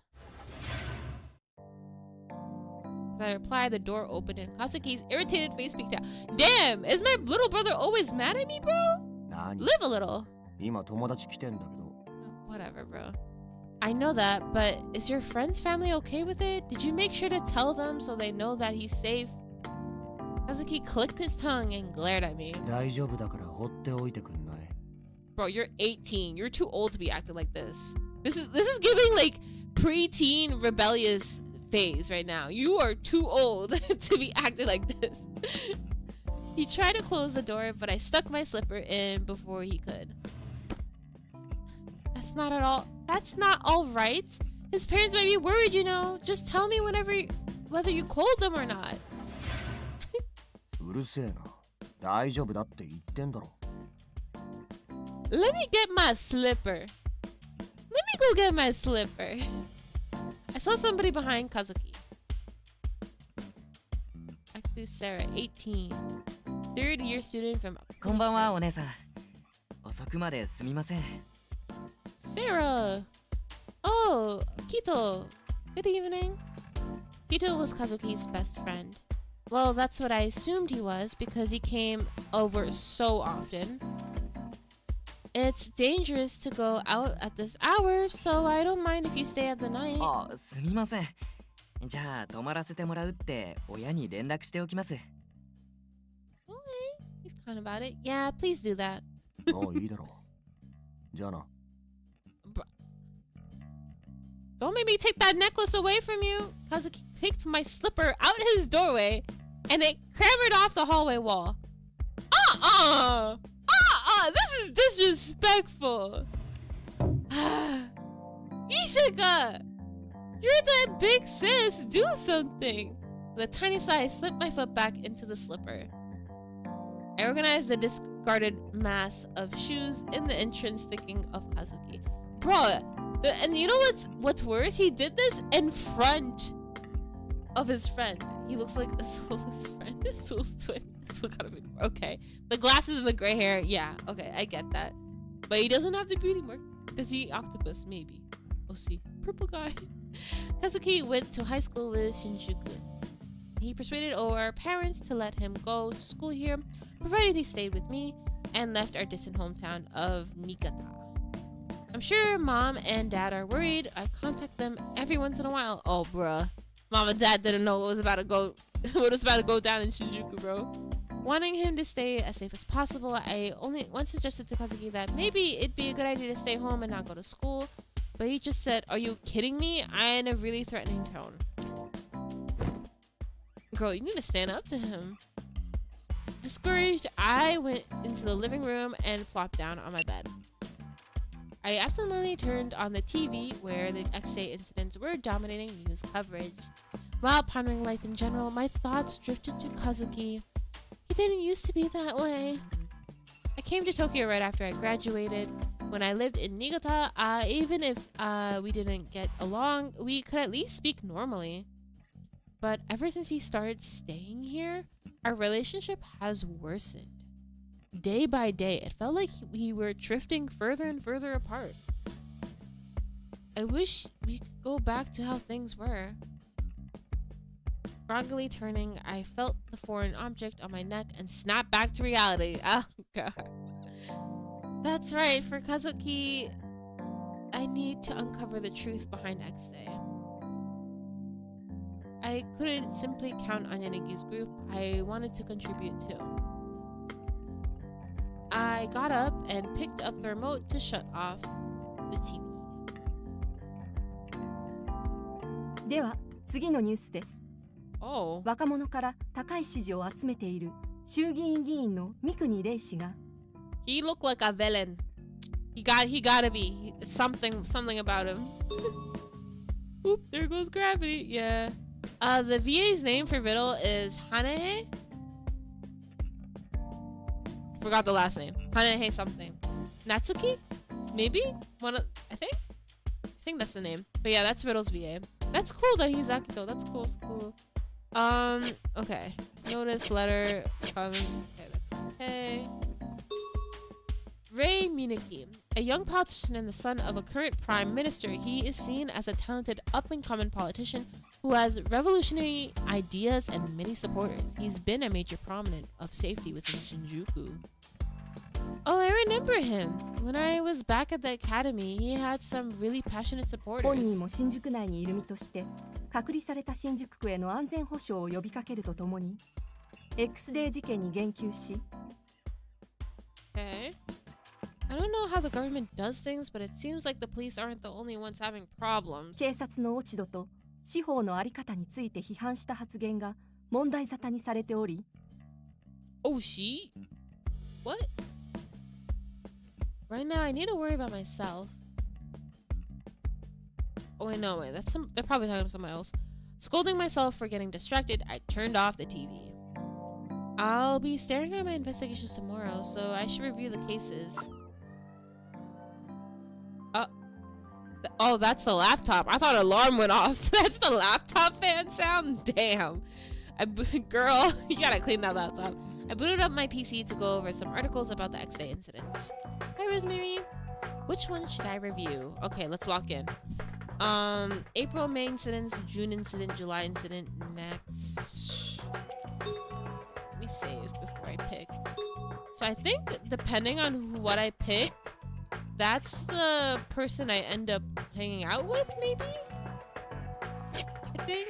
As I replied, the door opened and Kazuki's irritated face peeked out. Damn! Is my little brother always mad at me, bro? Live a little. 今友達来てんだけど。 Whatever, bro. I know that, but is your friend's family okay with it? Did you make sure to tell them so they know that he's safe? Kazuki clicked his tongue and glared at me. 大丈夫だから放っておいてくんない。Bro, you're 18. You're too old to be acting like this. This is giving like preteen rebellious phase right now. You are too old to be acting like this. He tried to close the door, but I stuck my slipper in before he could. That's not all right. His parents might be worried, you know. Just tell me whether you called them or not. うるせえな。大丈夫だって言ってんだろ。Let me get my slipper. Let me go get my slipper. I saw somebody behind Kazuki. Actu Sarah, 18. Third year student from... こんばんは、お姉さん。遅くまですみません。Sarah! Oh, Kito. Good evening. Kito was Kazuki's best friend. Well, that's what I assumed he was because he came over so often. It's dangerous to go out at this hour, so I don't mind if you stay at the night. あ、すみません。じゃあ、泊まらせてもらうって親に連絡しておきます。Okay, he's kind of about it. Yeah, please do that. もういいだろう。じゃあな。Don't make me take that necklace away from you. Kazuki kicked my slipper out his doorway, and it clambered off the hallway wall. This is disrespectful. Ishika, you're the big sis. Do something. With a tiny sigh, I slipped my foot back into the slipper. I organized the discarded mass of shoes in the entrance, thinking of Kazuki. Bro, and you know what's worse? He did this in front of his friend. He looks like Azula's friend. Azula's twin. Azula gotta be okay. The glasses and the gray hair. Yeah, okay, I get that. But he doesn't have the beauty mark. Does he? Octopus, maybe. We'll see. Purple guy. Kazuki went to high school with Shinjuku. He persuaded our parents to let him go to school here, provided he stayed with me, and left our distant hometown of Niigata. I'm sure mom and dad are worried. I contact them every once in a while. Oh, bruh. Mom and dad didn't know what was about to go down in Shinjuku, bro. Wanting him to stay as safe as possible, I only once suggested to Kazuki that maybe it'd be a good idea to stay home and not go to school. But he just said, "Are you kidding me?" in a really threatening tone. Girl, you need to stand up to him. Discouraged, I went into the living room and plopped down on my bed. I absentmindedly turned on the TV where the X-Day incidents were dominating news coverage. While pondering life in general, my thoughts drifted to Kazuki. He didn't used to be that way. I came to Tokyo right after I graduated. When I lived in Niigata, even if we didn't get along, we could at least speak normally. But ever since he started staying here, our relationship has worsened. Day by day, it felt like we were drifting further and further apart. I wish we could go back to how things were. Groggily turning, I felt the foreign object on my neck and snapped back to reality. Oh, God. That's right, for Kazuki, I need to uncover the truth behind X-Day. I couldn't simply count on Yanagi's group. I wanted to contribute too. I got up and picked up the remote to shut off the TV. では、次のニュースです。Oh. 若者から高い支持を集めている衆議院議員の三国玲氏が He looked like a villain. He gotta be. Something about him. Oop, there goes gravity. Yeah. The VA's name for Riddle is Hanehe. Forgot the last name. Hanehe something. Natsuki? Maybe? I think that's the name. But yeah, that's Riddle's VA. That's cool that he's Akito. That's cool. Okay. Notice, letter, comment. Okay, that's okay. Rei Mineki, a young politician and the son of a current prime minister, he is seen as a talented up-and-coming politician who has revolutionary ideas and many supporters. He's been a major prominent of safety within Shinjuku. Oh, I remember him. When I was back at the academy, he had some really passionate 本 supporters. 人も新宿内にいる身として隔離された新宿区への安全保障を呼びかけるとともに X デー事件に言及し Okay. I don't know how the government does things, but it seems like the police aren't the only ones having problems. 警察の落ち度と司法の在り方について批判した発言が問題沙汰にされており。Oh, she? What? Right now, I need to worry about myself. Oh, wait, no, wait. They're probably talking to someone else. Scolding myself for getting distracted, I turned off the TV. I'll be staring at my investigations tomorrow, so I should review the cases. Oh, that's the laptop. I thought alarm went off. That's the laptop fan sound? Damn. Girl, you gotta clean that laptop. I booted up my PC to go over some articles about the X-Day incidents. Hi, Rosemary. Which one should I review? Okay, let's lock in. April, May incidents, June incident, July incident, next. Let me save before I pick. So I think depending on what I pick, that's the person I end up hanging out with, maybe? I think.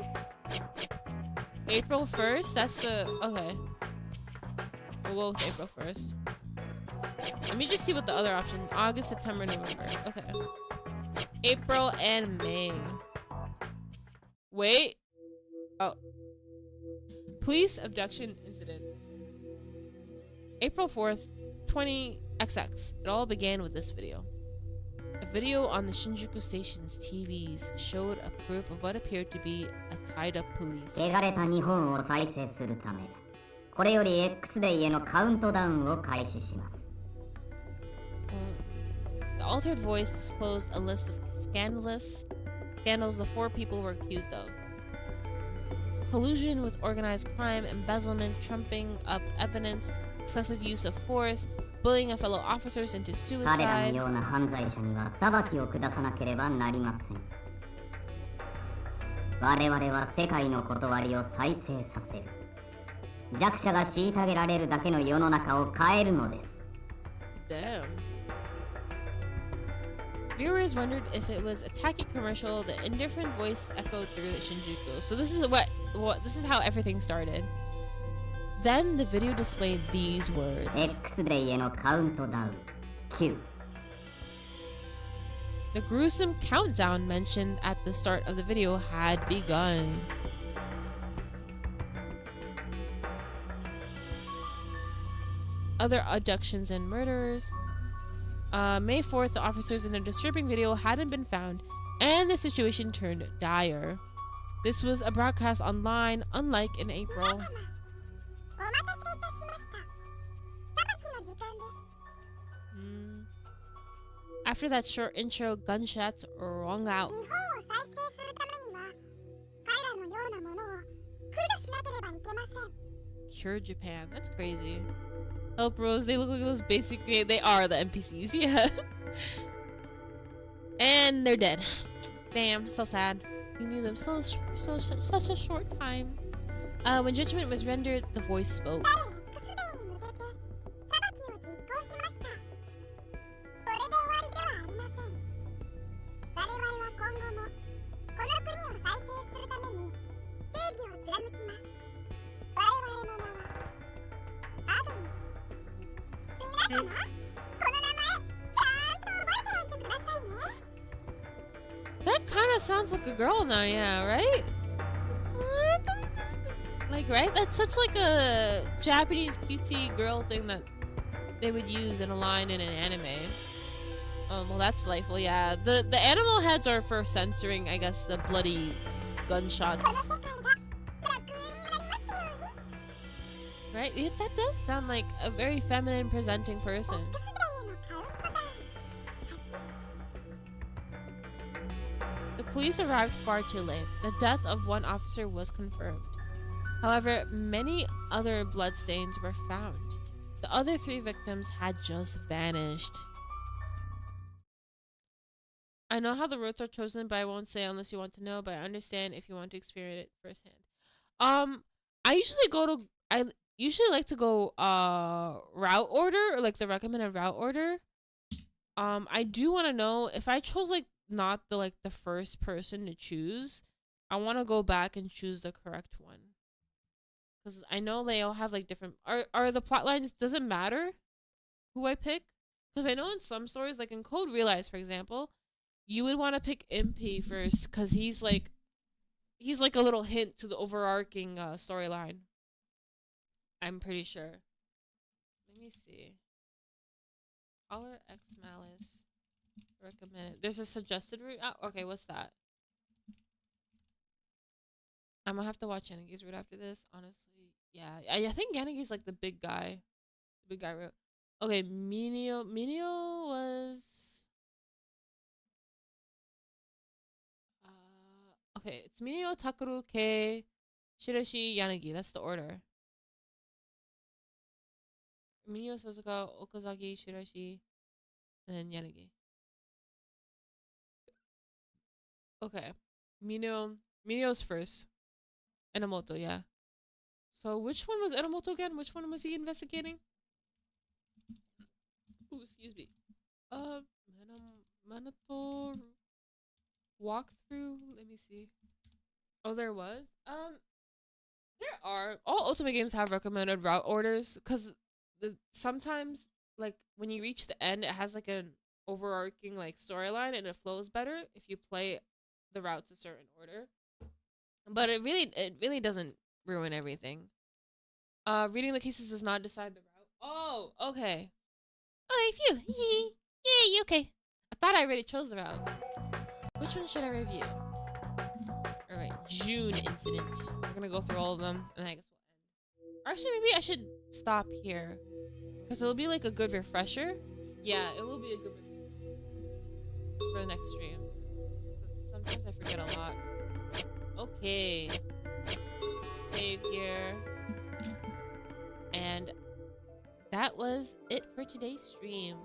April 1st, that's the... Okay. We'll go with April 1st. Let me just see what the other option... August, September, November. Okay. April and May. Wait. Oh. Police abduction incident. April 4th, 20XX. It all began with this video. A video on the Shinjuku Station's TVs showed a group of what appeared to be a tied-up police. 汚れた日本を再生するため、これより X デイへのカウントダウンを開始します。The altered voice disclosed a list of scandals the four people were accused of. Collusion with organized crime, embezzlement, trumping up evidence, excessive use of force, bullying of fellow officers into 彼ら suicide. のような犯罪者には裁きを下さなければなりません。我々は世界の断りを再生させる。弱者が虐げられるだけの世の中を変えるのです。Damn. Viewers wondered if it was a tacky commercial. The indifferent voice echoed through the Shinjuku. So this is how everything started. Then the video displayed these words. X デイへのカウントダウン9。The gruesome countdown mentioned at the start of the video had begun. Other abductions and murders. May 4th, the officers in the disturbing video hadn't been found, and the situation turned dire. This was a broadcast online, unlike in April. After that short intro, gunshots rung out. Cure Japan. That's crazy. Help Rose. They look like those basically. They are the NPCs. Yeah. And they're dead. Damn. So sad. We knew them such a short time. When judgment was rendered, the voice spoke. That kind of sounds like a girl now, yeah, right? Like, right? That's such like a Japanese cutesy girl thing that they would use in a line in an anime. Well, that's delightful, yeah. The animal heads are for censoring, I guess, the bloody gunshots. Right? That does sound like a very feminine presenting person. The police arrived far too late. The death of one officer was confirmed. However, many other bloodstains were found. The other 3 victims had just vanished. I know how the routes are chosen, but I won't say unless you want to know, but I understand if you want to experience it firsthand. I usually like to go route order, or like the recommended route order. I do want to know if I chose like not the first person to choose, I want to go back and choose the correct one, because I know they all have like different are the plot lines. Does it matter who I pick? Because I know in some stories, like in Code Realize, for example, you would want to pick MP first because he's like a little hint to the overarching storyline. I'm pretty sure. Let me see. Caller X Malice. Recommended. There's a suggested route. Oh, okay, what's that? I'm gonna have to watch Yanagi's route after this, honestly. Yeah, I think Yanagi's like the big guy. The big guy route. Okay, Minio was... okay, it's Minio, Takuru, Kei, Shirashi, Yanagi. That's the order. Minio, Sasuke, Okazaki, Shirashi, and then Yanagi. Okay. Minio's first. Enomoto, yeah. So which one was Enomoto again? Which one was he investigating? Ooh, excuse me. Manato walkthrough. Let me see. Oh, there was? There are. All Ultimate games have recommended route orders because sometimes, like, when you reach the end, it has like an overarching like storyline and it flows better if you play the routes a certain order. But it really doesn't ruin everything. Reading the cases does not decide the route. Oh, okay. Oh, phew. Yay, okay. I thought I already chose the route. Which one should I review? Alright, June incident. We're gonna go through all of them, and I guess we'll end. Actually, maybe I should stop here. Because it'll be like a good refresher. Yeah, it will be a good refresher for the next stream. Because sometimes I forget a lot. Okay. Save here. And that was it for today's stream.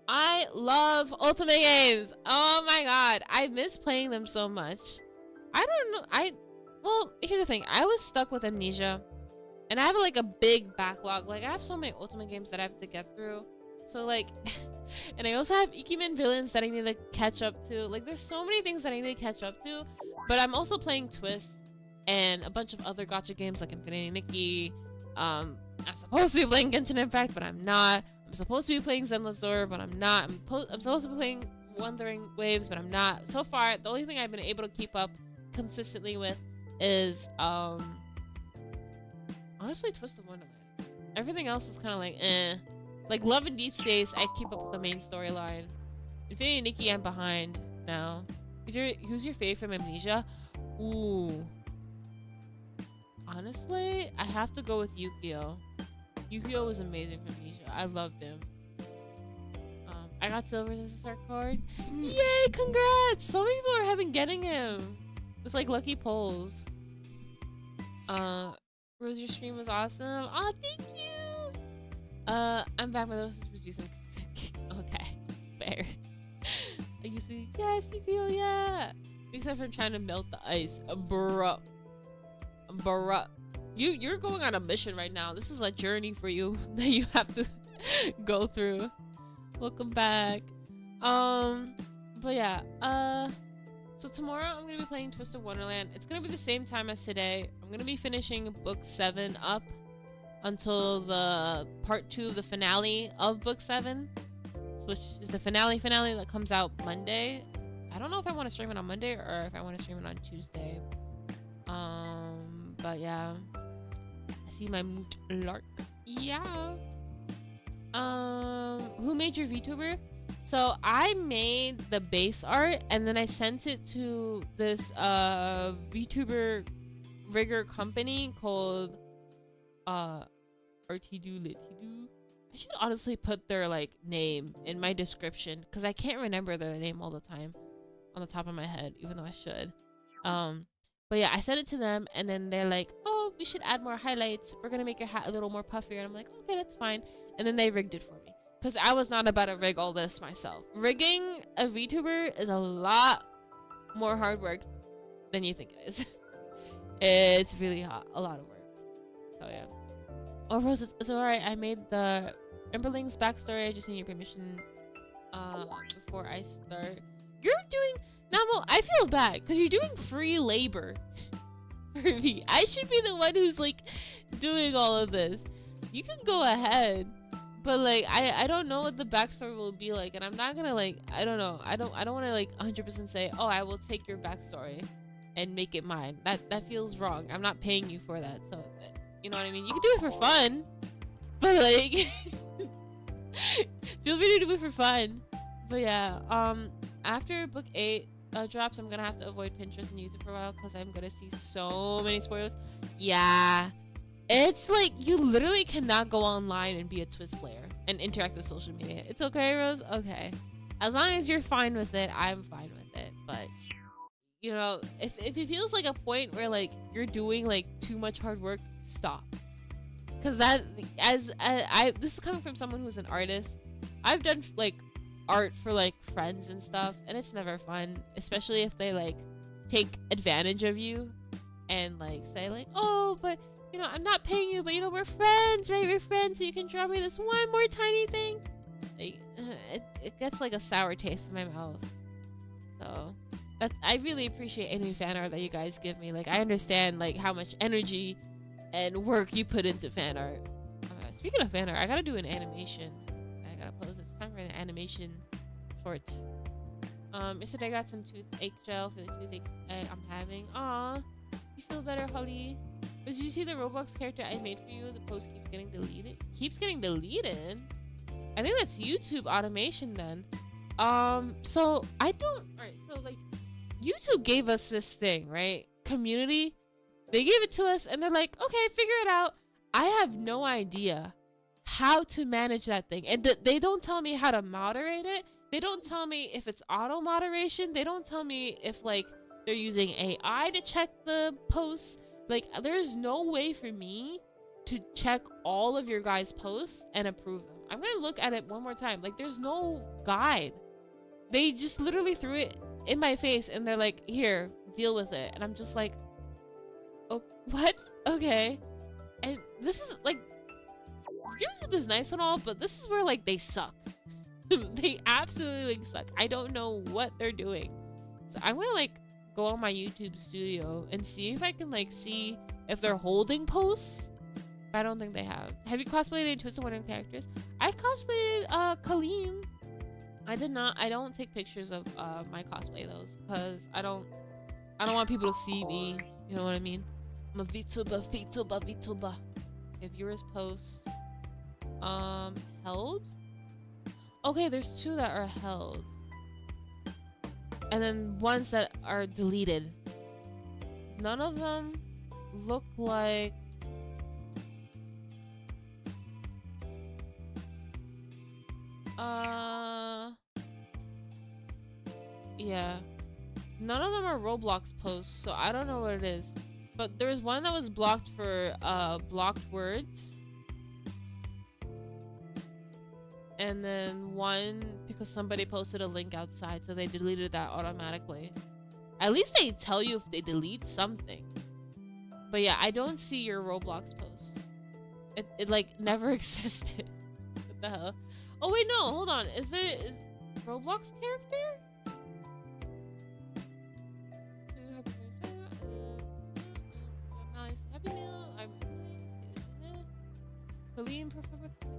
I love Ultimate games. Oh my god. I miss playing them so much. I don't know. Well, here's the thing. I was stuck with Amnesia. And I have like a big backlog. Like I have so many Ultimate games that I have to get through. So like, and I also have Ikimen villains that I need to catch up to. Like there's so many things that I need to catch up to. But I'm also playing TWST and a bunch of other gacha games like Infinity Nikki. I'm supposed to be playing Genshin Impact, but I'm not. I'm supposed to be playing Zenless Zora, but I'm not. I'm supposed to be playing Wandering Waves, but I'm not. So far, the only thing I've been able to keep up consistently with is honestly TWST and Wonderland. Everything else is kind of like eh. Like Love and Deep Space, I keep up with the main storyline. Infinity Nikki, I'm behind now. Who's your fave from Amnesia? Ooh. Honestly, I have to go with Yukio. Yukio was amazing from Amnesia. I loved him. I got Silver's as a start card. Yay, congrats! So many people are getting him. With like lucky polls. Rose, your stream was awesome. Oh, thank you! I'm back. My little sister was using okay. Fair. You see, yes, Yukio, yeah. Except for trying to melt the ice. Bruh. You're going on a mission right now. This is a journey for you that you have to go through. Welcome back. But yeah, so tomorrow I'm gonna be playing Twisted Wonderland. It's gonna be the same time as today. I'm gonna be finishing book 7 up until the part 2 of the finale of book 7, which is the finale that comes out Monday. I don't know if I want to stream it on Monday or if I want to stream it on Tuesday. But yeah, I see my moot lark. Yeah. Who made your VTuber? So I made the base art and then I sent it to this VTuber rigger company called Artidu Litidu. I should honestly put their like name in my description because I can't remember their name all the time on the top of my head, even though I should. But yeah, I sent it to them and then they're like, oh, we should add more highlights. We're gonna make your hat a little more puffier. And I'm like, okay, that's fine. And then they rigged it for me because I was not about to rig all this myself. Rigging a VTuber is a lot more hard work than you think it is. It's really a lot of work. So yeah. Oh, Rose, it's alright. I made the Emberling's backstory. I just need your permission before I start. You're doing... Namo, I feel bad because you're doing free labor for me. I should be the one who's like doing all of this. You can go ahead, But like I don't know what the backstory will be like, and I'm not gonna like I don't know. I don't want to like 100% say, oh, I will take your backstory and make it mine. That feels wrong. I'm not paying you for that. So you know what I mean? You can do it for fun, but like feel free to do it for fun. But yeah, after book 8 drops, I'm gonna have to avoid Pinterest and YouTube for a while because I'm gonna see so many spoilers. Yeah, it's like you literally cannot go online and be a twist player and interact with social media. It's okay, Rose? Okay. As long as you're fine with it, I'm fine with it. But you know, if it feels like a point where like you're doing like too much hard work, stop. Cause that this is coming from someone who's an artist. I've done like art for like friends and stuff, and it's never fun, especially if they like take advantage of you and like say like, oh, but you know, I'm not paying you, but you know, we're friends, right? We're friends, so you can draw me this one more tiny thing. Like, it gets like a sour taste in my mouth. So I really appreciate any fan art that you guys give me. Like, I understand like how much energy and work you put into fan art. Speaking of fan art, I gotta do an animation. I gotta post. It's time for an animation short. Yesterday I got some toothache gel for the toothache I'm having. Aw, you feel better, Holly? Did you see the Roblox character I made for you? The post keeps getting deleted. Keeps getting deleted? I think that's YouTube automation then. So I don't. Alright, so like YouTube gave us this thing, right? Community. They gave it to us and they're like, okay, figure it out. I have no idea how to manage that thing. And they don't tell me how to moderate it. They don't tell me if it's auto moderation. They don't tell me if like they're using AI to check the posts. Like, there's no way for me to check all of your guys' posts and approve them. I'm gonna look at it one more time. Like, there's no guide. They just literally threw it in my face and they're like, here, deal with it. And I'm just like, oh, what? Okay. And this is like, YouTube is nice and all, but this is where like they suck. They absolutely like suck. I don't know what they're doing. So I'm gonna like go on my YouTube studio and see if I can like see if they're holding posts. But I don't think they have. Have you cosplayed any Twisted Wonder characters? I cosplayed Kaleem. I did not. I don't take pictures of my cosplay those because I don't want people to see me. You know what I mean? I'm a VTuber. If viewers post held. Okay, there's 2 that are held. And then ones that are deleted. None of them look like yeah. None of them are Roblox posts, so I don't know what it is. But there was one that was blocked for blocked words. And then one because somebody posted a link outside, so they deleted that automatically. At least they tell you if they delete something. But yeah, I don't see your Roblox post. It like never existed. What the hell? Oh wait, no, hold on. Is Roblox character? Happy Meal.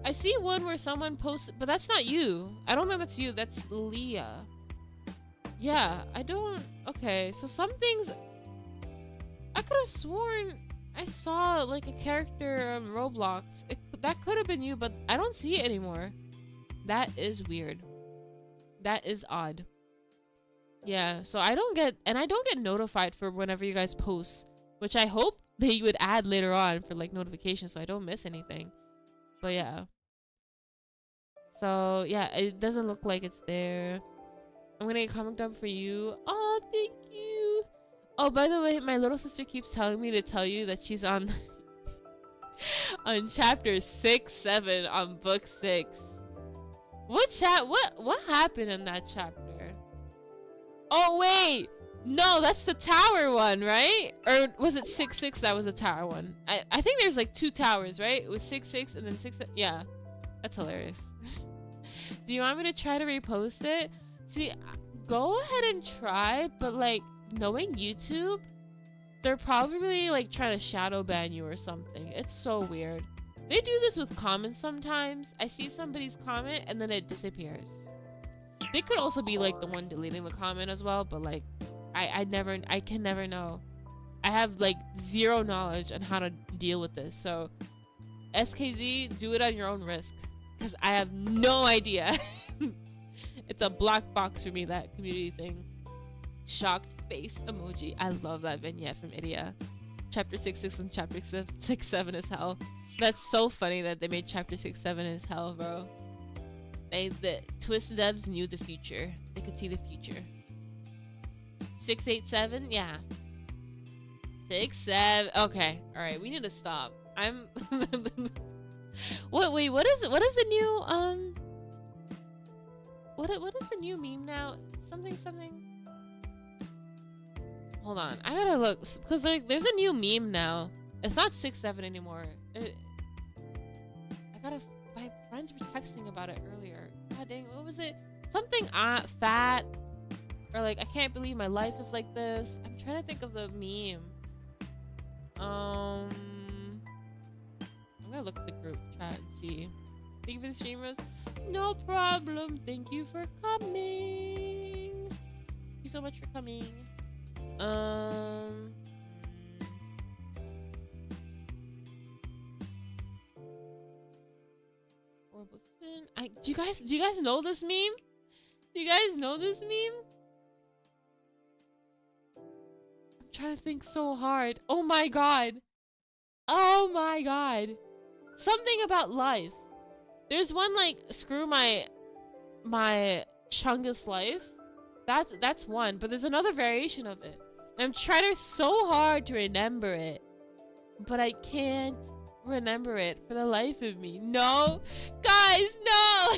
I see one where someone posted, but that's not you. I don't think that's you. That's Leah. Yeah, I don't. Okay, so some things I could have sworn I saw like a character on Roblox. That could have been you, but I don't see it anymore. That is weird. That is odd. Yeah, so I don't get notified for whenever you guys post, which I hope they would add later on for like notifications so I don't miss anything. But yeah. So yeah, it doesn't look like it's there. I'm gonna get comic done for you. Oh, thank you. Oh, by the way, my little sister keeps telling me to tell you that she's on on chapter 6, 7 on book 6. What happened in that chapter? Oh wait, no, that's the tower one, right? Or was it 6-6 that was the tower one? I think there's like 2 towers, right? It was 6-6 and then 6. Yeah, that's hilarious. Do you want me to try to repost it? See, go ahead and try, but like knowing YouTube, they're probably like trying to shadow ban you or something. It's so weird. They do this with comments sometimes. I see somebody's comment and then it disappears. They could also be like the one deleting the comment as well, but like I can never know. I have like zero knowledge on how to deal with this. So SKZ, do it on your own risk, because I have no idea. It's a black box for me, that community thing. Shocked face emoji. I love that vignette from Idia. Chapter 6-6 and chapter 6-7 is hell. That's so funny that they made chapter 6-7 is hell, bro. The Twist devs knew the future. They could see the future. 6-8-7, yeah. 6-7. Okay, all right. We need to stop. I'm. What? Wait. What is the new What is the new meme now? Something. Hold on. I gotta look, because like there's a new meme now. It's not 6-7 anymore. My friends were texting about it earlier. God dang, what was it? Something fat, or like I can't believe my life is like this. I'm trying to think of the meme. I'm gonna look at the group chat and see. Thank you for the stream, Rose. No problem. Thank you for coming. Thank you so much for coming. Do you guys know this meme? Do you guys know this meme? I'm trying to think so hard. Oh my god. Oh my god. Something about life. There's one like screw my Chungus life. That's one, but there's another variation of it. And I'm trying so hard to remember it, but I can't remember it for the life of me. No, guys, no.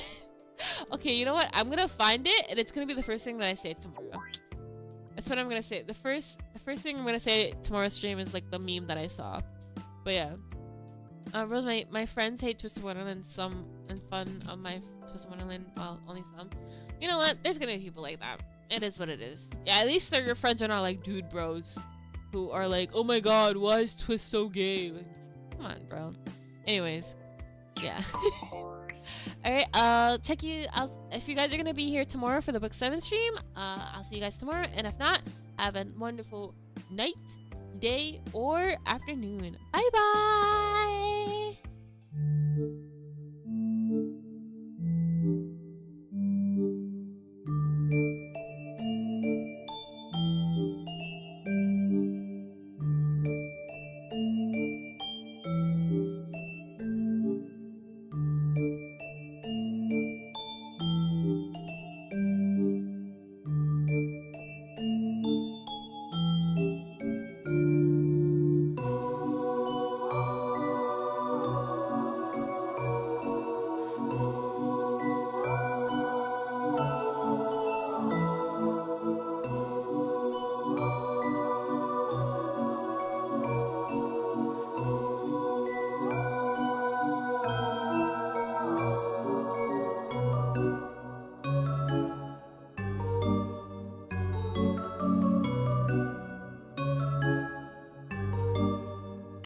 Okay, you know what? I'm gonna find it, and it's gonna be the first thing that I say tomorrow. That's what I'm gonna say. The first thing I'm gonna say tomorrow's stream is like the meme that I saw. But yeah, Rose, my friends hate Twisted Wonderland some and fun of my Twisted Wonderland. Well, only some. You know what? There's gonna be people like that. It is what it is. Yeah, at least your friends are not like dude bros who are like, oh my god, why is Twist so gay? Like, come on, bro. Anyways, yeah. Alright, check you out if you guys are gonna be here tomorrow for the book 7 stream. I'll see you guys tomorrow, and if not, have a wonderful night, day, or afternoon. Bye bye.